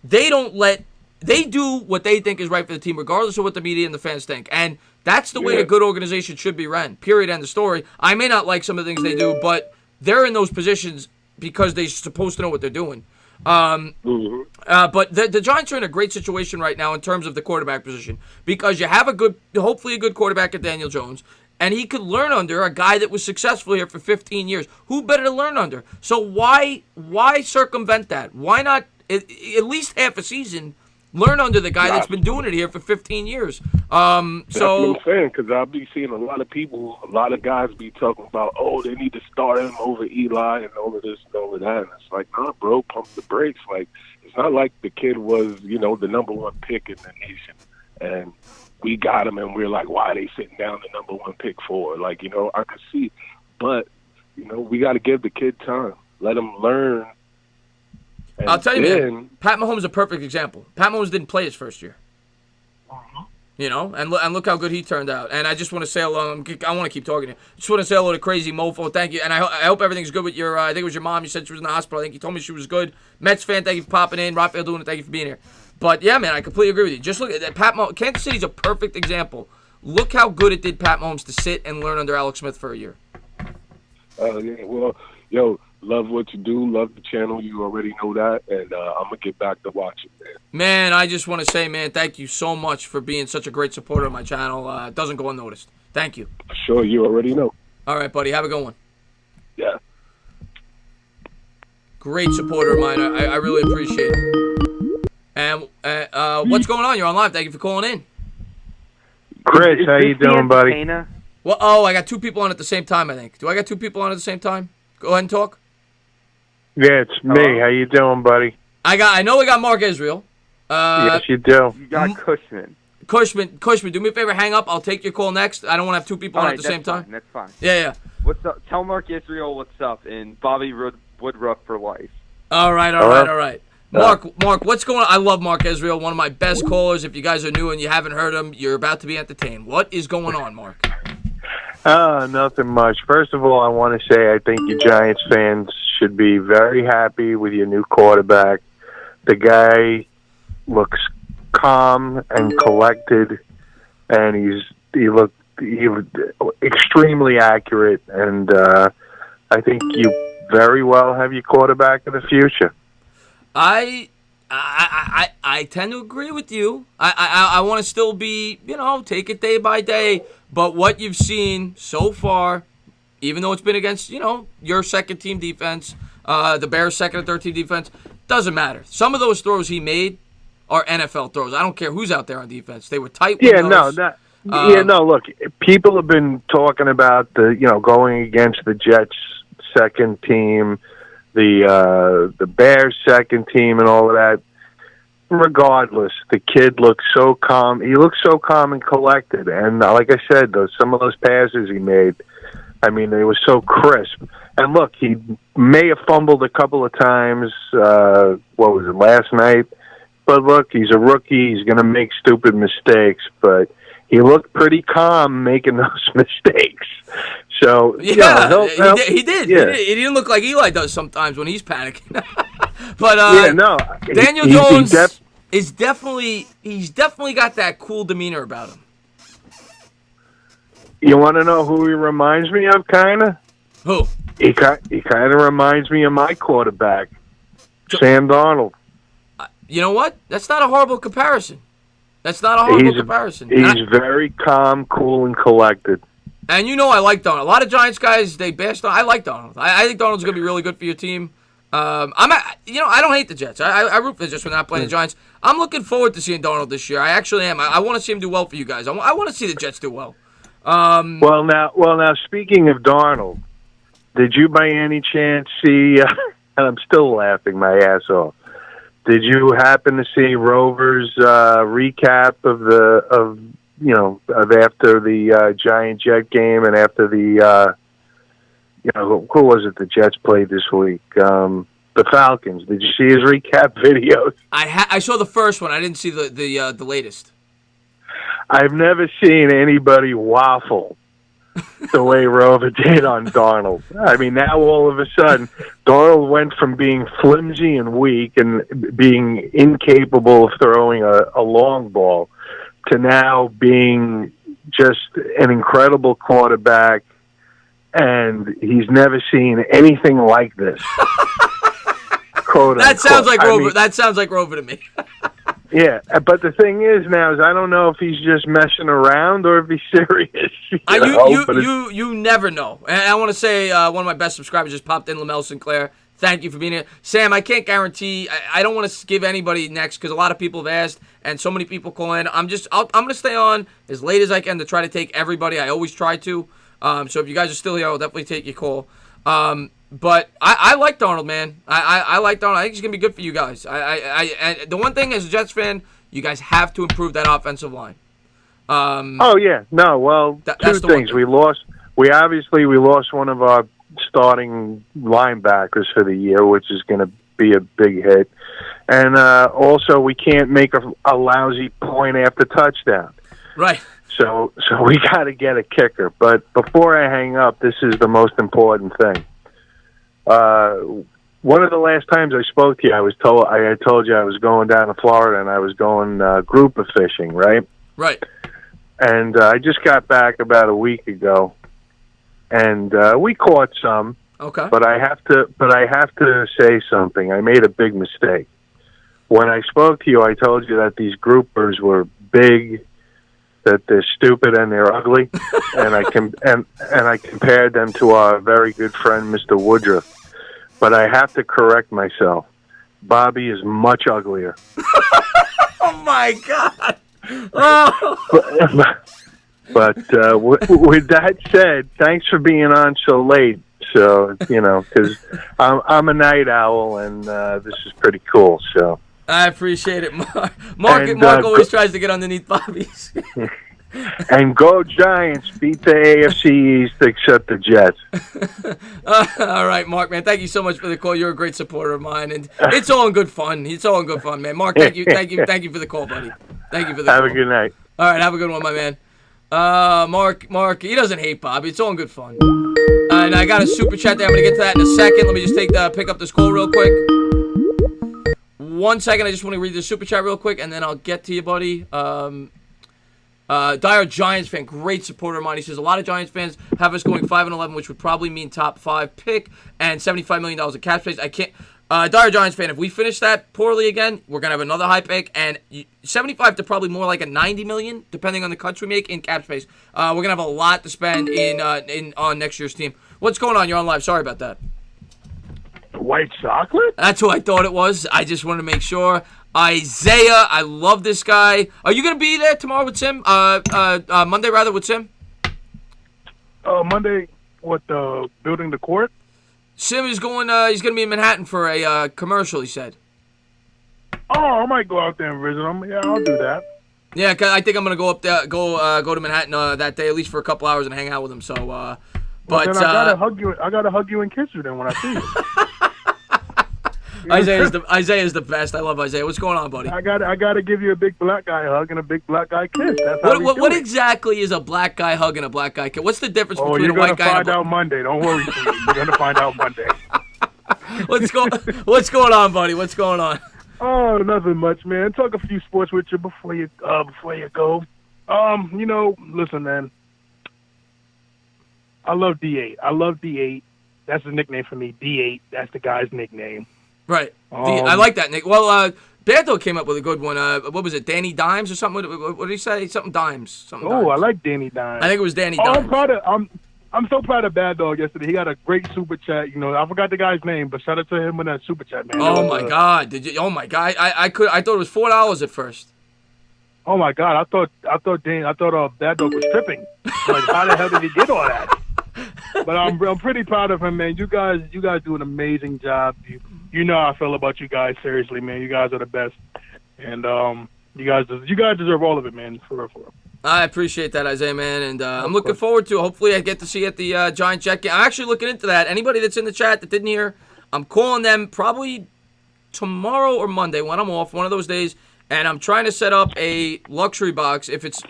They do what they think is right for the team, regardless of what the media and the fans think. And that's the way a good organization should be ran. Period. End of story. I may not like some of the things they do, but they're in those positions because they're supposed to know what they're doing. But the Giants are in a great situation right now in terms of the quarterback position because you have hopefully a good quarterback at Daniel Jones, and he could learn under a guy that was successful here for 15 years. Who better to learn under? So why circumvent that? Why not at least half a season learn under the guy that's been doing it here for 15 years? That's what I'm saying, because I'll be seeing a lot of guys be talking about, they need to start him over Eli and all of this and all of that. And it's like, nah, bro, pump the brakes. It's not like the kid was, the number one pick in the nation. And we got him, and we're like, why are they sitting down the number one pick for? I could see. But, we got to give the kid time. Let him learn. And I'll tell you, man, Pat Mahomes is a perfect example. Pat Mahomes didn't play his first year. And look how good he turned out. And I just want to say hello. I want to keep talking to you. Just want to say hello to Crazy Mofo. Thank you. And I hope everything's good with your, I think it was your mom. You said she was in the hospital. I think you told me she was good. Mets fan, thank you for popping in. Rafael doing it, thank you for being here. But, yeah, man, I completely agree with you. Just look at that. Pat Mahomes. Kansas City's a perfect example. Look how good it did Pat Mahomes to sit and learn under Alex Smith for a year. Love what you do. Love the channel. You already know that. And I'm going to get back to watching, man. Man, I just want to say, man, thank you so much for being such a great supporter of my channel. It doesn't go unnoticed. Thank you. Sure, you already know. All right, buddy. Have a good one. Yeah. Great supporter of mine. I really appreciate it. And what's going on? You're on live. Thank you for calling in. Chris, how you doing, buddy? Well, I got two people on at the same time, I think. Do I got two people on at the same time? Go ahead and talk. Yeah, it's me. How you doing, buddy? I know we got Mark Israel. Yes, you do. You got Cushman. Cushman, do me a favor, hang up. I'll take your call next. I don't want to have two people on at the same time. That's fine. Yeah. What's up? Tell Mark Israel what's up, and Bobby Woodruff for life. All right. Mark, what's going on? I love Mark Israel, one of my best callers. If you guys are new and you haven't heard him, you're about to be entertained. What is going on, Mark? Nothing much. First of all, I want to say I think you Giants fans should be very happy with your new quarterback. The guy looks calm and collected, and he looked extremely accurate, and I think you very well have your quarterback of the future. I tend to agree with you. I want to still be, take it day by day. But what you've seen so far, even though it's been against, your second-team defense, the Bears' second and third-team defense, doesn't matter. Some of those throws he made are NFL throws. I don't care who's out there on defense. They were tight windows. Look, people have been talking about going against the Jets' second team, the Bears' second team, and all of that. Regardless, the kid looks so calm. He looks so calm and collected. And like I said, some of those passes he made, I mean, they were so crisp. And look, he may have fumbled a couple of times. Last night? But look, he's a rookie. He's going to make stupid mistakes. But he looked pretty calm making those mistakes. So he did. Yeah. He didn't look like Eli does sometimes when he's panicking. But Daniel Jones he's definitely got that cool demeanor about him. You want to know who he reminds me of, kind of? Who? He kind of reminds me of my quarterback, Sam Darnold. You know what? That's not a horrible comparison. He's very calm, cool, and collected. And I like Darnold. A lot of Giants guys, they bash Darnold. I like Darnold. I think Darnold's going to be really good for your team. I don't hate the Jets. I root for the Jets when they're not playing the Giants. I'm looking forward to seeing Darnold this year. I actually am. I want to see him do well for you guys. I want to see the Jets do well. Well, now, speaking of Darnold, did you by any chance see? And I'm still laughing my ass off. Did you happen to see Rover's recap of after the Giant Jet game and after the who was it the Jets played this week? The Falcons. Did you see his recap videos? I saw the first one. I didn't see the latest. I've never seen anybody waffle the way Rover did on Darnold. I mean, now all of a sudden, Darnold went from being flimsy and weak and being incapable of throwing a long ball to now being just an incredible quarterback, and he's never seen anything like this. That sounds like Rover. That sounds like Rover to me. Yeah, but the thing is now is I don't know if he's just messing around or if he's serious. You never know. And I want to say one of my best subscribers just popped in, Lamel Sinclair. Thank you for being here. Sam, I can't guarantee. I don't want to give anybody next because a lot of people have asked and so many people call in. I'm going to stay on as late as I can to try to take everybody. I always try to. So if you guys are still here, I'll definitely take your call. But I like Darnold, man. I like Darnold. I think he's going to be good for you guys. The one thing as a Jets fan, you guys have to improve that offensive line. Two things. We lost one of our starting linebackers for the year, which is going to be a big hit. And also, we can't make a lousy point after touchdown. Right. So we got to get a kicker. But before I hang up, this is the most important thing. One of the last times I spoke to you, I had told you I was going down to Florida and I was going grouper fishing, right? Right. And I just got back about a week ago, and we caught some. Okay. But I have to say something. I made a big mistake. When I spoke to you, I told you that these groupers were big, that they're stupid and they're ugly, and I compared them to our very good friend Mr. Woodruff. but I have to correct myself. Bobby is much uglier. Oh my God! Oh. But with that said, thanks for being on so late. So, because I'm a night owl, and this is pretty cool. So I appreciate it, Mark. Mark always tries to get underneath Bobby's. And go Giants, beat the AFC East except the Jets. All right, Mark, man, thank you so much for the call. You're a great supporter of mine, and it's all in good fun. It's all in good fun, man. Mark, thank you for the call, buddy. Thank you for the call. Have a good night. All right, have a good one, my man. Mark, he doesn't hate Bobby. It's all in good fun. And I got a super chat there. I'm gonna get to that in a second. Let me just pick up this call real quick. 1 second. I just want to read the super chat real quick, and then I'll get to you, buddy. Dire Giants fan, great supporter of mine. He says a lot of Giants fans have us going 5-11, which would probably mean top 5 pick and $75 million in cap space. I can't. Dire Giants fan, if we finish that poorly again, we're gonna have another high pick and 75 to probably more like a 90 million, depending on the cuts we make in cap space. We're gonna have a lot to spend on next year's team. What's going on? You're on live. Sorry about that. White chocolate? That's who I thought it was. I just wanted to make sure. Isaiah, I love this guy. Are you going to be there tomorrow with Sim? Monday, rather, with Sim? Monday, building the court? Sim is going, he's going to be in Manhattan for a commercial, he said. Oh, I might go out there and visit him. Yeah, I'll do that. Yeah, 'cause I think I'm going to go up there, go to Manhattan that day, at least for a couple hours and hang out with him. So, but then I gotta hug you and kiss you then when I see you. Isaiah's the best. I love Isaiah. What's going on, buddy? I gotta give you a big black guy hug and a big black guy kiss. That's how what exactly is a black guy hug and a black guy kiss? What's the difference between a white guy and a black guy? You're gonna find out Monday. Don't worry, you're gonna find out Monday. What's going on, buddy? What's going on? Oh, nothing much, man. Talk a few sports with you before you go. Listen, man. I love D8. That's the nickname for me. D8. That's the guy's nickname. Right. I like that, Nick. Well, Banto came up with a good one. What was it, Danny Dimes or something? What did he say? Something Dimes. Dimes. I like Danny Dimes. I think it was Danny Dimes. I'm so proud of Bad Dog yesterday. He got a great super chat. I forgot the guy's name, but shout out to him with that super chat, man. Oh my God! Did you? Oh my God! I thought it was $4 at first. Oh my God! I thought Bad Dog was tripping. Like, how the hell did he get all that? But I'm pretty proud of him, man. You guys do an amazing job. You know how I feel about you guys. Seriously, man. You guys are the best, and you guys deserve all of it, man. For real. I appreciate that, Isaiah, man, and I'm looking forward to. Hopefully, I get to see you at the Giant Jet game. I'm actually looking into that. Anybody that's in the chat that didn't hear, I'm calling them probably tomorrow or Monday when I'm off, one of those days, and I'm trying to set up a luxury box if it's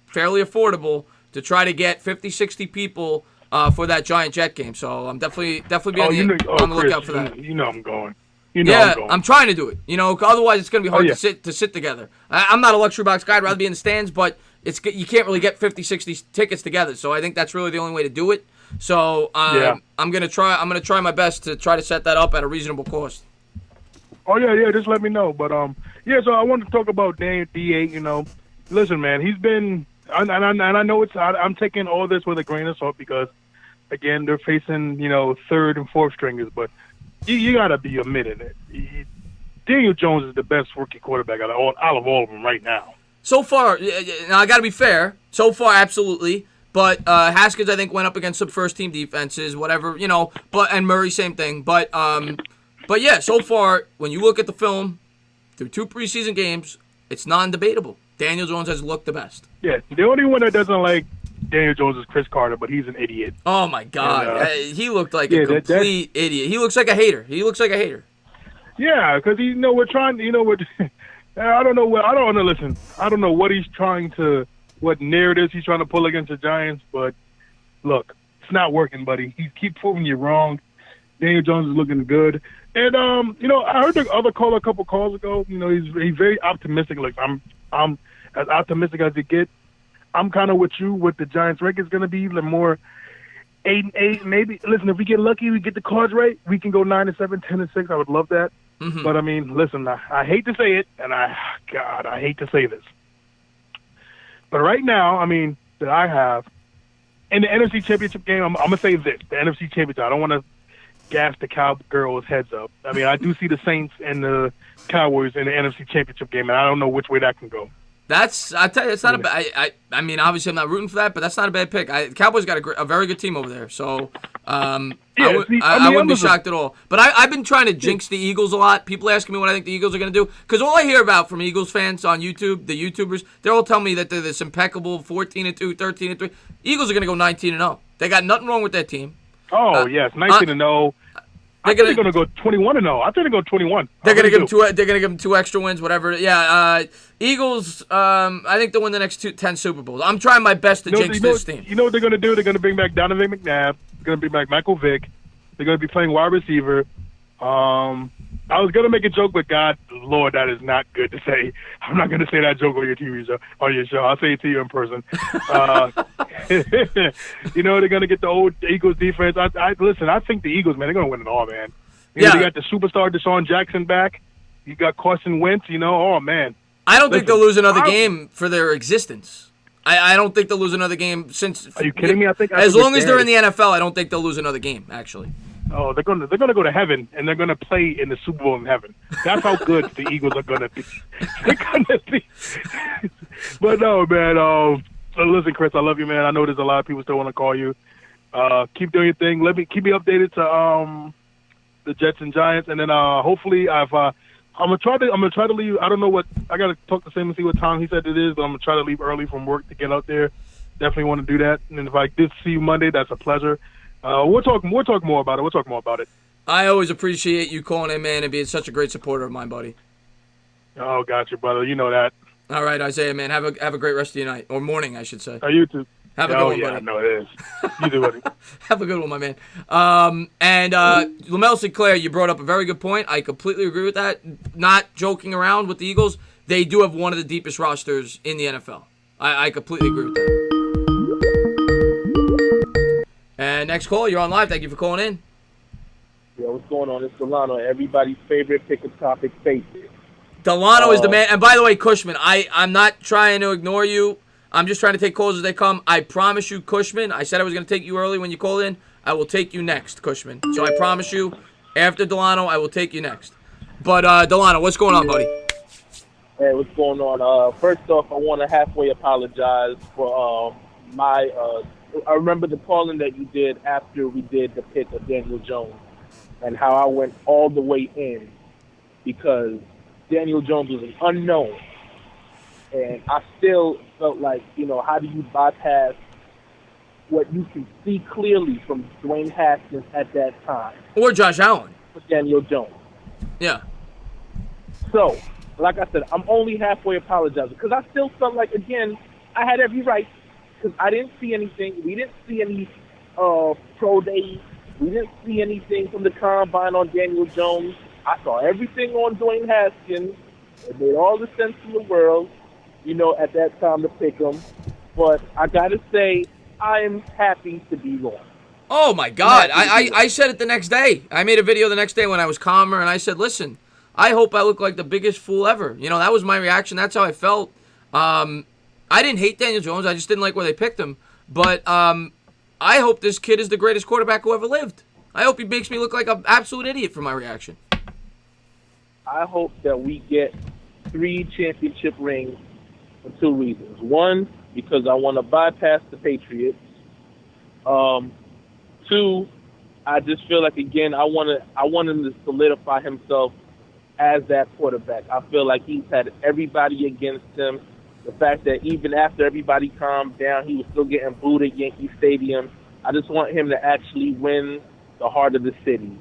fairly affordable to try to get 50, 60 people. For that Giant Jet game, so I'm definitely be on the lookout for that. I'm going. I'm trying to do it. Otherwise it's gonna be hard to sit together. I'm not a luxury box guy. I'd rather be in the stands, but you can't really get 50, 60 tickets together. So I think that's really the only way to do it. So I'm gonna try my best to try to set that up at a reasonable cost. Oh yeah. Just let me know. But so I wanted to talk about D8. Listen, man, he's been. And I know I'm taking all this with a grain of salt because, again, they're facing third and fourth stringers, but you gotta be admitting it. Daniel Jones is the best rookie quarterback out of all of them right now. So far, now I gotta be fair. So far, absolutely. But Haskins, I think, went up against some first team defenses, whatever, and Murray, same thing. But yeah, so far, when you look at the film through 2 preseason games, it's non-debatable. Daniel Jones has looked the best. Yeah, the only one that doesn't like Daniel Jones is Chris Carter, but he's an idiot. Oh my God, he looked like a complete idiot. He looks like a hater. Yeah, because we're trying. I don't know. Listen, I don't know what he's trying to, what narratives he's trying to pull against the Giants. But look, it's not working, buddy. He keeps proving you wrong. Daniel Jones is looking good. And I heard the other caller a couple calls ago. He's very optimistic. Like I'm as optimistic as you get. I'm kind of with you. What the Giants' record's going to be, the more 8-8, maybe. Listen, if we get lucky, we get the cards right, we can go 9-7, 10-6. I would love that. Mm-hmm. But I mean, listen, I hate to say it, and I hate to say this, but right now, I mean, that I have in the NFC Championship game, I'm gonna say this: the NFC Championship. I don't want to gas the Cowgirls' heads up. I mean, I do see the Saints and the Cowboys in the NFC Championship game, and I don't know which way that can go. I tell you, it's not a bad. I mean, obviously, I'm not rooting for that, but that's not a bad pick. Cowboys got a very good team over there, so I wouldn't be shocked at all. But I've been trying to jinx the Eagles a lot. People asking me what I think the Eagles are going to do, because all I hear about from Eagles fans on YouTube, the YouTubers, they're all telling me that they're this impeccable 14-2, 13-3. Eagles are going to go 19-0. They got nothing wrong with that team. Oh yes, 19-0. I think they're going to go 21-0. I think they go 21. They're going to give them two. They're going to give them 2 extra wins, whatever. Yeah, Eagles. I think they'll win the next 10 Super Bowls. I'm trying my best to jinx this team. You know what they're going to do? They're going to bring back Donovan McNabb. They're going to bring back Michael Vick. They're going to be playing wide receiver. I was going to make a joke, but God, Lord, that is not good to say. I'm not going to say that joke on your TV show. On your show, I'll say it to you in person. You know, they're going to get the old Eagles defense. Listen, I think the Eagles, man, they're going to win it all, man. You know, they got the superstar Deshaun Jackson back. You got Carson Wentz. You know, oh man. I don't think they'll lose another game for their existence. I don't think they'll lose another game since. Are you kidding me? I think as long as they're in the NFL, I don't think they'll lose another game. Actually. Oh, they're gonna go to heaven, and they're gonna play in the Super Bowl in heaven. That's how good the Eagles are gonna be. They're gonna be. But no, man. Listen, Chris, I love you, man. I know there's a lot of people still want to call you. Keep doing your thing. Keep me updated to the Jets and Giants, and then hopefully I'm gonna try to leave. I don't know what I gotta talk to Sam and see what time he said it is, but I'm gonna try to leave early from work to get out there. Definitely want to do that. And if I did see you Monday, that's a pleasure. We'll talk more about it. I always appreciate you calling in, man, and being such a great supporter of mine, buddy. Oh, gotcha, brother. You know that. All right, Isaiah, man. Have a great rest of your night or morning, I should say. You too. Have a good one, buddy. I know it is. You do, buddy. Have a good one, my man. And Lamell Sinclair, you brought up a very good point. I completely agree with that. Not joking around with the Eagles. They do have one of the deepest rosters in the NFL. I completely agree with that. And next call, you're on live. Thank you for calling in. Yeah, what's going on? It's Delano, everybody's favorite pick-up topic favorite. Delano is the man. And by the way, Cushman, I'm not trying to ignore you. I'm just trying to take calls as they come. I promise you, Cushman, I said I was going to take you early when you called in. I will take you next, Cushman. So I promise you, after Delano, I will take you next. But, Delano, what's going on, buddy? Hey, what's going on? First off, I want to halfway apologize for I remember the calling that you did after we did the pick of Daniel Jones and how I went all the way in because Daniel Jones was an unknown. And I still felt like, you know, how do you bypass what you can see clearly from Dwayne Haskins at that time? Or Josh Allen. For Daniel Jones. Yeah. So, like I said, I'm only halfway apologizing because I still felt like, again, I had every right because I didn't see anything. We didn't see any pro days. We didn't see anything from the combine on Daniel Jones. I saw everything on Dwayne Haskins. It made all the sense in the world, you know, at that time to pick him. But I got to say, I am happy to be wrong. Oh, my God. I said it the next day. I made a video the next day when I was calmer, and I said, listen, I hope I look like the biggest fool ever. You know, that was my reaction. That's how I felt. I didn't hate Daniel Jones. I just didn't like where they picked him. But I hope this kid is the greatest quarterback who ever lived. I hope he makes me look like an absolute idiot for my reaction. I hope that we get 3 championship rings for 2 reasons. One, because I want to bypass the Patriots. 2, I just feel like, again, I want him to solidify himself as that quarterback. I feel like he's had everybody against him. The fact that even after everybody calmed down, he was still getting booed at Yankee Stadium. I just want him to actually win the heart of the city.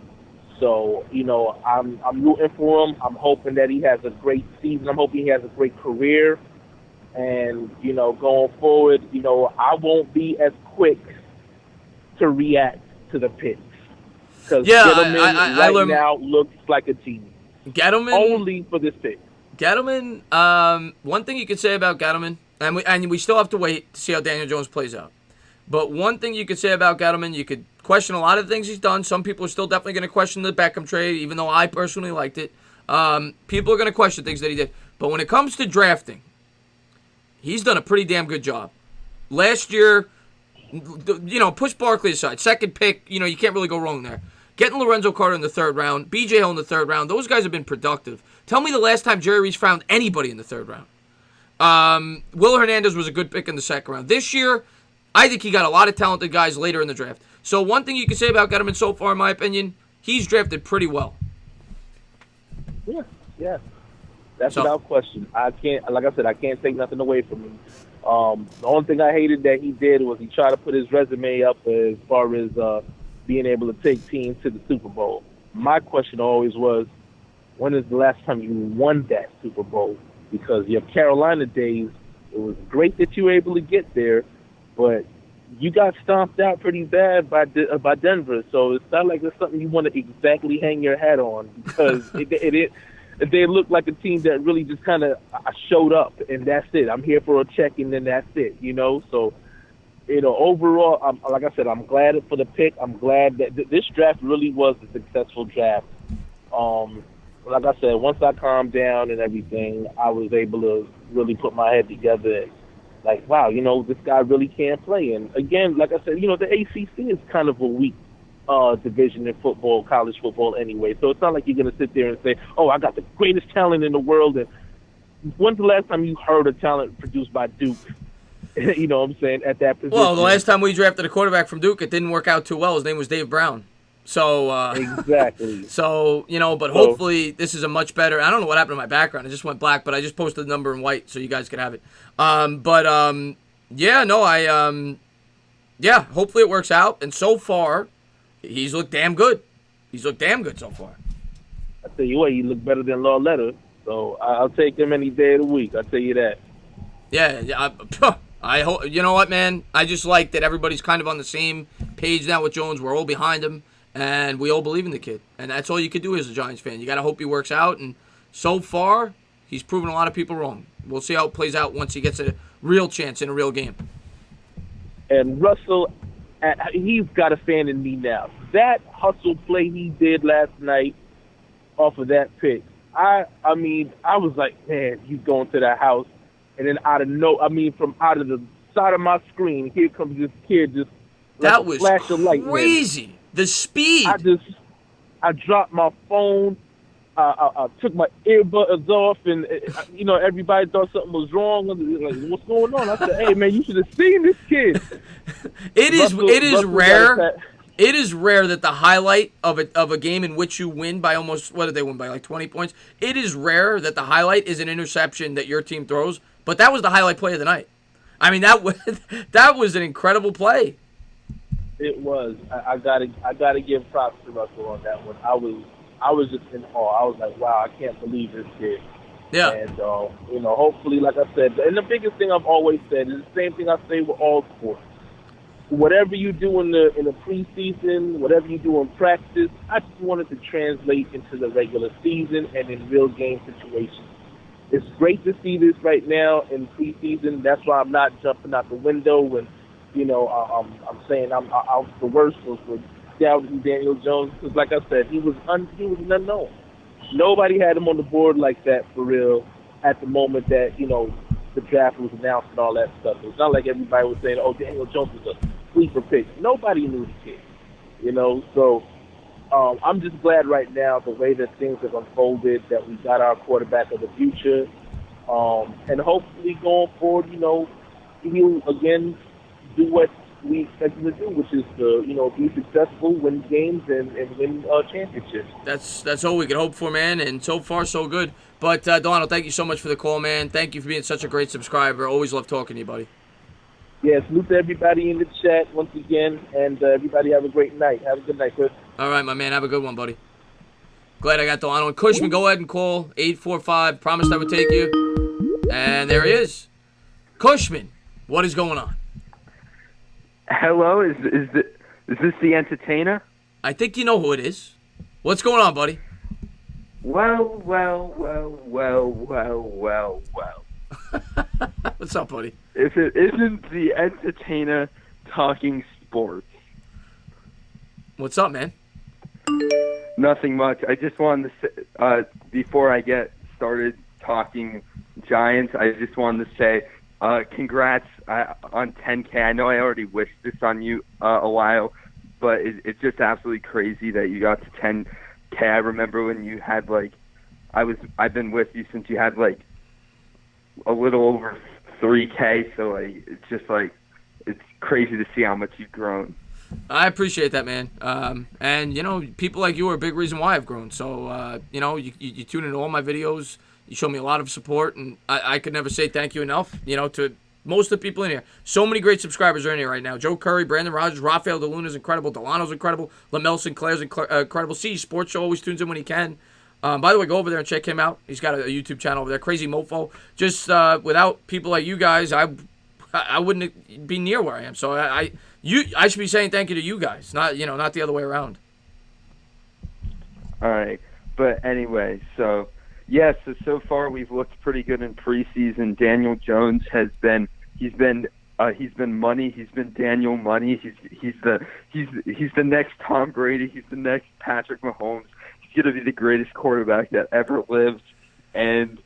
So, you know, I'm rooting for him. I'm hoping that he has a great season. I'm hoping he has a great career. And, you know, going forward, you know, I won't be as quick to react to the picks. Because Gettleman now looks like a genius. Gettleman? Only for this pick. Gettleman, one thing you could say about Gettleman, and we still have to wait to see how Daniel Jones plays out. But one thing you could say about Gettleman, you could question a lot of the things he's done. Some people are still definitely going to question the Beckham trade, even though I personally liked it. People are going to question things that he did. But when it comes to drafting, he's done a pretty damn good job. Last year, you know, push Barkley aside. Second pick, you know, you can't really go wrong there. getting Lorenzo Carter in the 3rd round, B.J. Hill in the 3rd round, those guys have been productive. Tell me the last time Jerry Reese found anybody in the 3rd round. Will Hernandez was a good pick in the 2nd round. This year, I think he got a lot of talented guys later in the draft. So one thing you can say about Gettleman so far, in my opinion, he's drafted pretty well. Yeah. That's without question. I can't, like I said, I can't take nothing away from him. The only thing I hated that he did was he tried to put his resume up as far as being able to take teams to the Super Bowl. My question always was, when is the last time you won that Super Bowl? Because your Carolina days, it was great that you were able to get there, but you got stomped out pretty bad by Denver. So it's not like it's something you want to exactly hang your hat on, because they look like a team that really just kind of showed up, and that's it. I'm here for a check, and then that's it, So, overall, like I said, I'm glad for the pick. I'm glad that this draft really was a successful draft. Like I said, once I calmed down and everything, I was able to really put my head together and, like, wow, this guy really can play. And, again, like I said, the ACC is kind of a weak division in football, college football anyway. So it's not like you're going to sit there and say, oh, I got the greatest talent in the world. And when's the last time you heard a talent produced by Duke? You know what I'm saying, at that position? Well, the last time we drafted a quarterback from Duke, it didn't work out too well. His name was Dave Brown. So exactly. So, but hopefully this is a much better. I don't know what happened to my background. It just went black, but I just posted the number in white so you guys could have it. Hopefully it works out. And so far, he's looked damn good. He's looked damn good so far. I tell you what, he looked better than Lawletta. So I'll take him any day of the week. I'll tell you that. Yeah, I hope. You know what, man? I just like that everybody's kind of on the same page now with Jones. We're all behind him, and we all believe in the kid. And that's all you can do as a Giants fan. You got to hope he works out. And so far, he's proven a lot of people wrong. We'll see how it plays out once he gets a real chance in a real game. And Russell, he's got a fan in me now. That hustle play he did last night off of that pick, I was like, man, he's going to that house. And then from out of the side of my screen, here comes this kid just like that a was flash of light. Crazy. Man. The speed. I dropped my phone. I took my earbuds off, and everybody thought something was wrong. Like, what's going on? I said, hey man, you should have seen this kid. It is rare. It is rare that the highlight of a game in which you win by almost, what did they win by, like 20 points? It is rare that the highlight is an interception that your team throws, but that was the highlight play of the night. I mean, that was an incredible play. It was. I gotta give props to Russell on that one. I was just in awe. I was like, wow, I can't believe this kid. Yeah. And hopefully, like I said, and the biggest thing I've always said is the same thing I say with all sports. Whatever you do in the preseason, whatever you do in practice, I just wanted to translate into the regular season and in real game situations. It's great to see this right now in preseason. That's why I'm not jumping out the window and I'm saying I'm out the worst for doubting Daniel Jones, because like I said, he was an unknown. Nobody had him on the board like that for real at the moment that the draft was announced and all that stuff. It's not like everybody was saying, oh, Daniel Jones was a sleeper pick. Nobody knew the kid, So I'm just glad right now the way that things have unfolded, that we got our quarterback of the future. And hopefully going forward, he'll again do what we expect him to do, which is to, be successful, win games, and win championships. That's all we can hope for, man, and so far so good. But, Delano, thank you so much for the call, man. Thank you for being such a great subscriber. Always love talking to you, buddy. Yeah, salute to everybody in the chat once again, and everybody have a great night. Have a good night, Chris. All right, my man. Have a good one, buddy. Glad I got Delano. And Cushman, go ahead and call 845. Promised I would take you. And there he is. Cushman, what is going on? Hello, is this the entertainer? I think you know who it is. What's going on, buddy? Well. What's up, buddy? If it isn't the entertainer talking sports. What's up, man? Nothing much. I just wanted to say, before I get started talking Giants, I just wanted to say, congrats on 10K. I know I already wished this on you a while but it's just absolutely crazy that you got to 10K. I remember when you had like, I've been with you since you had like a little over 3K. So like, it's just like, it's crazy to see how much you've grown. I appreciate that, man. And, you know, people like you are a big reason why I've grown. So, you know, you tune into all my videos. You show me a lot of support, and I could never say thank you enough, you know, to most of the people in here. So many great subscribers are in here right now. Joe Curry, Brandon Rogers, Rafael DeLuna's incredible. Delano's incredible. Lamel Sinclair's incredible. C Sports Show always tunes in when he can. By the way, go over there and check him out. He's got a YouTube channel over there, Crazy Mofo. Just without people like you guys, I wouldn't be near where I am. So I should be saying thank you to you guys, not the other way around. All right. But anyway, so so far we've looked pretty good in preseason. Daniel Jones he's been money. He's been Daniel Money. He's the next Tom Brady. He's the next Patrick Mahomes. He's going to be the greatest quarterback that ever lived, and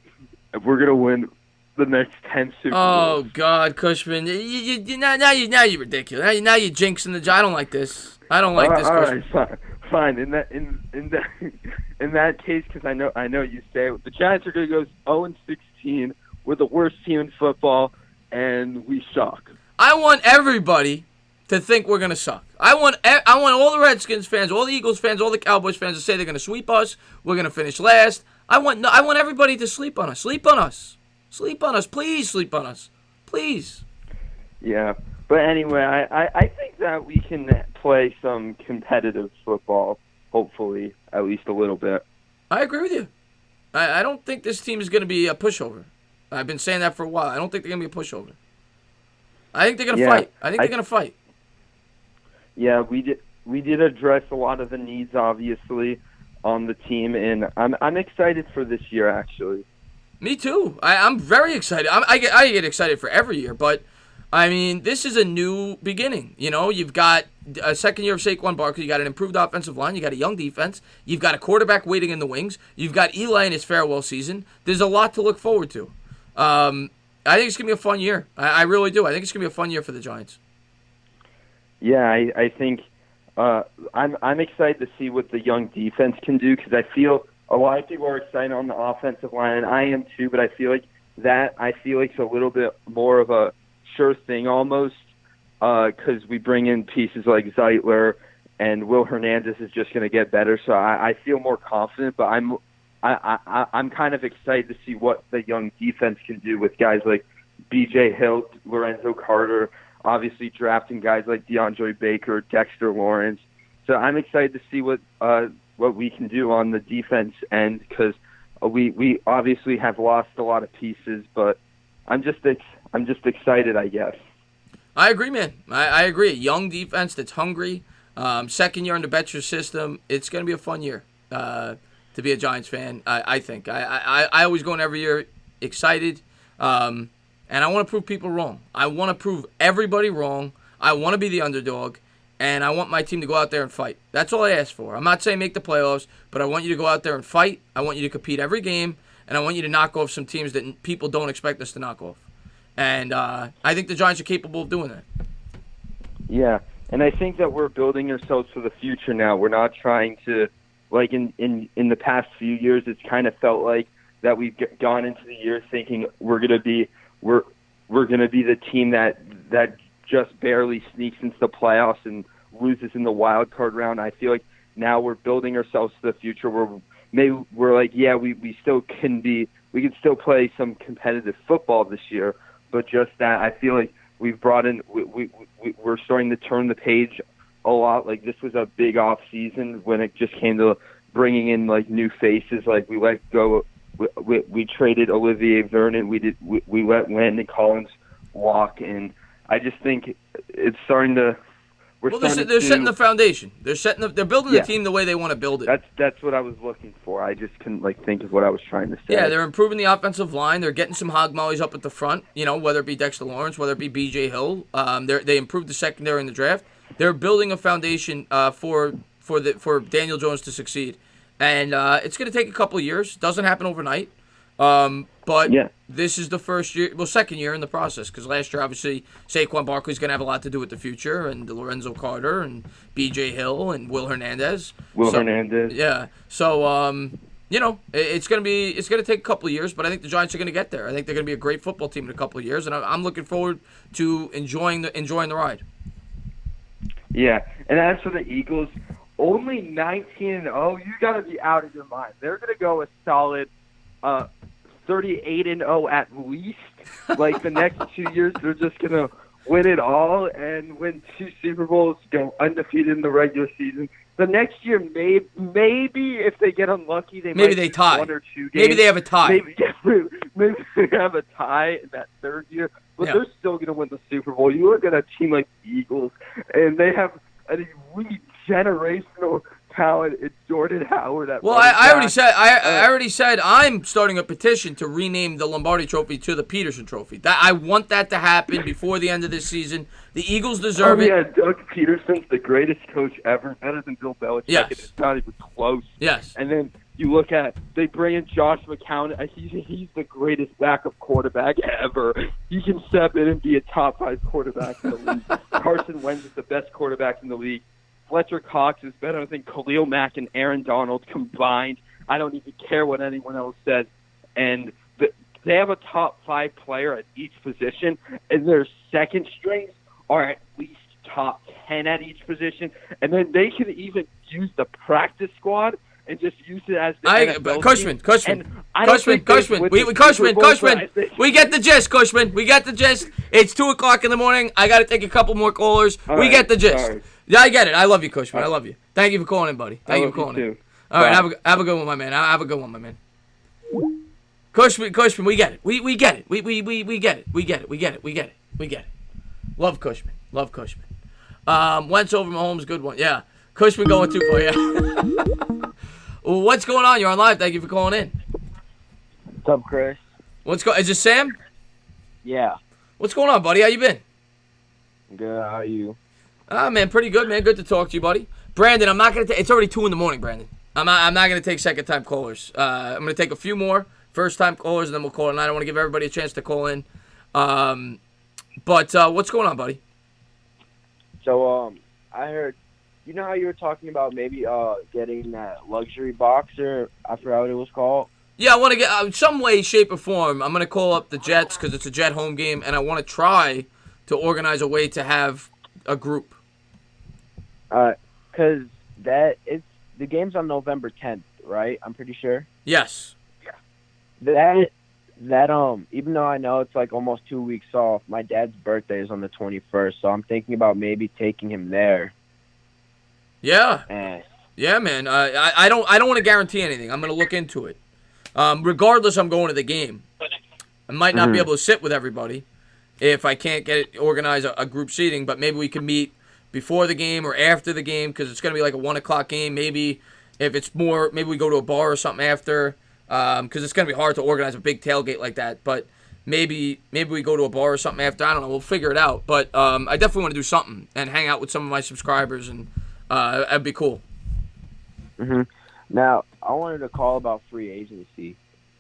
we're going to win the next 10 Super Bowls. Oh God, Cushman, now you're ridiculous. Now you're jinxing the job. I don't like this. I don't like this, Cushman. All right, fine. In that case, because I know you say the Giants are going to go 0-16. We're the worst team in football, and we suck. I want everybody to think we're going to suck. I want all the Redskins fans, all the Eagles fans, all the Cowboys fans to say they're going to sweep us. We're going to finish last. I want everybody to sleep on us. Sleep on us. Sleep on us. Please sleep on us. Please. Yeah. But anyway, I think that we can play some competitive football, hopefully, at least a little bit. I agree with you. I don't think this team is going to be a pushover. I've been saying that for a while. I don't think they're going to be a pushover. I think they're going to fight. I think they're going to fight. Yeah, we did address a lot of the needs, obviously, on the team, and I'm excited for this year, actually. Me too. I'm very excited. I get excited for every year, but I mean, this is a new beginning. You know, you've got a second year of Saquon Barkley. You got an improved offensive line. You got a young defense. You've got a quarterback waiting in the wings. You've got Eli in his farewell season. There's a lot to look forward to. I think it's gonna be a fun year. I really do. I think it's gonna be a fun year for the Giants. Yeah, I think I'm excited to see what the young defense can do, because I feel a lot of people are excited on the offensive line, and I am too. But I feel like it's a little bit more of a sure thing almost, because we bring in pieces like Zeitler, and Will Hernandez is just going to get better. So I feel more confident. But I'm kind of excited to see what the young defense can do with guys like B.J. Hill, Lorenzo Carter, obviously drafting guys like DeAndre Baker, Dexter Lawrence. So I'm excited to see what we can do on the defense end, because we obviously have lost a lot of pieces, but I'm just excited, I guess. I agree, man. I agree. A young defense that's hungry. Second year in the Betcher system. It's going to be a fun year to be a Giants fan, I think. I always go in every year excited, and I want to prove people wrong. I want to prove everybody wrong. I want to be the underdog, and I want my team to go out there and fight. That's all I ask for. I'm not saying make the playoffs, but I want you to go out there and fight. I want you to compete every game, and I want you to knock off some teams that people don't expect us to knock off. And I think the Giants are capable of doing that. Yeah, and I think that we're building ourselves for the future now. We're not trying to, like in the past few years, it's kind of felt like that we've gone into the year thinking we're going to be the team that just barely sneaks into the playoffs and loses in the wild card round. I feel like now we're building ourselves to the future. We're like, yeah, we still can still play some competitive football this year, but just that I feel like we've brought in we're starting to turn the page a lot. Like, this was a big off season when it just came to bringing in like new faces. Like, we let go. We traded Olivier Vernon. We let Landon Collins walk, and I just think it's starting to. They're setting the foundation. They're building the team the way they want to build it. That's what I was looking for. I just couldn't think of what I was trying to say. Yeah, they're improving the offensive line. They're getting some hog mollies up at the front. You know, whether it be Dexter Lawrence, whether it be B.J. Hill. They improved the secondary in the draft. They're building a foundation for Daniel Jones to succeed, and it's going to take a couple of years. Doesn't happen overnight. But this is the first year, second year in the process, because last year, obviously, Saquon Barkley's going to have a lot to do with the future, and Lorenzo Carter, and B.J. Hill, and Will Hernandez. Hernandez. Yeah. So, it's going to take a couple of years, but I think the Giants are going to get there. I think they're going to be a great football team in a couple of years, and I'm looking forward to enjoying the ride. Yeah, and as for the Eagles, only 19-0. You got to be out of your mind. They're going to go a solid 38-0 at least. Like the next 2 years, they're just going to win it all and win 2 Super Bowls, go undefeated in the regular season. The next year, maybe if they get unlucky, they tie 1 or 2 games. Maybe they have a tie. Maybe they have a tie in that third year, but they're still going to win the Super Bowl. You look at a team like the Eagles, and they have an elite generational talent. It's Jordan Howard. I already said I'm starting a petition to rename the Lombardi Trophy to the Peterson Trophy. I want that to happen before the end of this season. The Eagles deserve it. Yeah, Doug Peterson's the greatest coach ever, better than Bill Belichick. Yes. It's not even close. Yes. And then you look at, they bring in Josh McCown. He's the greatest backup quarterback ever. He can step in and be a top 5 quarterback in the league. Carson Wentz is the best quarterback in the league. Fletcher Cox is better than Khalil Mack and Aaron Donald combined. I don't even care what anyone else says. And they have a top 5 player at each position, and their second strings are at least top 10 at each position. And then they can even use the practice squad and just use it as the NFL Cushman. We get the gist, Cushman. We get the gist. It's 2:00 in the morning. I got to take a couple more callers. We get the gist. Sorry. Yeah, I get it. I love you, Cushman. I love you. Thank you for calling in, buddy. Thank you for calling in. All right, have a good one, my man. Have a good one, my man. Cushman, we get it. We get it. We get it. We get it. We get it. We get it. We get it. Love Cushman. Wentz over Mahomes, good one. Yeah. Cushman going too far, yeah. Well, what's going on? You're on live. Thank you for calling in. What's up, Chris? Is this Sam? Yeah. What's going on, buddy? How you been? Good. How are you? Man, pretty good, man. Good to talk to you, buddy. Brandon, I'm not gonna take. It's already 2 a.m, Brandon. I'm not gonna take second-time callers. I'm gonna take a few more first-time callers, and then we'll call it. I don't want to give everybody a chance to call in. But what's going on, buddy? So, I heard. You know how you were talking about maybe getting that luxury boxer? I forgot what it was called. Yeah, I want to get some way, shape, or form. I'm going to call up the Jets because it's a Jet home game, and I want to try to organize a way to have a group. Because the game's on November 10th, right? I'm pretty sure. Yes. That even though I know it's like almost 2 weeks off, my dad's birthday is on the 21st, so I'm thinking about maybe taking him there. Yeah. Yeah, man. I don't want to guarantee anything. I'm going to look into it. Regardless, I'm going to the game. I might not be able to sit with everybody if I can't get it organized a group seating, but maybe we can meet before the game or after the game because it's going to be like a 1 o'clock game. Maybe if it's more, maybe we go to a bar or something after because it's going to be hard to organize a big tailgate like that. But maybe we go to a bar or something after. I don't know. We'll figure it out. But I definitely want to do something and hang out with some of my subscribers and that'd be cool. Now, I wanted to call about free agency.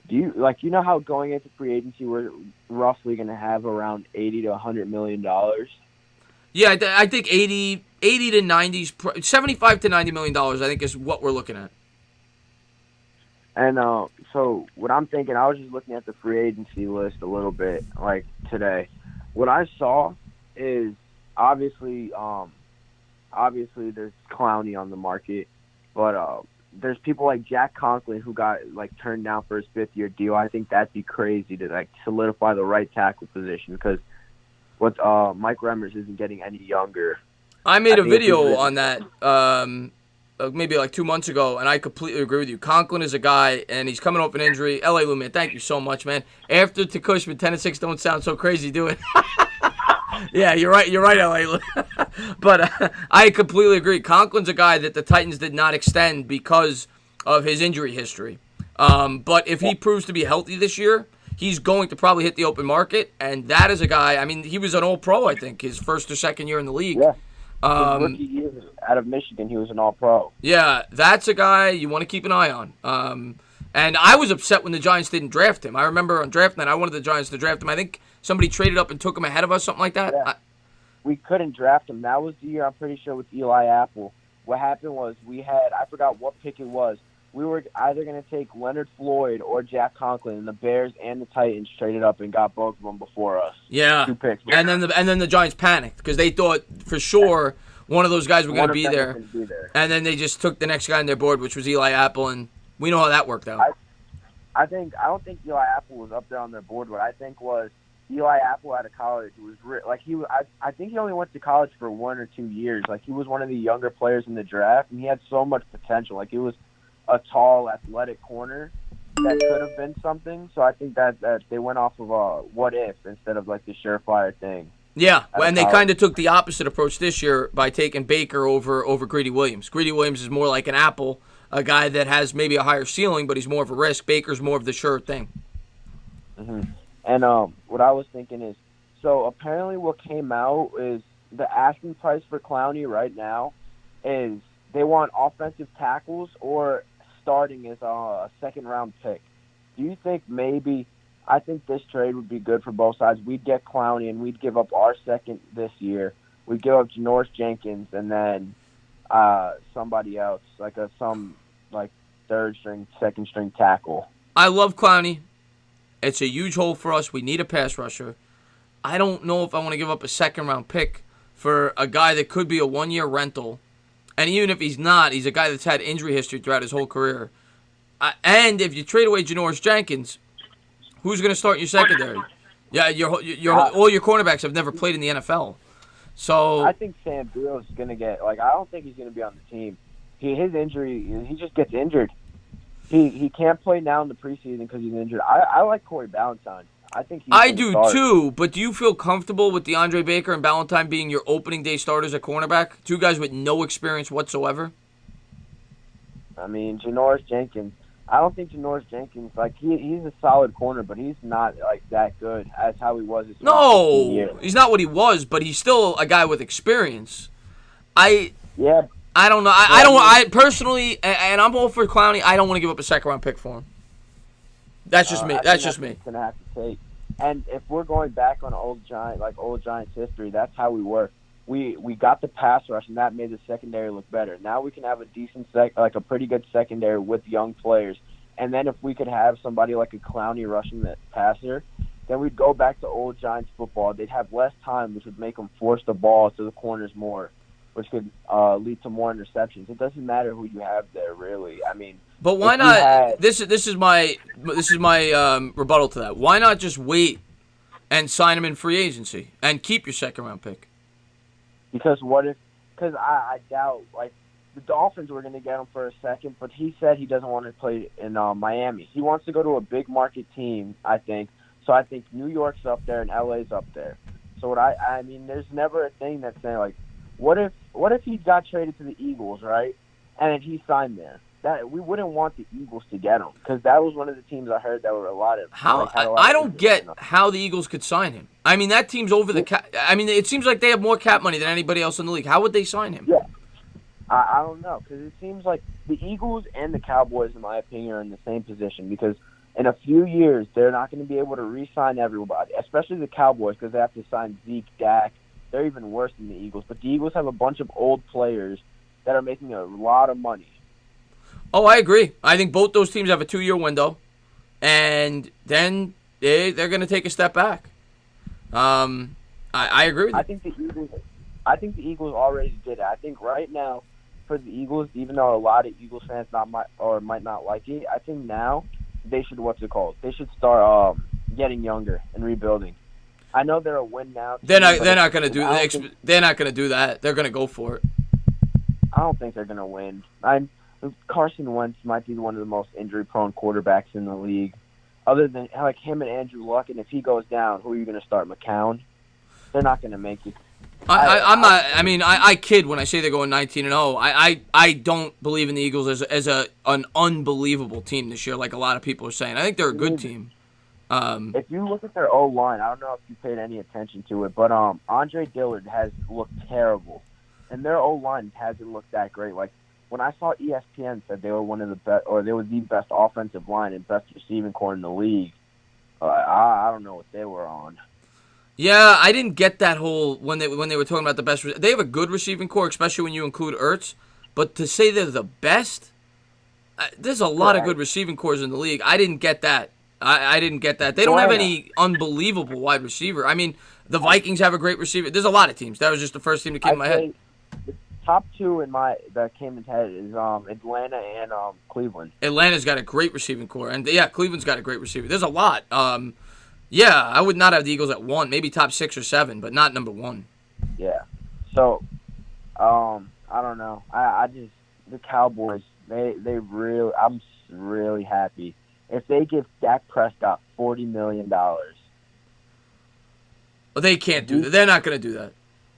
Do you know how going into free agency we're roughly going to have around $80 to $100 million? Yeah, I think 80 to 90, $75 to $90 million. I think is what we're looking at. And so what I'm thinking, I was just looking at the free agency list a little bit, like today. What I saw is obviously there's Clowney on the market, but there's people like Jack Conklin who got turned down for his 5th-year deal. I think that'd be crazy to solidify the right tackle position because Mike Remmers isn't getting any younger. I made a video on that maybe 2 months ago, and I completely agree with you. Conklin is a guy, and he's coming off an injury. L.A. Lou, man, thank you so much, man. After to Cushman, 10-6 don't sound so crazy, do it? Yeah, you're right, L.A. Lou. But I completely agree. Conklin's a guy that the Titans did not extend because of his injury history. But if he proves to be healthy this year, he's going to probably hit the open market, and that is a guy, I mean, he was an All-Pro, I think, his first or second year in the league. Yeah. His rookie year out of Michigan, he was an All-Pro. Yeah, that's a guy you want to keep an eye on. And I was upset when the Giants didn't draft him. I remember on draft night, I wanted the Giants to draft him. I think somebody traded up and took him ahead of us, something like that. Yeah. We couldn't draft him. That was the year, I'm pretty sure, with Eli Apple. What happened was I forgot what pick it was. We were either going to take Leonard Floyd or Jack Conklin, and the Bears and the Titans traded up and got both of them before us. Yeah. 2 picks. And then the Giants panicked because they thought for sure one of those guys were going to be there. And then they just took the next guy on their board, which was Eli Apple, and we know how that worked out. I don't think Eli Apple was up there on their board. What I think was Eli Apple out of college was I think he only went to college for 1 or 2 years. Like, he was one of the younger players in the draft, and he had so much potential. Like, he was a tall, athletic corner that could have been something. So I think that they went off of a what if instead of like the surefire thing. Yeah, and they kind of took the opposite approach this year by taking Baker over Greedy Williams. Greedy Williams is more like an Apple, a guy that has maybe a higher ceiling, but he's more of a risk. Baker's more of the sure thing. Mm-hmm. And what I was thinking is, so apparently what came out is the asking price for Clowney right now is they want offensive tackles or starting as a second-round pick. Do you think I think this trade would be good for both sides. We'd get Clowney, and we'd give up our second this year. We'd give up Janoris Jenkins, and then somebody else, some third-string, second-string tackle. I love Clowney. It's a huge hole for us. We need a pass rusher. I don't know if I want to give up a second-round pick for a guy that could be a one-year rental. And even if he's not, he's a guy that's had injury history throughout his whole career. And if you trade away Janoris Jenkins, who's going to start your secondary? Yeah, all your cornerbacks have never played in the NFL. So I think Sam Beal is going to get I don't think he's going to be on the team. His injury, he just gets injured. He can't play now in the preseason because he's injured. I like Corey Ballantyne. I think I do too, but do you feel comfortable with DeAndre Baker and Ballantyne being your opening day starters at cornerback? 2 guys with no experience whatsoever? I mean, Janoris Jenkins. I don't think Janoris Jenkins, he's a solid corner, but he's not, that good as how he was his first 15 years. He's not what he was, but he's still a guy with experience. I don't know. I personally, and I'm all for Clowney, I don't want to give up a second-round pick for him. That's just me. That's just me. Gonna have to take. And if we're going back on old Giants history, that's how we work. We got the pass rush, and that made the secondary look better. Now we can have a decent a pretty good secondary with young players. And then if we could have somebody like a Clowney rushing the passer, then we'd go back to old Giants football. They'd have less time, which would make them force the ball to the corners more, which could lead to more interceptions. It doesn't matter who you have there, really. I mean, but why not? This is my rebuttal to that. Why not just wait and sign him in free agency and keep your second-round pick? Because I doubt the Dolphins were going to get him for a second, but he said he doesn't want to play in Miami. He wants to go to a big market team, I think. So I think New York's up there and LA's up there. So I mean, there's never a thing that's saying what if he got traded to the Eagles, right? And he signed there. That we wouldn't want the Eagles to get him because that was one of the teams I heard that were a lot of. I don't get how the Eagles could sign him. I mean, that team's over the cap. I mean, it seems like they have more cap money than anybody else in the league. How would they sign him? Yeah, I don't know because it seems like the Eagles and the Cowboys, in my opinion, are in the same position because in a few years they're not going to be able to re-sign everybody, especially the Cowboys because they have to sign Zeke, Dak. They're even worse than the Eagles. But the Eagles have a bunch of old players that are making a lot of money. Oh, I agree. I think both those teams have a 2-year window, and then they're going to take a step back. I agree with you. I think the Eagles already did it. I think right now for the Eagles, even though a lot of Eagles fans might not like it, I think now they should They should start getting younger and rebuilding. I know they're a win now. They're not going to do. They're not going to do that. They're going to go for it. I don't think they're going to win. Carson Wentz might be one of the most injury-prone quarterbacks in the league. Other than him and Andrew Luck, and if he goes down, who are you going to start? McCown? They're not going to make it. I'm not. I mean, I kid when I say they're going 19-0. I don't believe in the Eagles as an unbelievable team this year, like a lot of people are saying. I think they're a good team. If you look at their O-line, I don't know if you paid any attention to it, but Andre Dillard has looked terrible, and their O-line hasn't looked that great. when I saw ESPN said they were one of the best, or they were the best offensive line and best receiving core in the league, I don't know what they were on. Yeah, I didn't get that whole when they were talking about the best. They have a good receiving core, especially when you include Ertz. But to say they're the best, there's a lot of good receiving cores in the league. I didn't get that. I didn't get that. They don't have any unbelievable wide receiver. I mean, the Vikings have a great receiver. There's a lot of teams. That was just the first team that came to my head. The top two that came into head is Atlanta and Cleveland. Atlanta's got a great receiving core, and yeah, Cleveland's got a great receiver. There's a lot. Yeah, I would not have the Eagles at 1, maybe top 6 or 7, but not number 1. Yeah. So, I don't know. I just the Cowboys. They really. I'm really happy if they give Dak Prescott $40 million. Well, they can't do that. They're not going to do that.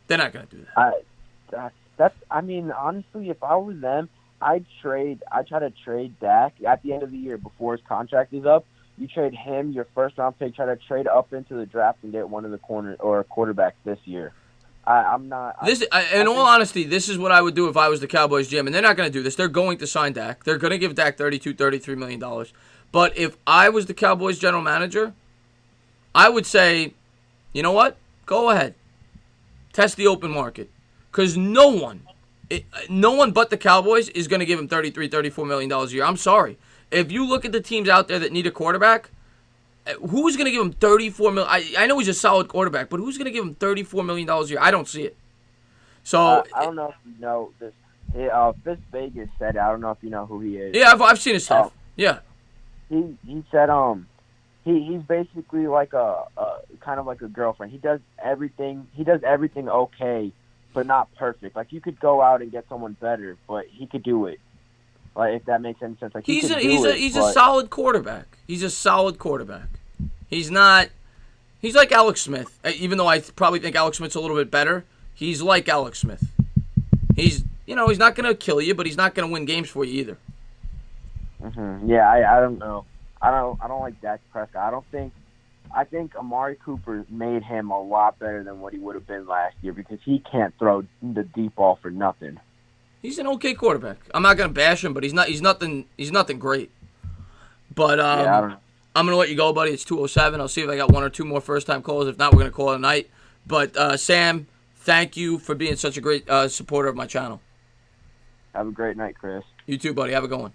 They're not going to do that. I mean, honestly, if I were them, I'd try to trade Dak at the end of the year before his contract is up. You trade him, your first-round pick, try to trade up into the draft and get one of the corner or quarterbacks this year. I'm not. In all honesty, this is what I would do if I was the Cowboys GM, and they're not going to do this. They're going to sign Dak. They're going to give Dak $33 million. But if I was the Cowboys general manager, I would say, you know what? Go ahead. Test the open market. Because no one but the Cowboys is going to give him $34 million a year. I'm sorry. If you look at the teams out there that need a quarterback, who's going to give him $34 million? I know he's a solid quarterback, but who's going to give him $34 million a year? I don't see it. So I don't know if you know this. Fitz Vegas said, I don't know if you know who he is. Yeah, I've seen his stuff. Yeah. He said he's basically like a kind of like a girlfriend. He does everything okay, but not perfect. Like you could go out and get someone better, but he could do it. Like if that makes any sense. Like he's a solid quarterback. He's a solid quarterback. He's like Alex Smith. Even though I probably think Alex Smith's a little bit better, he's like Alex Smith. He's not going to kill you, but he's not going to win games for you either. Mm-hmm. Yeah, I don't know. I don't like Dak Prescott. I think Amari Cooper made him a lot better than what he would have been last year because he can't throw the deep ball for nothing. He's an okay quarterback. I'm not gonna bash him, but he's nothing great. But I'm gonna let you go, buddy. It's 2:07. I'll see if I got 1 or 2 more first-time calls. If not, we're gonna call it a night. But Sam, thank you for being such a great supporter of my channel. Have a great night, Chris. You too, buddy. Have a good one.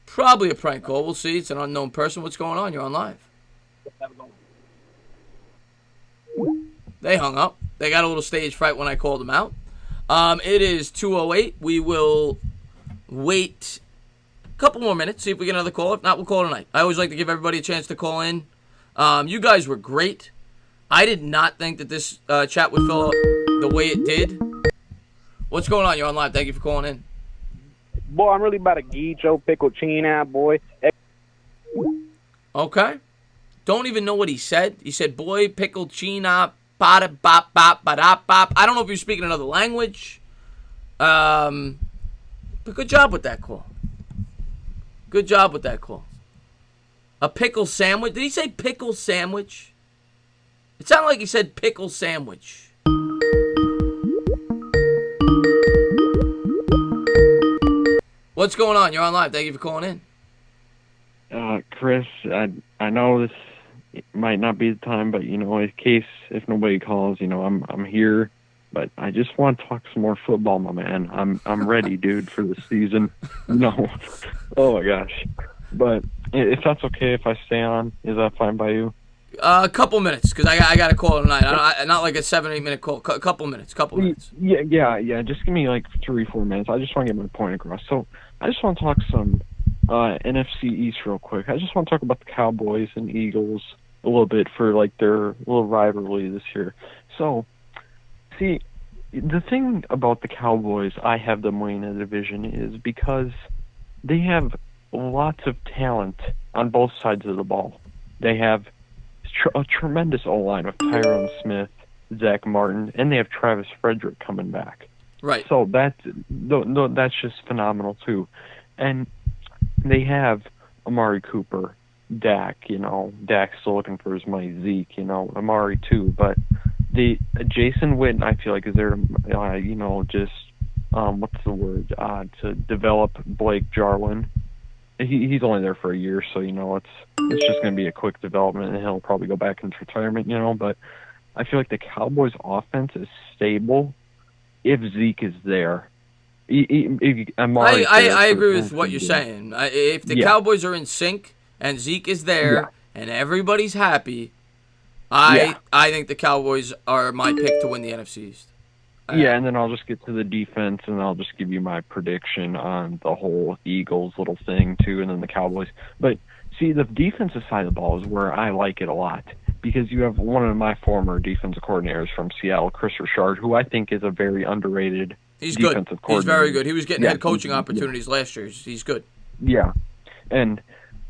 Probably a prank call. We'll see. It's an unknown person. What's going on? You're on live. They hung up. They got a little stage fright when I called them out. It is 2:08. We will wait a couple more minutes, see if we get another call. If not, we'll call it a night. I always like to give everybody a chance to call in. You guys were great. I did not think that this chat would fill up the way it did. What's going on? You're on live. Thank you for calling in. Boy, I'm really about to give Joe Pickle-China, boy. Okay. Don't even know what he said. He said, boy, pickle-china, ba-da-bop-bop-ba-da-bop. I don't know if you're speaking another language. But good job with that call. Good job with that call. A pickle sandwich? Did he say pickle sandwich? It sounded like he said pickle sandwich. What's going on? You're on live. Thank you for calling in. Chris, I know this might not be the time, but in case if nobody calls, I'm here. But I just want to talk some more football, my man. I'm ready, dude, for the season. No, oh my gosh. But if that's okay, if I stay on, is that fine by you? A couple minutes, because I got to call tonight. Not like a 7-8 minute call. Couple minutes. Yeah. Just give me like 3-4 minutes. I just want to get my point across. So I just want to talk some NFC East real quick. I just want to talk about the Cowboys and Eagles a little bit for like their little rivalry this year. So, see, the thing about the Cowboys, I have them winning the division, is because they have lots of talent on both sides of the ball. They have a tremendous O-line with Tyron Smith, Zach Martin, and they have Travis Frederick coming back. Right. So that's just phenomenal too. And they have Amari Cooper, Dak, Dak's still looking for his money, Zeke, Amari too. But the Jason Witten, I feel like, is there to, just what's the word, to develop Blake Jarwin. He's only there for a year, so it's just going to be a quick development, and he'll probably go back into retirement. But I feel like the Cowboys' offense is stable if Zeke is there. I agree with what you're saying. If the Cowboys are in sync and Zeke is there and everybody's happy, I think the Cowboys are my pick to win the NFC East. And then I'll just get to the defense, and I'll just give you my prediction on the whole Eagles little thing, too, and then the Cowboys. But, see, the defensive side of the ball is where I like it a lot, because you have one of my former defensive coordinators from Seattle, Chris Richard, who I think is a very underrated defensive coordinator. He's very good. He was getting head coaching opportunities last year. He's good. Yeah. And,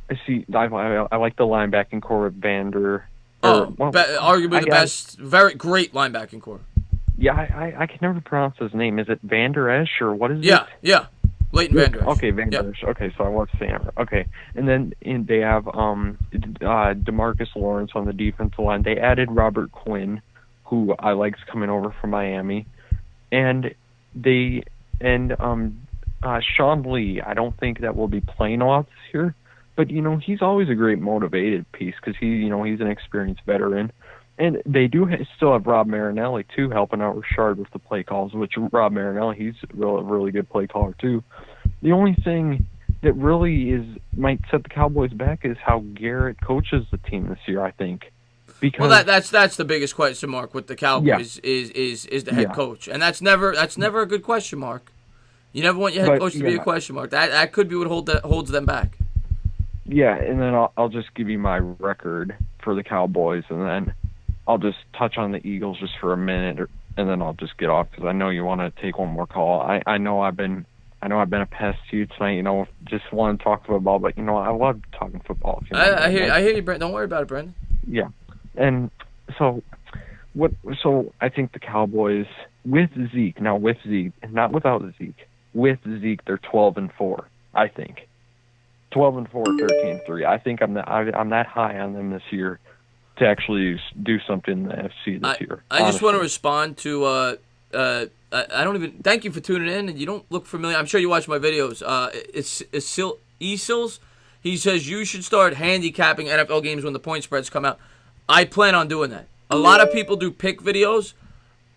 I like the linebacking core of Vander. Arguably the best, very great linebacking core. Yeah, I can never pronounce his name. Is it Van Der Esch, or what is it? Yeah. Leighton Van Der Esch. Okay, Van Der Esch. Okay, so I was saying it. Okay. And then they have DeMarcus Lawrence on the defensive line. They added Robert Quinn, who I like coming over from Miami. And Sean Lee, I don't think that will be playing a lot this year. But, he's always a great motivated piece because he's an experienced veteran. And they do still have Rob Marinelli, too, helping out Richard with the play calls, which Rob Marinelli, he's a really good play caller, too. The only thing that really might set the Cowboys back is how Garrett coaches the team this year, I think. Because, well, that's the biggest question mark with the Cowboys is the head coach. And that's never a good question mark. You never want your head coach to be a question mark. That could be what holds them back. Yeah, and then I'll just give you my record for the Cowboys, and then I'll just touch on the Eagles just for a minute, and then I'll just get off because I know you want to take one more call. I know I've been a pest to you tonight. Just want to talk football, but I love talking football. I hear you, Brent. Don't worry about it, Brandon. Yeah, and so I think the Cowboys with Zeke, not without Zeke, with Zeke, they're 12-4. I think 12-4, 13-3. I think I'm that high on them this year to actually do something in the NFC this year. I just want to respond to I don't even thank you for tuning in, and you don't look familiar. I'm sure you watch my videos. It's Esils. He says you should start handicapping NFL games when the point spreads come out. I plan on doing that. A lot of people do pick videos.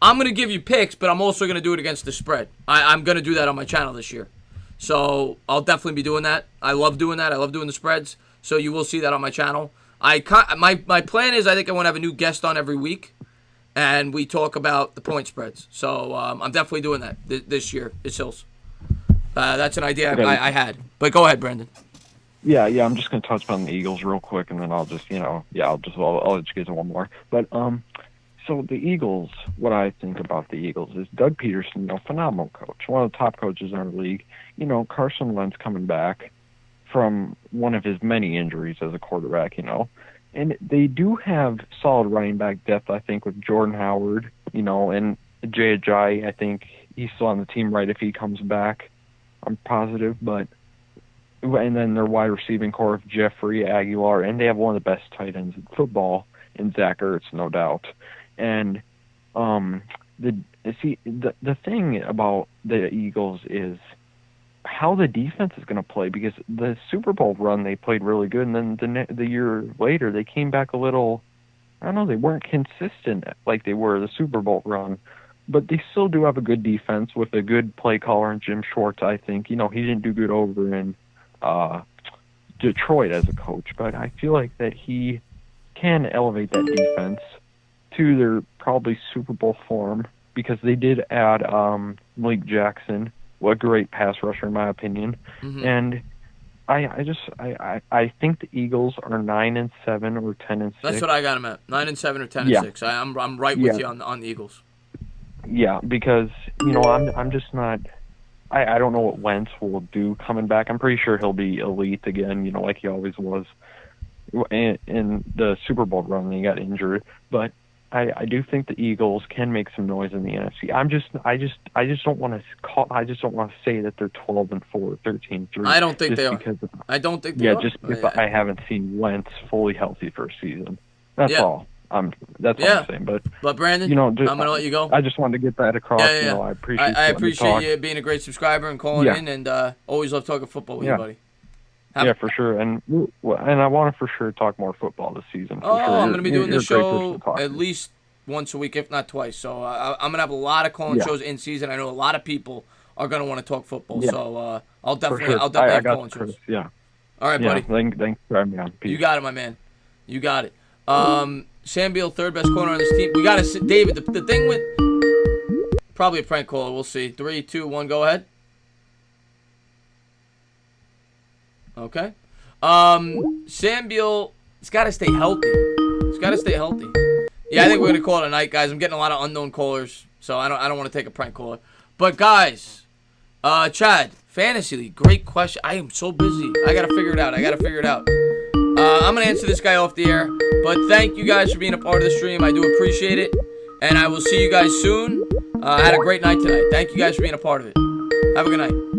I'm going to give you picks, but I'm also going to do it against the spread. I'm going to do that on my channel this year. So I'll definitely be doing that. I love doing that. I love doing the spreads. So you will see that on my channel. My plan is I think I want to have a new guest on every week, and we talk about the point spreads. So I'm definitely doing that this year. It's Hills. That's an idea I had. But go ahead, Brandon. Yeah. I'm just going to touch on the Eagles real quick, and then I'll just, I'll let you get to one more. But so the Eagles, what I think about the Eagles is Doug Peterson, phenomenal coach, one of the top coaches in our league. Carson Wentz coming back from one of his many injuries as a quarterback, And they do have solid running back depth, I think, with Jordan Howard, and Jay Ajayi. I think he's still on the team right if he comes back. I'm positive, and then their wide receiving core of Jeffrey Aguilar, and they have one of the best tight ends in football in Zach Ertz, no doubt. And the thing about the Eagles is how the defense is going to play, because the Super Bowl run they played really good, and then the year later they came back a little. I don't know, they weren't consistent like they were the Super Bowl run, but they still do have a good defense with a good play caller in Jim Schwartz. I think he didn't do good over in Detroit as a coach, but I feel like that he can elevate that defense to their probably Super Bowl form, because they did add Malik Jackson. What a great pass rusher, in my opinion. Mm-hmm. And I think the Eagles are 9-7 or 10-6. That's what I got them at, 9-7 or 10-6. I'm right with you on the Eagles. Yeah, because I'm just not. I don't know what Wentz will do coming back. I'm pretty sure he'll be elite again, like he always was in the Super Bowl run. He got injured, but I do think the Eagles can make some noise in the NFC. I just don't want to call. I just don't want to say that they're 12-4, 13-3. I don't think they are. I don't think they are. Just if I haven't seen Wentz fully healthy for a season. That's all. That's what I'm saying. But Brandon, you know, I'm gonna let you go. I just wanted to get that across. Yeah. You know, I appreciate. I appreciate you being a great subscriber and calling in, and always love talking football with you, buddy. For sure, and I want to for sure talk more football this season. For sure. I'm going to be doing the show at at least once a week, if not twice. So I'm going to have a lot of calling shows in season. I know a lot of people are going to want to talk football. Yeah. So I'll definitely Sure. have got calling shows. Yeah. All right, buddy. Thanks for having me on. Peace. You got it, my man. You got it. Sam Beal, third best corner on this team. We got to David. The thing with probably a prank caller. We'll see. 3, 2, 1. Go ahead. Okay. Sam Beal, he's got to stay healthy. Yeah, I think we're gonna call it a night, guys. I'm getting a lot of unknown callers, so I don't want to take a prank caller. But guys, Chad, Fantasy League, great question. I am so busy. I gotta figure it out. I'm gonna answer this guy off the air. But thank you guys for being a part of the stream. I do appreciate it, and I will see you guys soon. I had a great night tonight. Thank you guys for being a part of it. Have a good night.